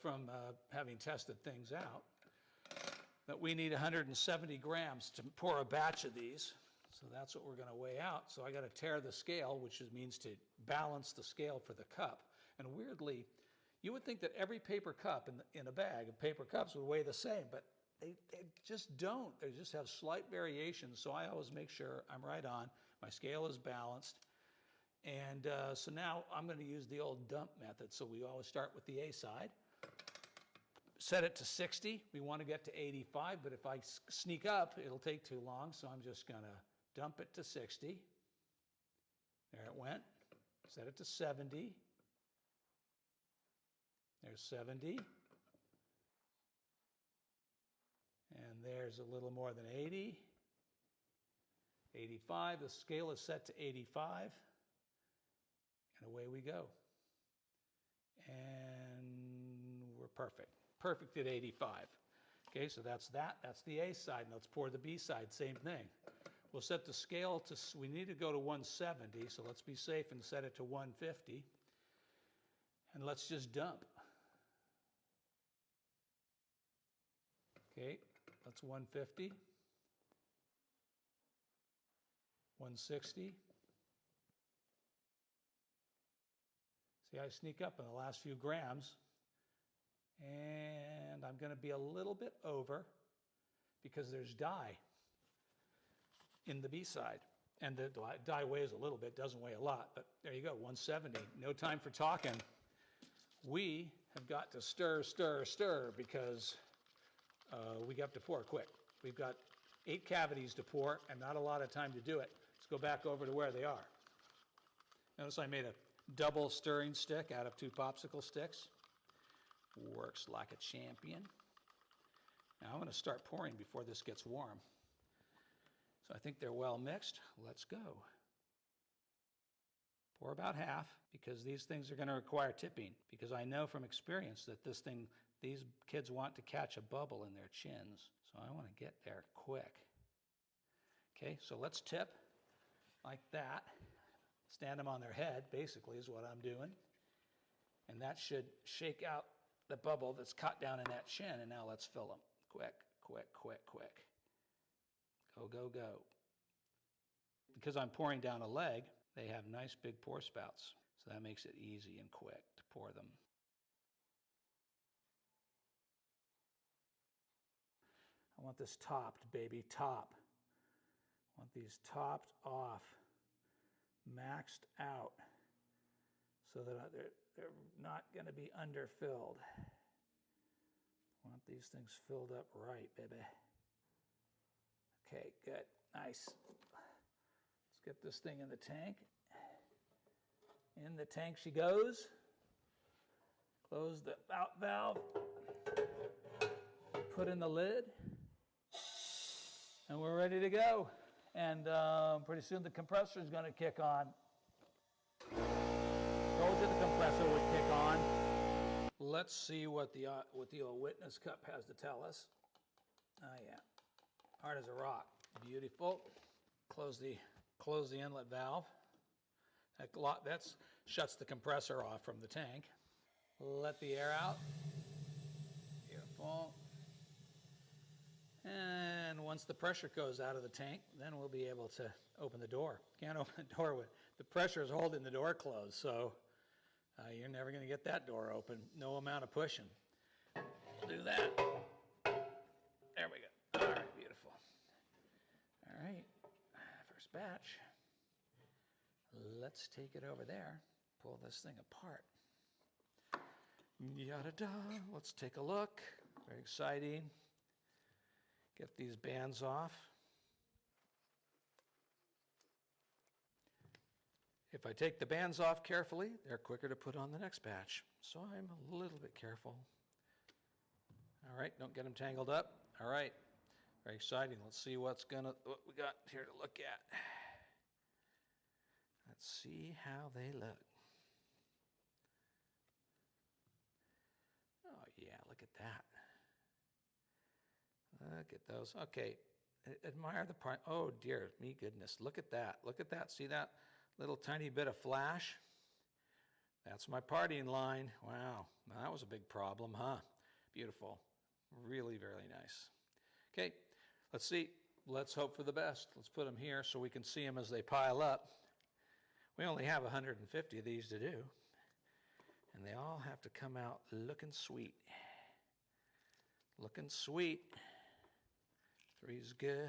from having tested things out that we need 170 grams to pour a batch of these. So that's what we're going to weigh out. So I got to tear the scale, which means to balance the scale for the cup. And weirdly, you would think that every paper cup in a bag of paper cups would weigh the same, but they just don't. They just have slight variations, so I always make sure I'm right on. My scale is balanced. And so now I'm going to use the old dump method. So we always start with the A side. Set it to 60. We want to get to 85, but if I sneak up, it'll take too long, so I'm just going to dump it to 60. There it went. Set it to 70. There's 70. And there's a little more than 80. 85. The scale is set to 85. And away we go. And we're perfect. Perfect at 85. Okay, so that's that. That's the A side. Now let's pour the B side. Same thing. We'll set the scale to, we need to go to 170, so let's be safe and set it to 150. And let's just dump. Okay, that's 150. 160. See, I sneak up in the last few grams, and I'm going to be a little bit over because there's dye in the B side. And the dye weighs a little bit, doesn't weigh a lot, but there you go, 170. No time for talking. We have got to stir, stir, stir because we have to pour quick. We've got 8 cavities to pour and not a lot of time to do it. Let's go back over to where they are. Notice I made a double stirring stick out of 2 popsicle sticks. Works like a champion. Now I'm going to start pouring before this gets warm. So I think they're well mixed. Let's go. Pour about half, because these things are going to require tipping, because I know from experience that these kids want to catch a bubble in their chins. So I want to get there quick. Okay, so let's tip like that. Stand them on their head, basically, is what I'm doing. And that should shake out the bubble that's caught down in that chin. And now let's fill them. Quick, quick, quick, quick. Go, go, go. Because I'm pouring down a leg, they have nice big pour spouts. So that makes it easy and quick to pour them. I want this topped, baby, top. I want these topped off, maxed out, so that they're not going to be underfilled. I want these things filled up right, baby. Okay, good, nice. Let's get this thing in the tank. In the tank she goes. Close the out valve. Put in the lid. And we're ready to go. And pretty soon the compressor is going to kick on. Told you the compressor would kick on. Let's see what the old witness cup has to tell us. Oh yeah, hard as a rock. Beautiful. Close the inlet valve. That shuts the compressor off from the tank. Let the air out. Beautiful. And once the pressure goes out of the tank, then we'll be able to open the door. Can't open the door with the pressure is holding the door closed, so you're never going to get that door open. No amount of pushing. We'll do that. There we go. All right, beautiful. All right, first batch. Let's take it over there. Pull this thing apart. Yada-da. Let's take a look. Very exciting. Get these bands off. If I take the bands off carefully, they're quicker to put on the next batch. So I'm a little bit careful. All right, don't get them tangled up. All right, very exciting. Let's see what we got here to look at. Let's see how they look. Oh yeah, look at that. Look at those. Okay, admire the part. Oh dear me goodness, look at that. Look at that. See that little tiny bit of flash? That's my partying line. Wow, now that was a big problem, huh? Beautiful. Really, really nice. Okay, let's see. Let's hope for the best. Let's put them here so we can see them as they pile up. We only have 150 of these to do. And they all have to come out looking sweet. Looking sweet. 3's good.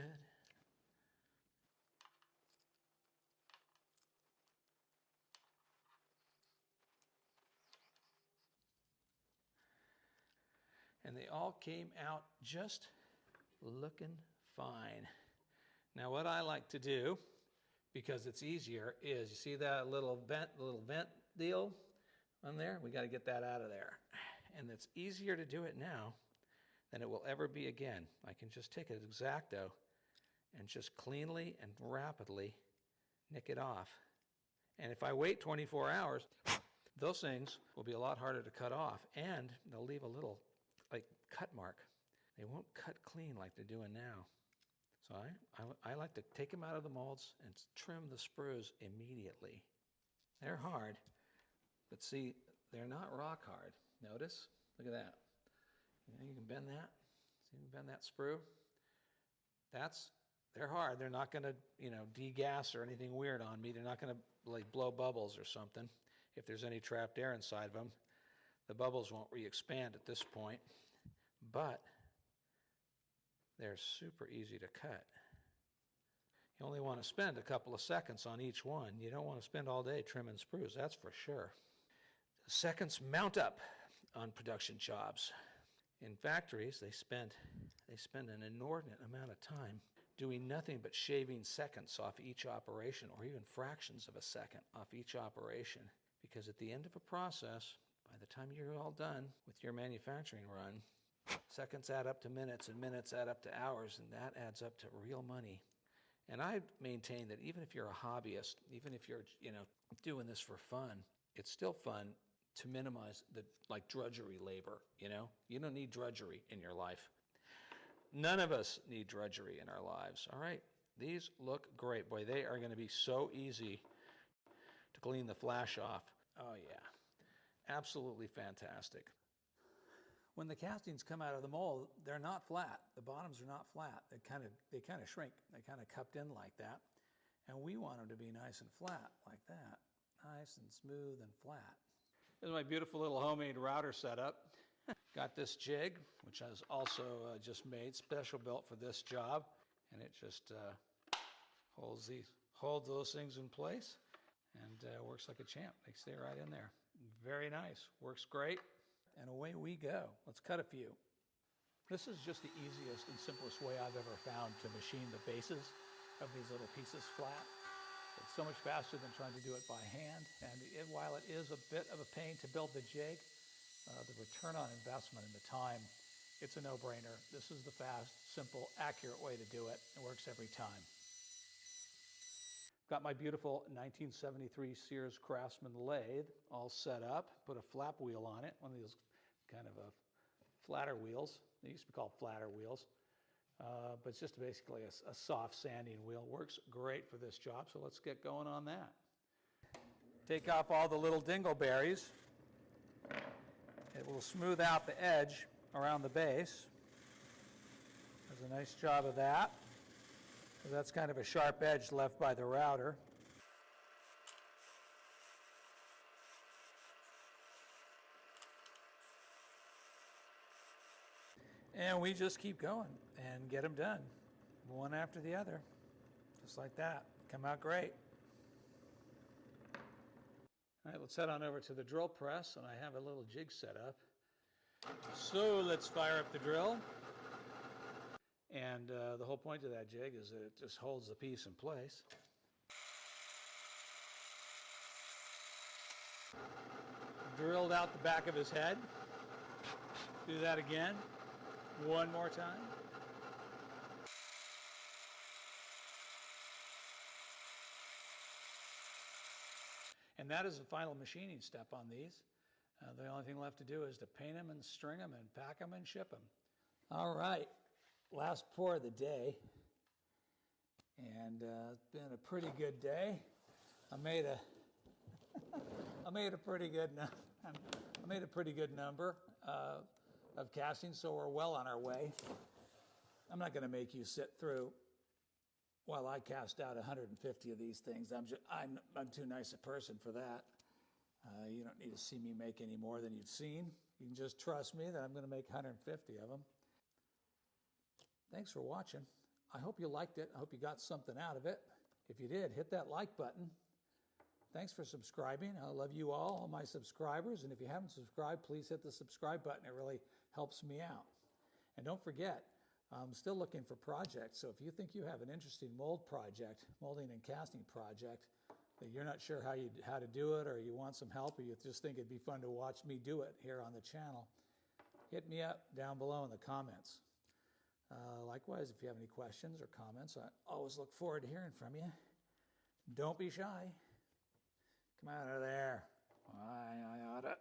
And they all came out just looking fine. Now what I like to do, because it's easier, is you see that little vent deal on there? We got to get that out of there. And it's easier to do it now than it will ever be again. I can just take an X-Acto and just cleanly and rapidly nick it off. And if I wait 24 hours, those things will be a lot harder to cut off, and they'll leave a little like cut mark. They won't cut clean like they're doing now. So I like to take them out of the molds and trim the sprues immediately. They're hard, but see, they're not rock hard. Notice? Look at that. You can bend that. See, you can bend that sprue. They're hard. They're not going to, degas or anything weird on me. They're not going to like blow bubbles or something. If there's any trapped air inside of them, the bubbles won't re-expand at this point. But they're super easy to cut. You only want to spend a couple of seconds on each one. You don't want to spend all day trimming sprues, that's for sure. The seconds mount up on production jobs. In factories, they spend an inordinate amount of time doing nothing but shaving seconds off each operation, or even fractions of a second off each operation. Because at the end of a process, by the time you're all done with your manufacturing run, seconds add up to minutes, and minutes add up to hours, and that adds up to real money. And I maintain that even if you're a hobbyist, even if you're, doing this for fun, it's still fun to minimize the drudgery labor, You don't need drudgery in your life. None of us need drudgery in our lives, all right? These look great. Boy, they are going to be so easy to clean the flash off. Oh, yeah. Absolutely fantastic. When the castings come out of the mold, they're not flat. The bottoms are not flat. They kind of shrink. They kind of cupped in like that. And we want them to be nice and flat like that. Nice and smooth and flat. This is my beautiful little homemade router setup. Got this jig, which I was also just made, special built for this job. And it just holds those things in place and works like a champ. They stay right in there. Very nice. Works great. And away we go. Let's cut a few. This is just the easiest and simplest way I've ever found to machine the bases of these little pieces flat. It's so much faster than trying to do it by hand. And while it is a bit of a pain to build the jig, the return on investment and the time, it's a no-brainer. This is the fast, simple, accurate way to do it. It works every time. Got my beautiful 1973 Sears Craftsman lathe all set up. Put a flap wheel on it, one of those kind of flatter wheels. They used to be called flatter wheels. But it's just basically a soft sanding wheel. Works great for this job, so let's get going on that. Take off all the little dingleberries. It will smooth out the edge around the base. Does a nice job of that. That's kind of a sharp edge left by the router. And we just keep going and get them done, one after the other, just like that. Come out great. All right, let's head on over to the drill press, and I have a little jig set up. So let's fire up the drill. And the whole point of that jig is that it just holds the piece in place. Drilled out the back of his head. Do that again. One more time. And that is the final machining step on these. The only thing left to do is to paint them and string them and pack them and ship them. All right, last pour of the day. And it's been a pretty good day. I made a pretty good number of castings, so we're well on our way. I'm not going to make you sit through while I cast out 150 of these things. I'm too nice a person for that. You don't need to see me make any more than you've seen. You can just trust me that I'm going to make 150 of them. Thanks for watching. I hope you liked it. I hope you got something out of it. If you did, hit that like button. Thanks for subscribing. I love you all my subscribers. And if you haven't subscribed, please hit the subscribe button. It really helps me out. And don't forget, I'm still looking for projects. So if you think you have an interesting molding and casting project, that you're not sure how to do it, or you want some help, or you just think it'd be fun to watch me do it here on the channel, hit me up down below in the comments. Likewise, if you have any questions or comments, I always look forward to hearing from you. Don't be shy. Come out of there. I ought to.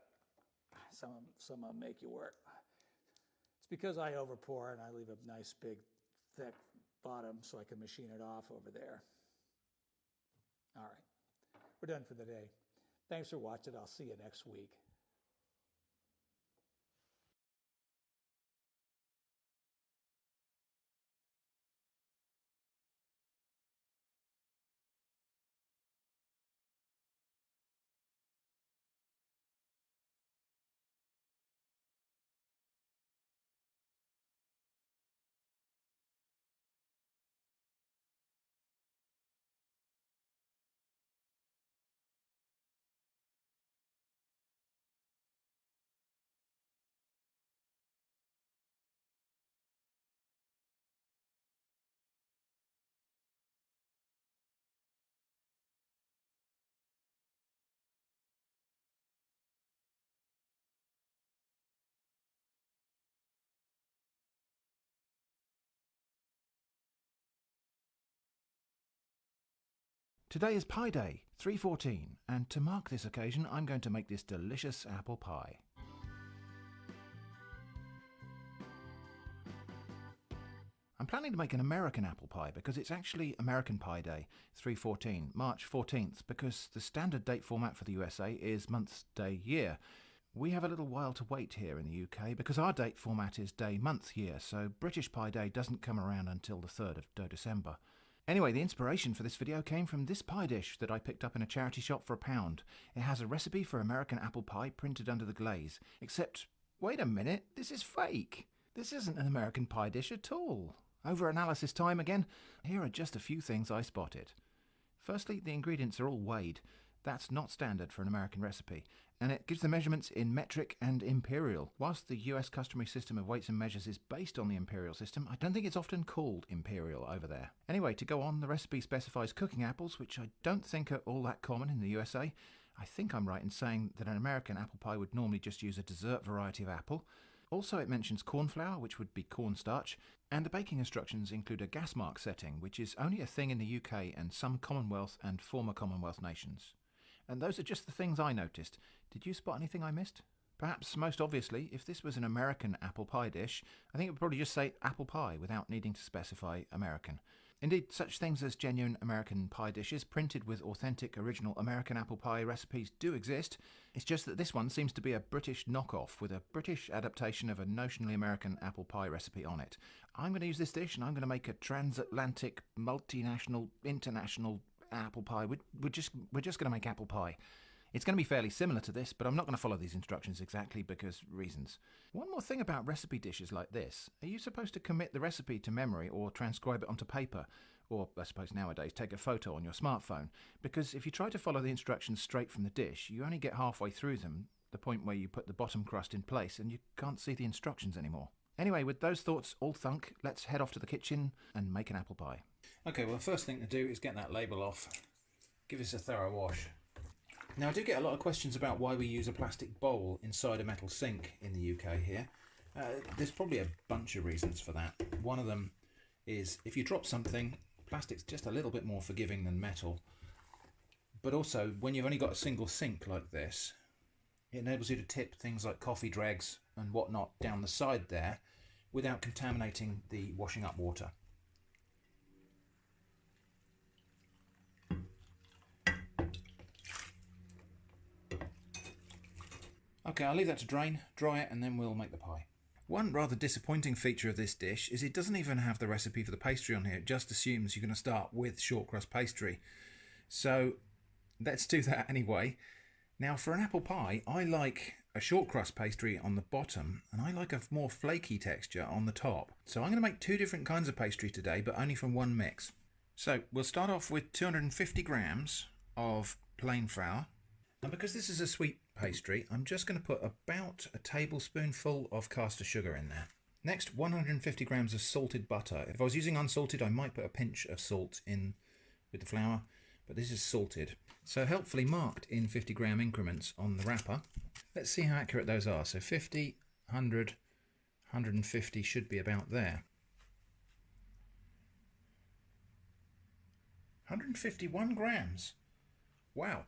Some of them make you work. It's because I overpour and I leave a nice big thick bottom so I can machine it off over there. All right, we're done for the day. Thanks for watching. I'll see you next week. Today is Pie Day, 3/14, and to mark this occasion I'm going to make this delicious apple pie. I'm planning to make an American apple pie because it's actually American Pie Day, 3/14, March 14th, because the standard date format for the USA is month, day, year. We have a little while to wait here in the UK because our date format is day, month, year, so British Pie Day doesn't come around until the 3rd of December. Anyway, the inspiration for this video came from this pie dish that I picked up in a charity shop for £1. It has a recipe for American apple pie printed under the glaze. Except, wait a minute, this is fake. This isn't an American pie dish at all. Over analysis time again, here are just a few things I spotted. Firstly, the ingredients are all weighed. That's not standard for an American recipe, and it gives the measurements in metric and imperial. Whilst the US customary system of weights and measures is based on the imperial system, I don't think it's often called imperial over there. Anyway, to go on, the recipe specifies cooking apples, which I don't think are all that common in the USA. I think I'm right in saying that an American apple pie would normally just use a dessert variety of apple. Also, it mentions corn flour, which would be cornstarch, and the baking instructions include a gas mark setting, which is only a thing in the UK and some Commonwealth and former Commonwealth nations. And those are just the things I noticed. Did you spot anything I missed? Perhaps most obviously, if this was an American apple pie dish, I think it would probably just say apple pie without needing to specify American. Indeed, such things as genuine American pie dishes printed with authentic original American apple pie recipes do exist. It's just that this one seems to be a British knockoff with a British adaptation of a notionally American apple pie recipe on it. I'm going to use this dish and I'm going to make a transatlantic, multinational, international apple pie. We're just going to make apple pie. It's going to be fairly similar to this, but I'm not going to follow these instructions exactly because reasons. One more thing about recipe dishes like this. Are you supposed to commit the recipe to memory or transcribe it onto paper? Or, I suppose nowadays, take a photo on your smartphone? Because if you try to follow the instructions straight from the dish, you only get halfway through them, the point where you put the bottom crust in place, and you can't see the instructions anymore. Anyway, with those thoughts all thunk, let's head off to the kitchen and make an apple pie. Okay, well, the first thing to do is get that label off. Give this a thorough wash. Now, I do get a lot of questions about why we use a plastic bowl inside a metal sink in the UK here. There's probably a bunch of reasons for that. One of them is if you drop something, plastic's just a little bit more forgiving than metal. But also, when you've only got a single sink like this, it enables you to tip things like coffee dregs and whatnot down the side there without contaminating the washing up water. Okay, I'll leave that to drain, dry it, and then we'll make the pie. One rather disappointing feature of this dish is it doesn't even have the recipe for the pastry on here. It just assumes you're going to start with short crust pastry. So let's do that anyway. Now, for an apple pie, I like a short crust pastry on the bottom, and I like a more flaky texture on the top. So I'm going to make two different kinds of pastry today, but only from one mix. So we'll start off with 250 grams of plain flour. And because this is a sweet pastry, I'm just going to put about a tablespoonful of caster sugar in there. Next, 150 grams of salted butter. If I was using unsalted, I might put a pinch of salt in with the flour, but this is salted. So helpfully marked in 50 gram increments on the wrapper. Let's see how accurate those are. So 50, 100, 150 should be about there. 151 grams. Wow.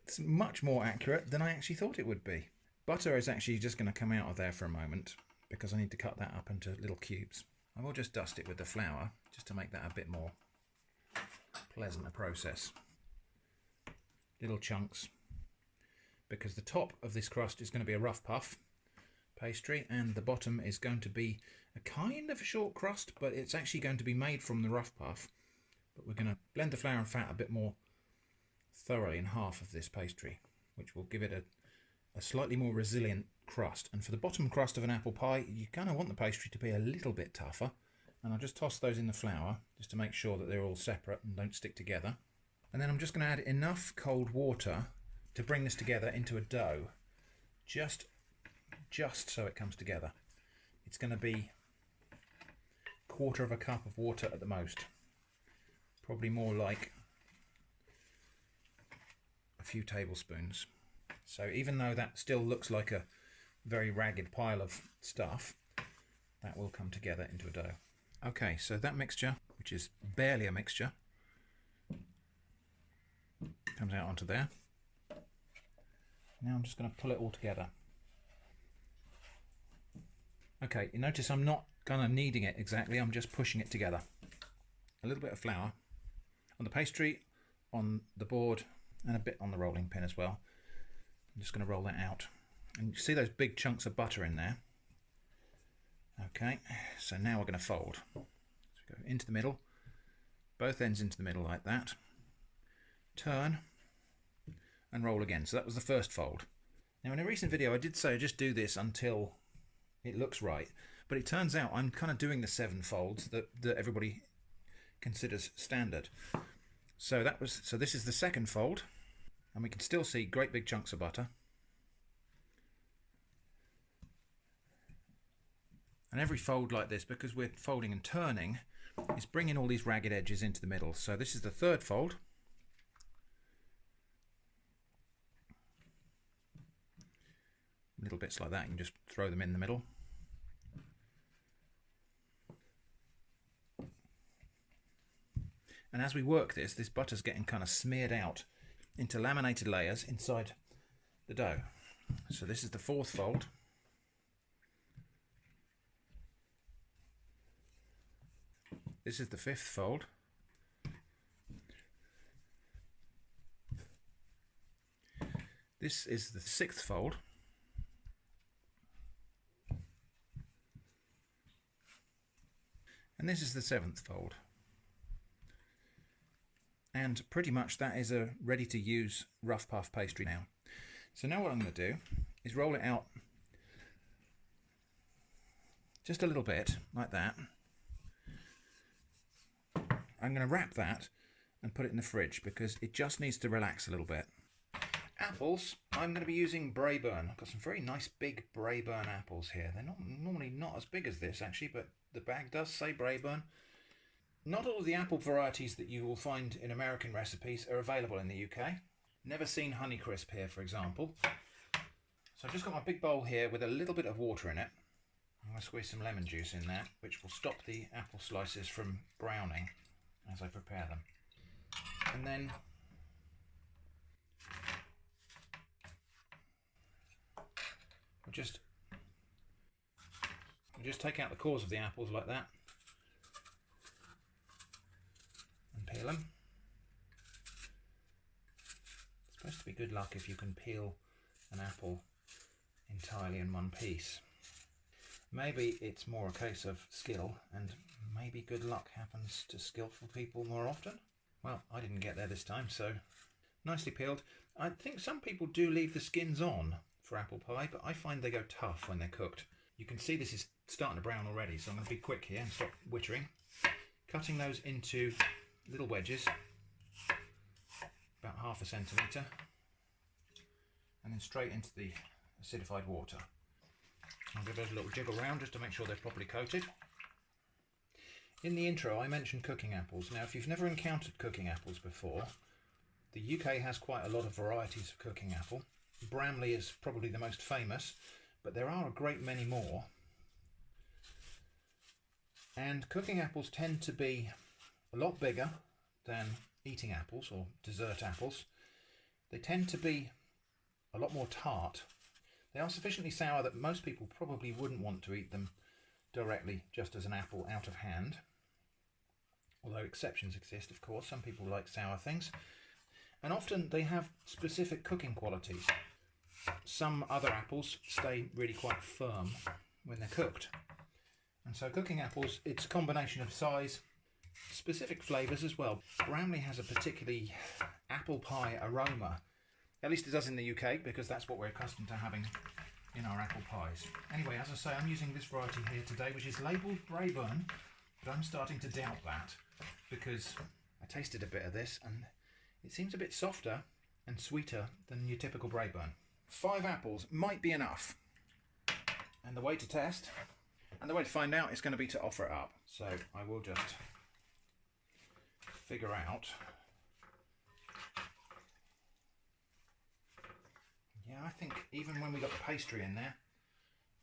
It's much more accurate than I actually thought it would be. Butter is actually just going to come out of there for a moment because I need to cut that up into little cubes. I will just dust it with the flour just to make that a bit more pleasant a process. Little chunks, because the top of this crust is going to be a rough puff pastry and the bottom is going to be a kind of a short crust, but it's actually going to be made from the rough puff. But we're going to blend the flour and fat a bit more thoroughly in half of this pastry, which will give it a slightly more resilient crust. And for the bottom crust of an apple pie, you kind of want the pastry to be a little bit tougher. And I'll just toss those in the flour just to make sure that they're all separate and don't stick together. And then I'm just going to add enough cold water to bring this together into a dough, just so it comes together. It's going to be 1/4 cup of water at the most, probably more like a few tablespoons. So even though that still looks like a very ragged pile of stuff, that will come together into a dough. Okay, so that mixture, which is barely a mixture, Comes out onto there. Now I'm just going to pull it all together. Okay, you notice I'm not kind of kneading it exactly, I'm just pushing it together. A little bit of flour on the pastry, on the board, and a bit on the rolling pin as well. I'm just going to roll that out. And you see those big chunks of butter in there? Okay, so now we're going to fold. So go into the middle, both ends into the middle like that. Turn and roll again. So that was the first fold. Now in a recent video I did say just do this until it looks right, but it turns out I'm kind of doing the 7 folds that everybody considers standard. So this is the second fold, and we can still see great big chunks of butter. And every fold like this, because we're folding and turning, is bringing all these ragged edges into the middle. So this is the third fold. Little bits like that, you can just throw them in the middle. And as we work this butter's getting kind of smeared out into laminated layers inside the dough. So this is the fourth fold. This is the fifth fold. This is the sixth fold. And this is the seventh fold. And pretty much that is a ready to use rough puff pastry now. So now what I'm going to do is roll it out just a little bit like that. I'm going to wrap that and put it in the fridge because it just needs to relax a little bit. Apples, I'm going to be using Braeburn. I've got some very nice big Braeburn apples here. They're normally not as big as this actually, but the bag does say Braeburn. Not all of the apple varieties that you will find in American recipes are available in the UK. Never seen Honeycrisp here, for example. So I've just got my big bowl here with a little bit of water in it. I'm going to squeeze some lemon juice in there, which will stop the apple slices from browning as I prepare them. And then we'll just take out the cores of the apples like that. Peel them. It's supposed to be good luck if you can peel an apple entirely in one piece. Maybe it's more a case of skill, and maybe good luck happens to skillful people more often. Well, I didn't get there this time, so nicely peeled. I think some people do leave the skins on for apple pie, but I find they go tough when they're cooked. You can see this is starting to brown already, so I'm going to be quick here and stop wittering. Cutting those into little wedges, about 1/2 centimetre, and then straight into the acidified water. I'll give those a little jiggle round just to make sure they're properly coated. In the intro I mentioned cooking apples. Now if you've never encountered cooking apples before, the UK has quite a lot of varieties of cooking apple. Bramley is probably the most famous, but there are a great many more. And cooking apples tend to be a lot bigger than eating apples or dessert apples. They tend to be a lot more tart. They are sufficiently sour that most people probably wouldn't want to eat them directly just as an apple out of hand. Although exceptions exist, of course. Some people like sour things. And often they have specific cooking qualities. Some other apples stay really quite firm when they're cooked. And so cooking apples, it's a combination of size, specific flavours as well. Bramley has a particularly apple pie aroma. At least it does in the UK, because that's what we're accustomed to having in our apple pies. Anyway, as I say, I'm using this variety here today, which is labelled Braeburn, but I'm starting to doubt that, because I tasted a bit of this and it seems a bit softer and sweeter than your typical Braeburn. 5 apples might be enough. And the way to test, and the way to find out, is going to be to offer it up. So I will just figure out. Yeah, I think even when we got the pastry in there,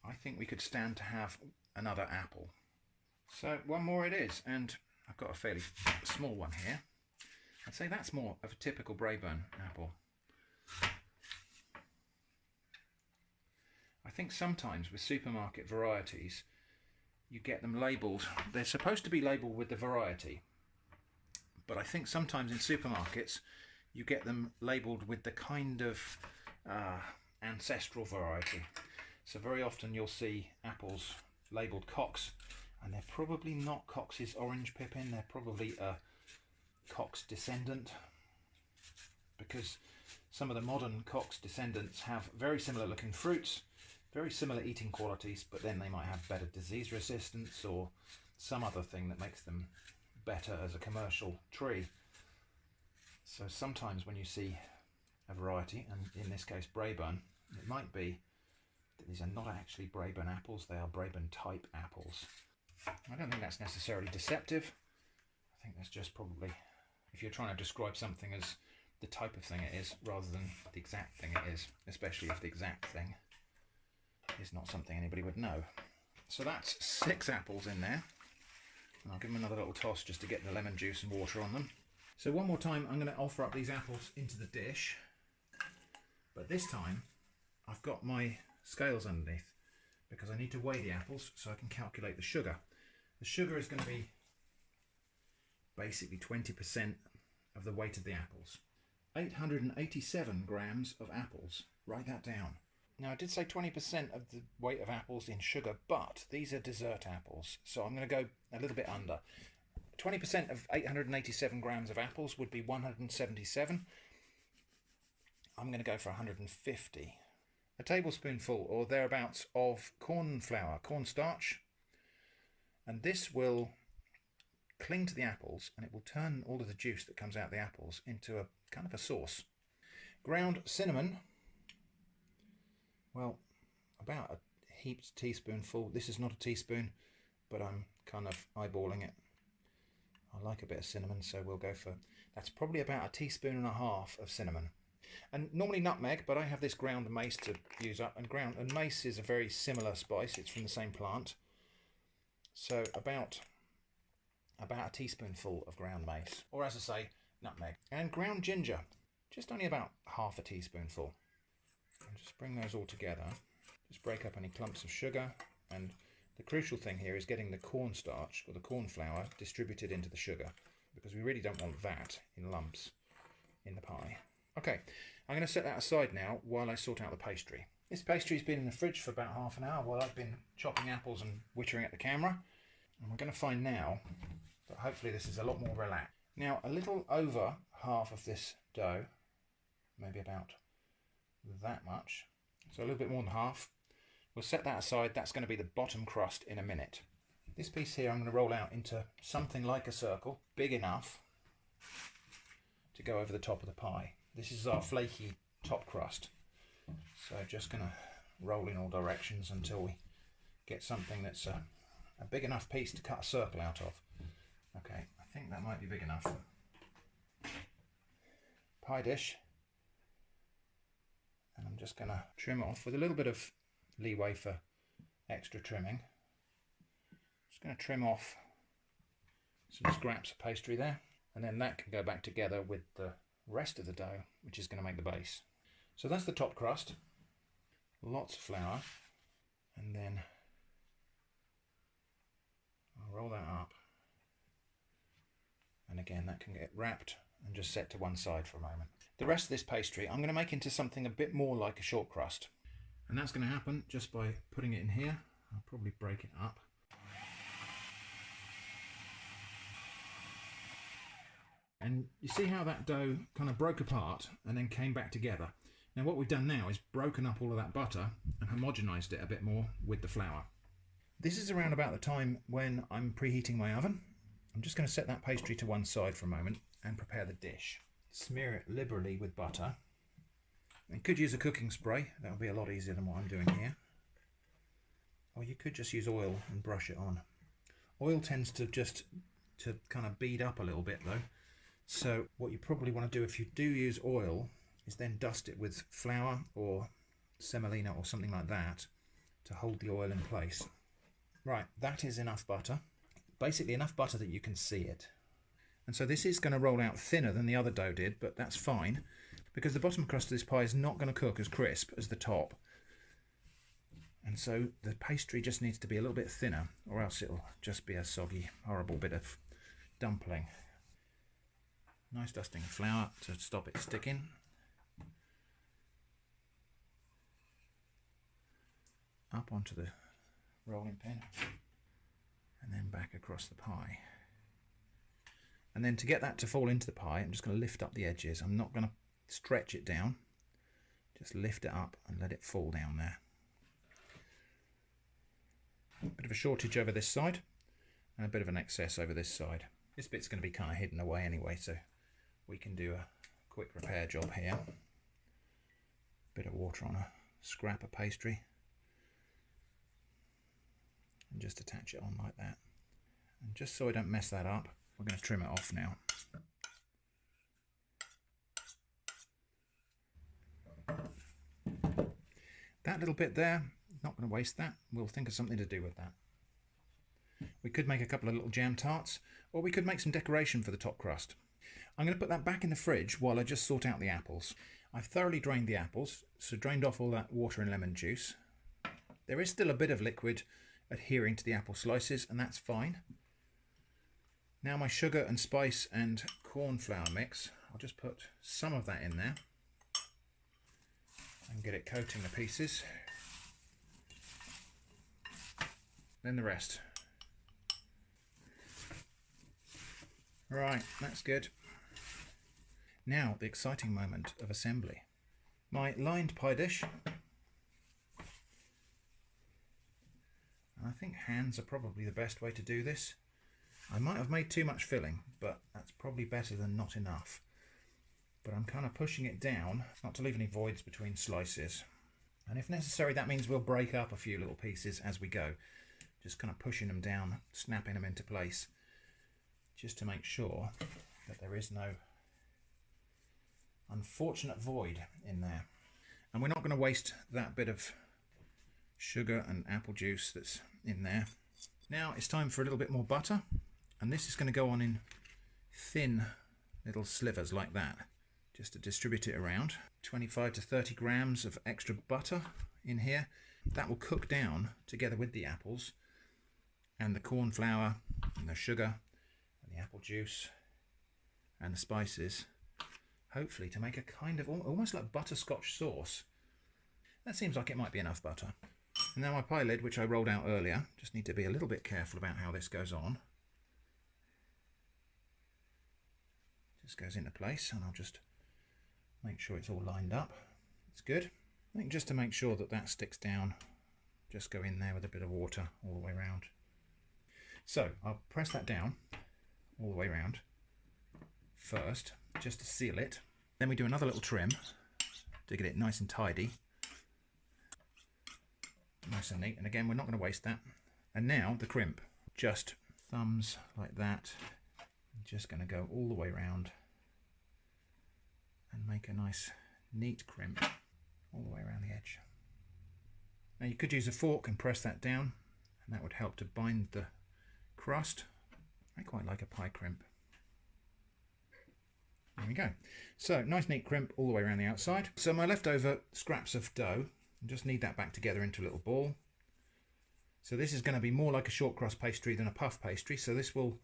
I think we could stand to have another apple. So one more it is, and I've got a fairly small one here. I'd say that's more of a typical Braeburn apple. I think sometimes with supermarket varieties, you get them labelled, they're supposed to be labelled with the variety, but I think sometimes in supermarkets you get them labelled with the kind of ancestral variety. So very often you'll see apples labelled Cox, and they're probably not Cox's Orange Pippin, they're probably a Cox descendant, because some of the modern Cox descendants have very similar looking fruits, very similar eating qualities, but then they might have better disease resistance or some other thing that makes them better as a commercial tree. So sometimes when you see a variety, and in this case Braeburn, it might be that these are not actually Braeburn apples, they are Braeburn type apples. I don't think that's necessarily deceptive. I think that's just probably, if you're trying to describe something as the type of thing it is rather than the exact thing it is, especially if the exact thing is not something anybody would know. So that's 6 apples in there, and I'll give them another little toss just to get the lemon juice and water on them. So one more time I'm going to offer up these apples into the dish, but this time I've got my scales underneath because I need to weigh the apples so I can calculate the sugar. The sugar is going to be basically 20% of the weight of the apples. 887 grams of apples, write that down. Now I did say 20% of the weight of apples in sugar, but these are dessert apples, so I'm going to go a little bit under. 20% of 887 grams of apples would be 177. I'm going to go for 150. A tablespoonful or thereabouts of corn flour, cornstarch, and this will cling to the apples and it will turn all of the juice that comes out of the apples into a kind of a sauce. Ground cinnamon, well, about a heaped teaspoonful. This is not a teaspoon, but I'm kind of eyeballing it. I like a bit of cinnamon, so we'll go for, that's probably about a teaspoon and a half of cinnamon. And normally nutmeg, but I have this ground mace to use up, and mace is a very similar spice, it's from the same plant. So about a teaspoonful of ground mace, or as I say, nutmeg. And ground ginger, just only about half a teaspoonful. And just bring those all together, just break up any clumps of sugar, and the crucial thing here is getting the cornstarch or the corn flour distributed into the sugar, because we really don't want that in lumps in the pie. Okay, I'm going to set that aside now while I sort out the pastry. This pastry's been in the fridge for about half an hour while I've been chopping apples and wittering at the camera, and we're going to find now that hopefully this is a lot more relaxed. Now, a little over half of this dough, maybe about that much, so a little bit more than half. We'll set that aside. That's going to be the bottom crust in a minute. This piece here I'm going to roll out into something like a circle, big enough to go over the top of the pie. This is our flaky top crust. So just going to roll in all directions until we get something that's a big enough piece to cut a circle out of. Okay, I think that might be big enough. Pie dish. And I'm just going to trim off with a little bit of leeway for extra trimming. Just going to trim off some scraps of pastry there, and then that can go back together with the rest of the dough, which is going to make the base. So that's the top crust, lots of flour, and then I'll roll that up, and again that can get wrapped and just set to one side for a moment. The rest of this pastry I'm going to make into something a bit more like a short crust, and that's going to happen just by putting it in here. I'll probably break it up. And you see how that dough kind of broke apart and then came back together. Now what we've done now is broken up all of that butter and homogenized it a bit more with the flour. This is around about the time when I'm preheating my oven. I'm just going to set that pastry to one side for a moment and prepare the dish. Smear it liberally with butter. You could use a cooking spray, that'll be a lot easier than what I'm doing here. Or you could just use oil and brush it on. Oil tends to kind of bead up a little bit though. So what you probably want to do if you do use oil is then dust it with flour or semolina or something like that to hold the oil in place. Right, that is enough butter. Basically enough butter that you can see it. And so this is going to roll out thinner than the other dough did, but that's fine because the bottom crust of this pie is not going to cook as crisp as the top. And so the pastry just needs to be a little bit thinner, or else it'll just be a soggy, horrible bit of dumpling. Nice dusting of flour to stop it sticking. Up onto the rolling pin and then back across the pie. And then to get that to fall into the pie, I'm just going to lift up the edges. I'm not going to stretch it down, just lift it up and let it fall down there. A bit of a shortage over this side and a bit of an excess over this side. This bit's going to be kind of hidden away anyway, so we can do a quick repair job here. Bit of water on a scrap of pastry and just attach it on like that. And just so I don't mess that up, we're going to trim it off now. That little bit there, not going to waste that. We'll think of something to do with that. We could make a couple of little jam tarts, or we could make some decoration for the top crust. I'm going to put that back in the fridge while I just sort out the apples. I've thoroughly drained the apples, so drained off all that water and lemon juice. There is still a bit of liquid adhering to the apple slices, and that's fine. Now my sugar and spice and corn flour mix, I'll just put some of that in there and get it coating the pieces. Then the rest. Right, that's good. Now the exciting moment of assembly. My lined pie dish. I think hands are probably the best way to do this. I might have made too much filling, but that's probably better than not enough. But I'm kind of pushing it down, not to leave any voids between slices. And if necessary, that means we'll break up a few little pieces as we go. Just kind of pushing them down, snapping them into place, just to make sure that there is no unfortunate void in there. And we're not going to waste that bit of sugar and apple juice that's in there. Now it's time for a little bit more butter, and this is going to go on in thin little slivers like that, just to distribute it around. 25 to 30 grams of extra butter in here. That will cook down together with the apples and the corn flour and the sugar and the apple juice and the spices, hopefully to make a kind of almost like butterscotch sauce. That seems like it might be enough butter. And now my pie lid, which I rolled out earlier, just need to be a little bit careful about how this goes on. Just goes into place, and I'll just make sure it's all lined up. It's good. I think just to make sure that that sticks down, just go in there with a bit of water all the way around. So I'll press that down all the way around first, just to seal it. Then we do another little trim to get it nice and tidy. Nice and neat. And again, we're not going to waste that. And now the crimp. Just thumbs like that. Just going to go all the way around and make a nice neat crimp all the way around the edge. Now you could use a fork and press that down, and that would help to bind the crust. I quite like a pie crimp. There we go. So nice neat crimp all the way around the outside. So my leftover scraps of dough, I just knead that back together into a little ball. So this is going to be more like a short crust pastry than a puff pastry, so this will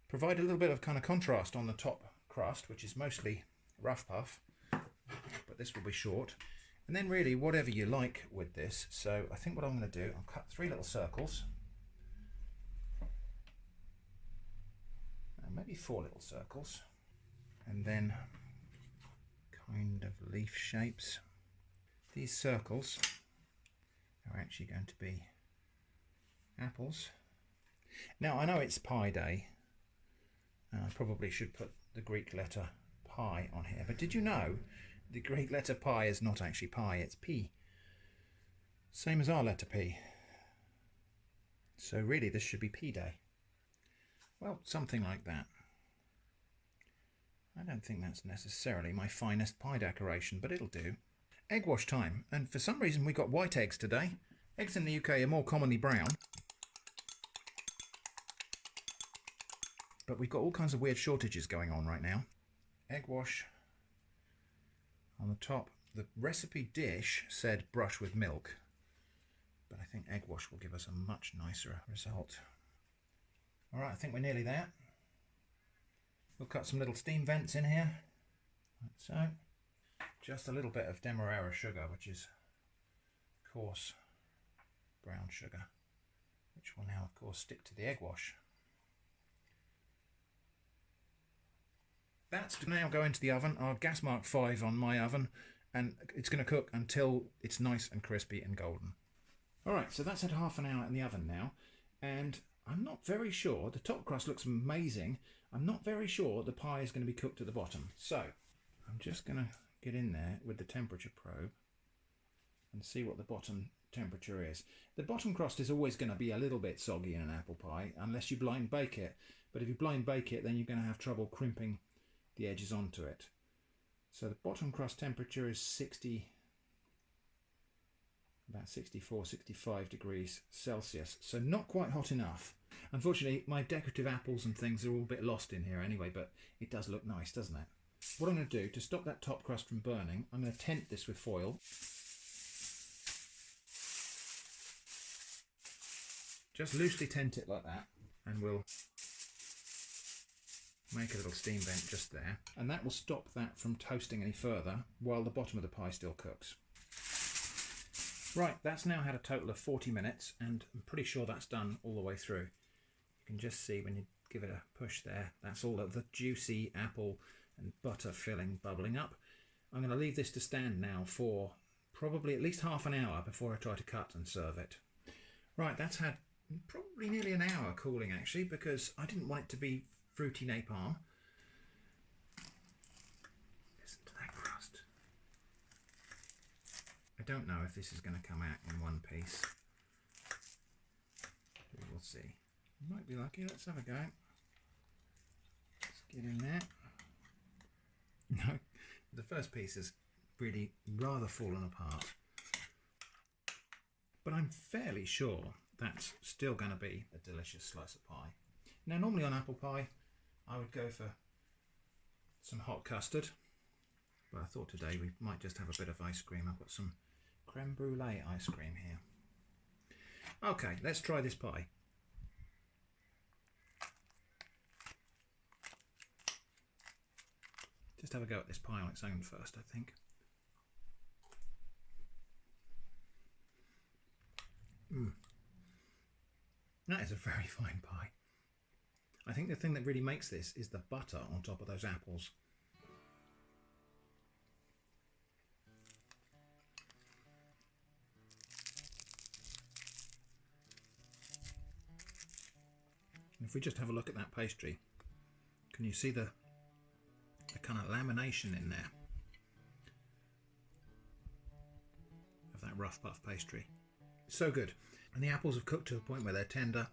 provide a little bit of kind of contrast on the top crust, which is mostly rough puff, but this will be short. And then really whatever you like with this. So I think what I'm going to do, I'll cut 3 little circles, and maybe 4 little circles, and then kind of leaf shapes. These circles are actually going to be apples. Now I know it's Pi Day, and I probably should put the Greek letter pi on here, but did you know the Greek letter pi is not actually pi, it's p. Same as our letter P. So really this should be P Day. Well, something like that. I don't think that's necessarily my finest pie decoration, but it'll do. Egg wash time, and for some reason we got white eggs today. Eggs in the UK are more commonly brown. but we've got all kinds of weird shortages going on right now. Egg wash on the top. The recipe dish said brush with milk, but I think egg wash will give us a much nicer result. All right, I think we're nearly there. We'll cut some little steam vents in here, like so. Just a little bit of demerara sugar, which is coarse brown sugar, which will now, of course, stick to the egg wash. That's to now go into the oven, our gas mark 5 on my oven, and it's going to cook until it's nice and crispy and golden. Alright, so that's had half an hour in the oven now, and I'm not very sure, the top crust looks amazing, I'm not very sure the pie is going to be cooked at the bottom. So, I'm just going to get in there with the temperature probe and see what the bottom temperature is. The bottom crust is always going to be a little bit soggy in an apple pie, unless you blind bake it, but if you blind bake it then you're going to have trouble crimping the edges onto it. So the bottom crust temperature is about 64, 65 degrees Celsius, so not quite hot enough. Unfortunately, my decorative apples and things are all a bit lost in here anyway, but it does look nice, doesn't it? What I'm going to do, to stop that top crust from burning, I'm going to tent this with foil. Just loosely tent it like that, and we'll make a little steam vent just there, and that will stop that from toasting any further while the bottom of the pie still cooks. Right, that's now had a total of 40 minutes, and I'm pretty sure that's done all the way through. You can just see when you give it a push there, that's all of the juicy apple and butter filling bubbling up. I'm going to leave this to stand now for probably at least half an hour before I try to cut and serve it. Right, that's had probably nearly an hour cooling actually, because I didn't want it to be fruity napalm. Listen to that crust. I don't know if this is going to come out in one piece. We will see. Might be lucky. Let's have a go. Let's get in there. No, the first piece is really rather fallen apart. But I'm fairly sure that's still going to be a delicious slice of pie. Now, normally on apple pie, I would go for some hot custard, but I thought today we might just have a bit of ice cream. I've got some creme brulee ice cream here. Okay, let's try this pie. Just have a go at this pie on its own first, I think. That is a very fine pie. I think the thing that really makes this is the butter on top of those apples. And if we just have a look at that pastry, can you see the kind of lamination in there of that rough puff pastry? So good. And the apples have cooked to a point where they're tender,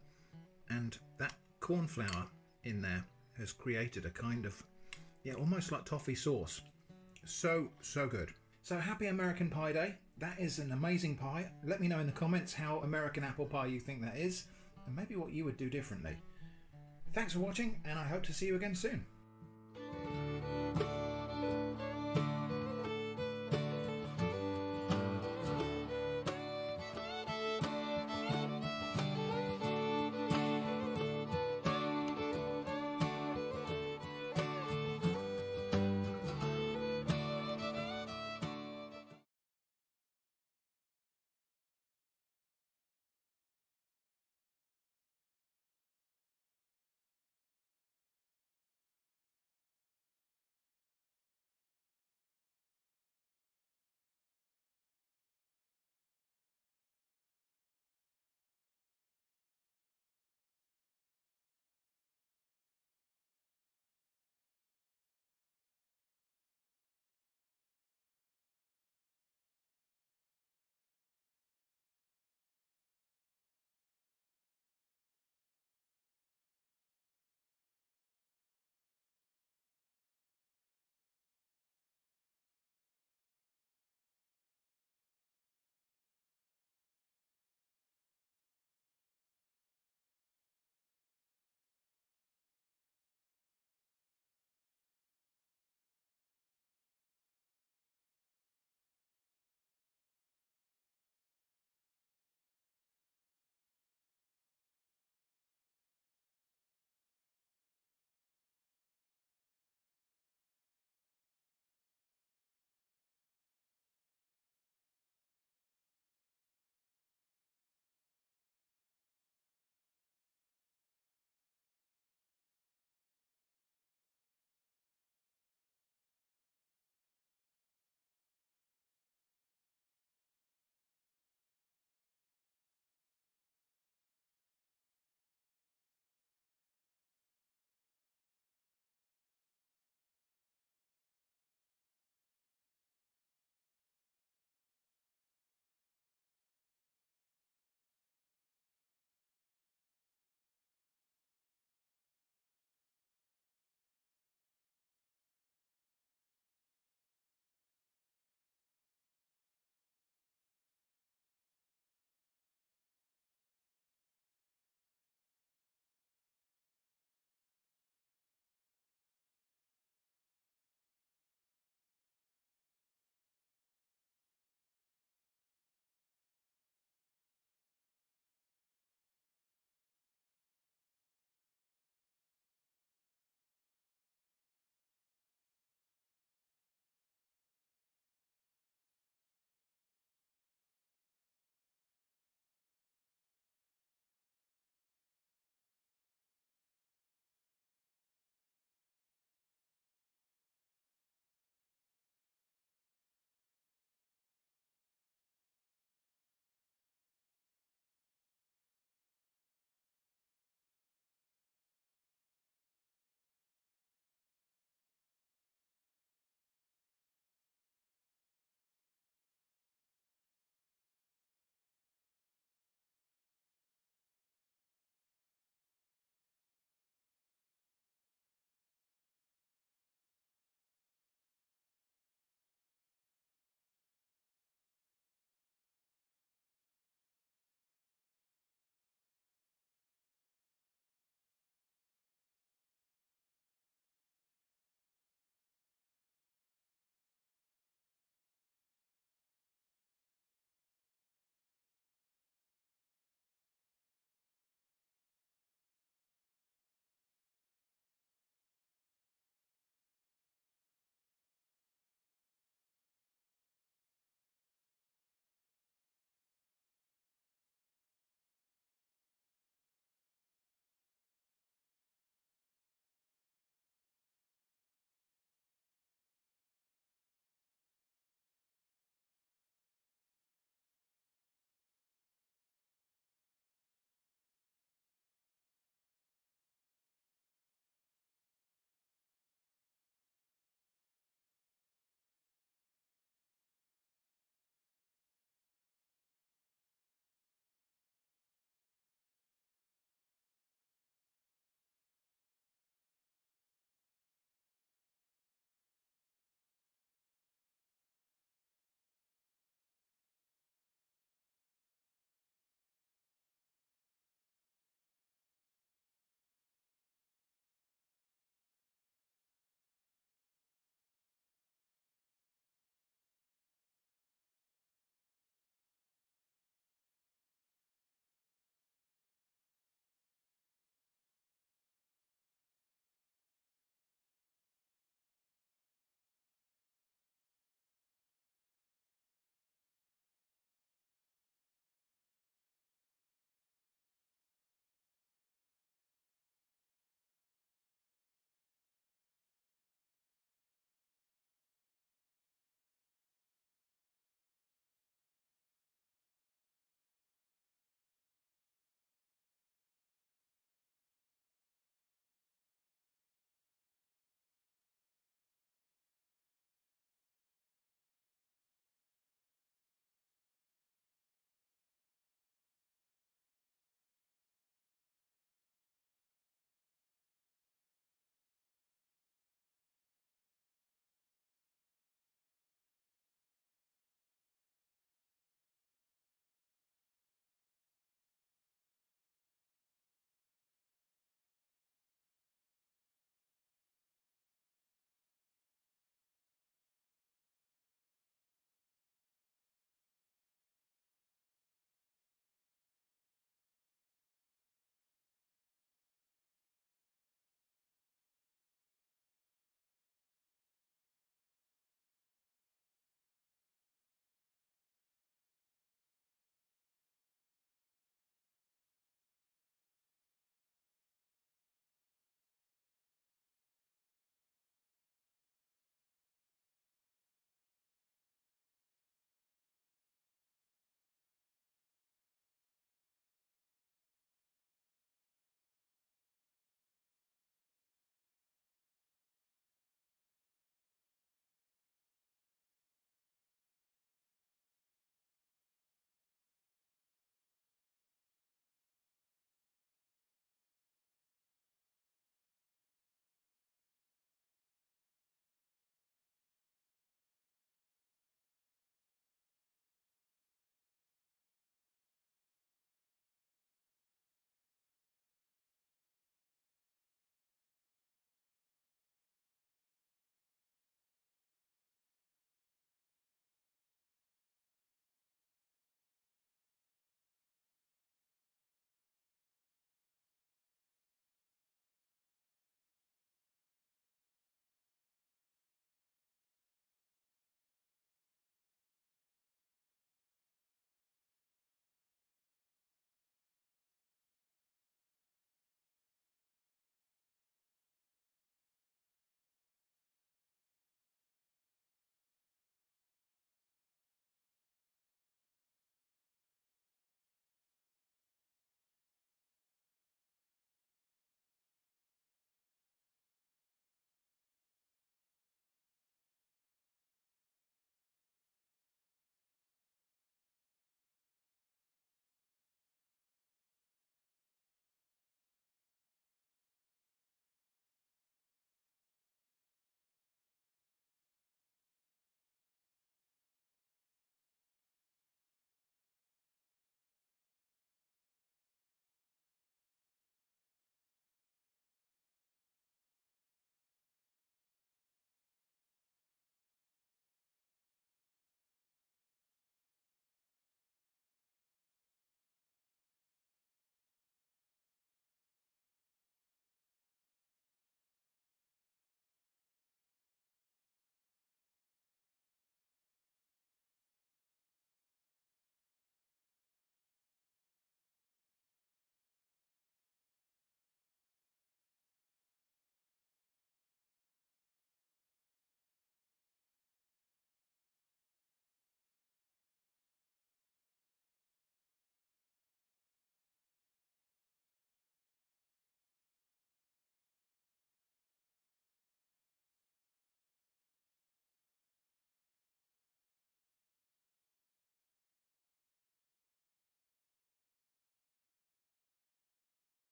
and that corn flour in there has created a kind of, yeah, almost like toffee sauce. So good. So happy American Pie Day. That is an amazing pie. Let me know in the comments how American apple pie you think that is, and maybe what you would do differently. Thanks for watching, and I hope to see you again soon.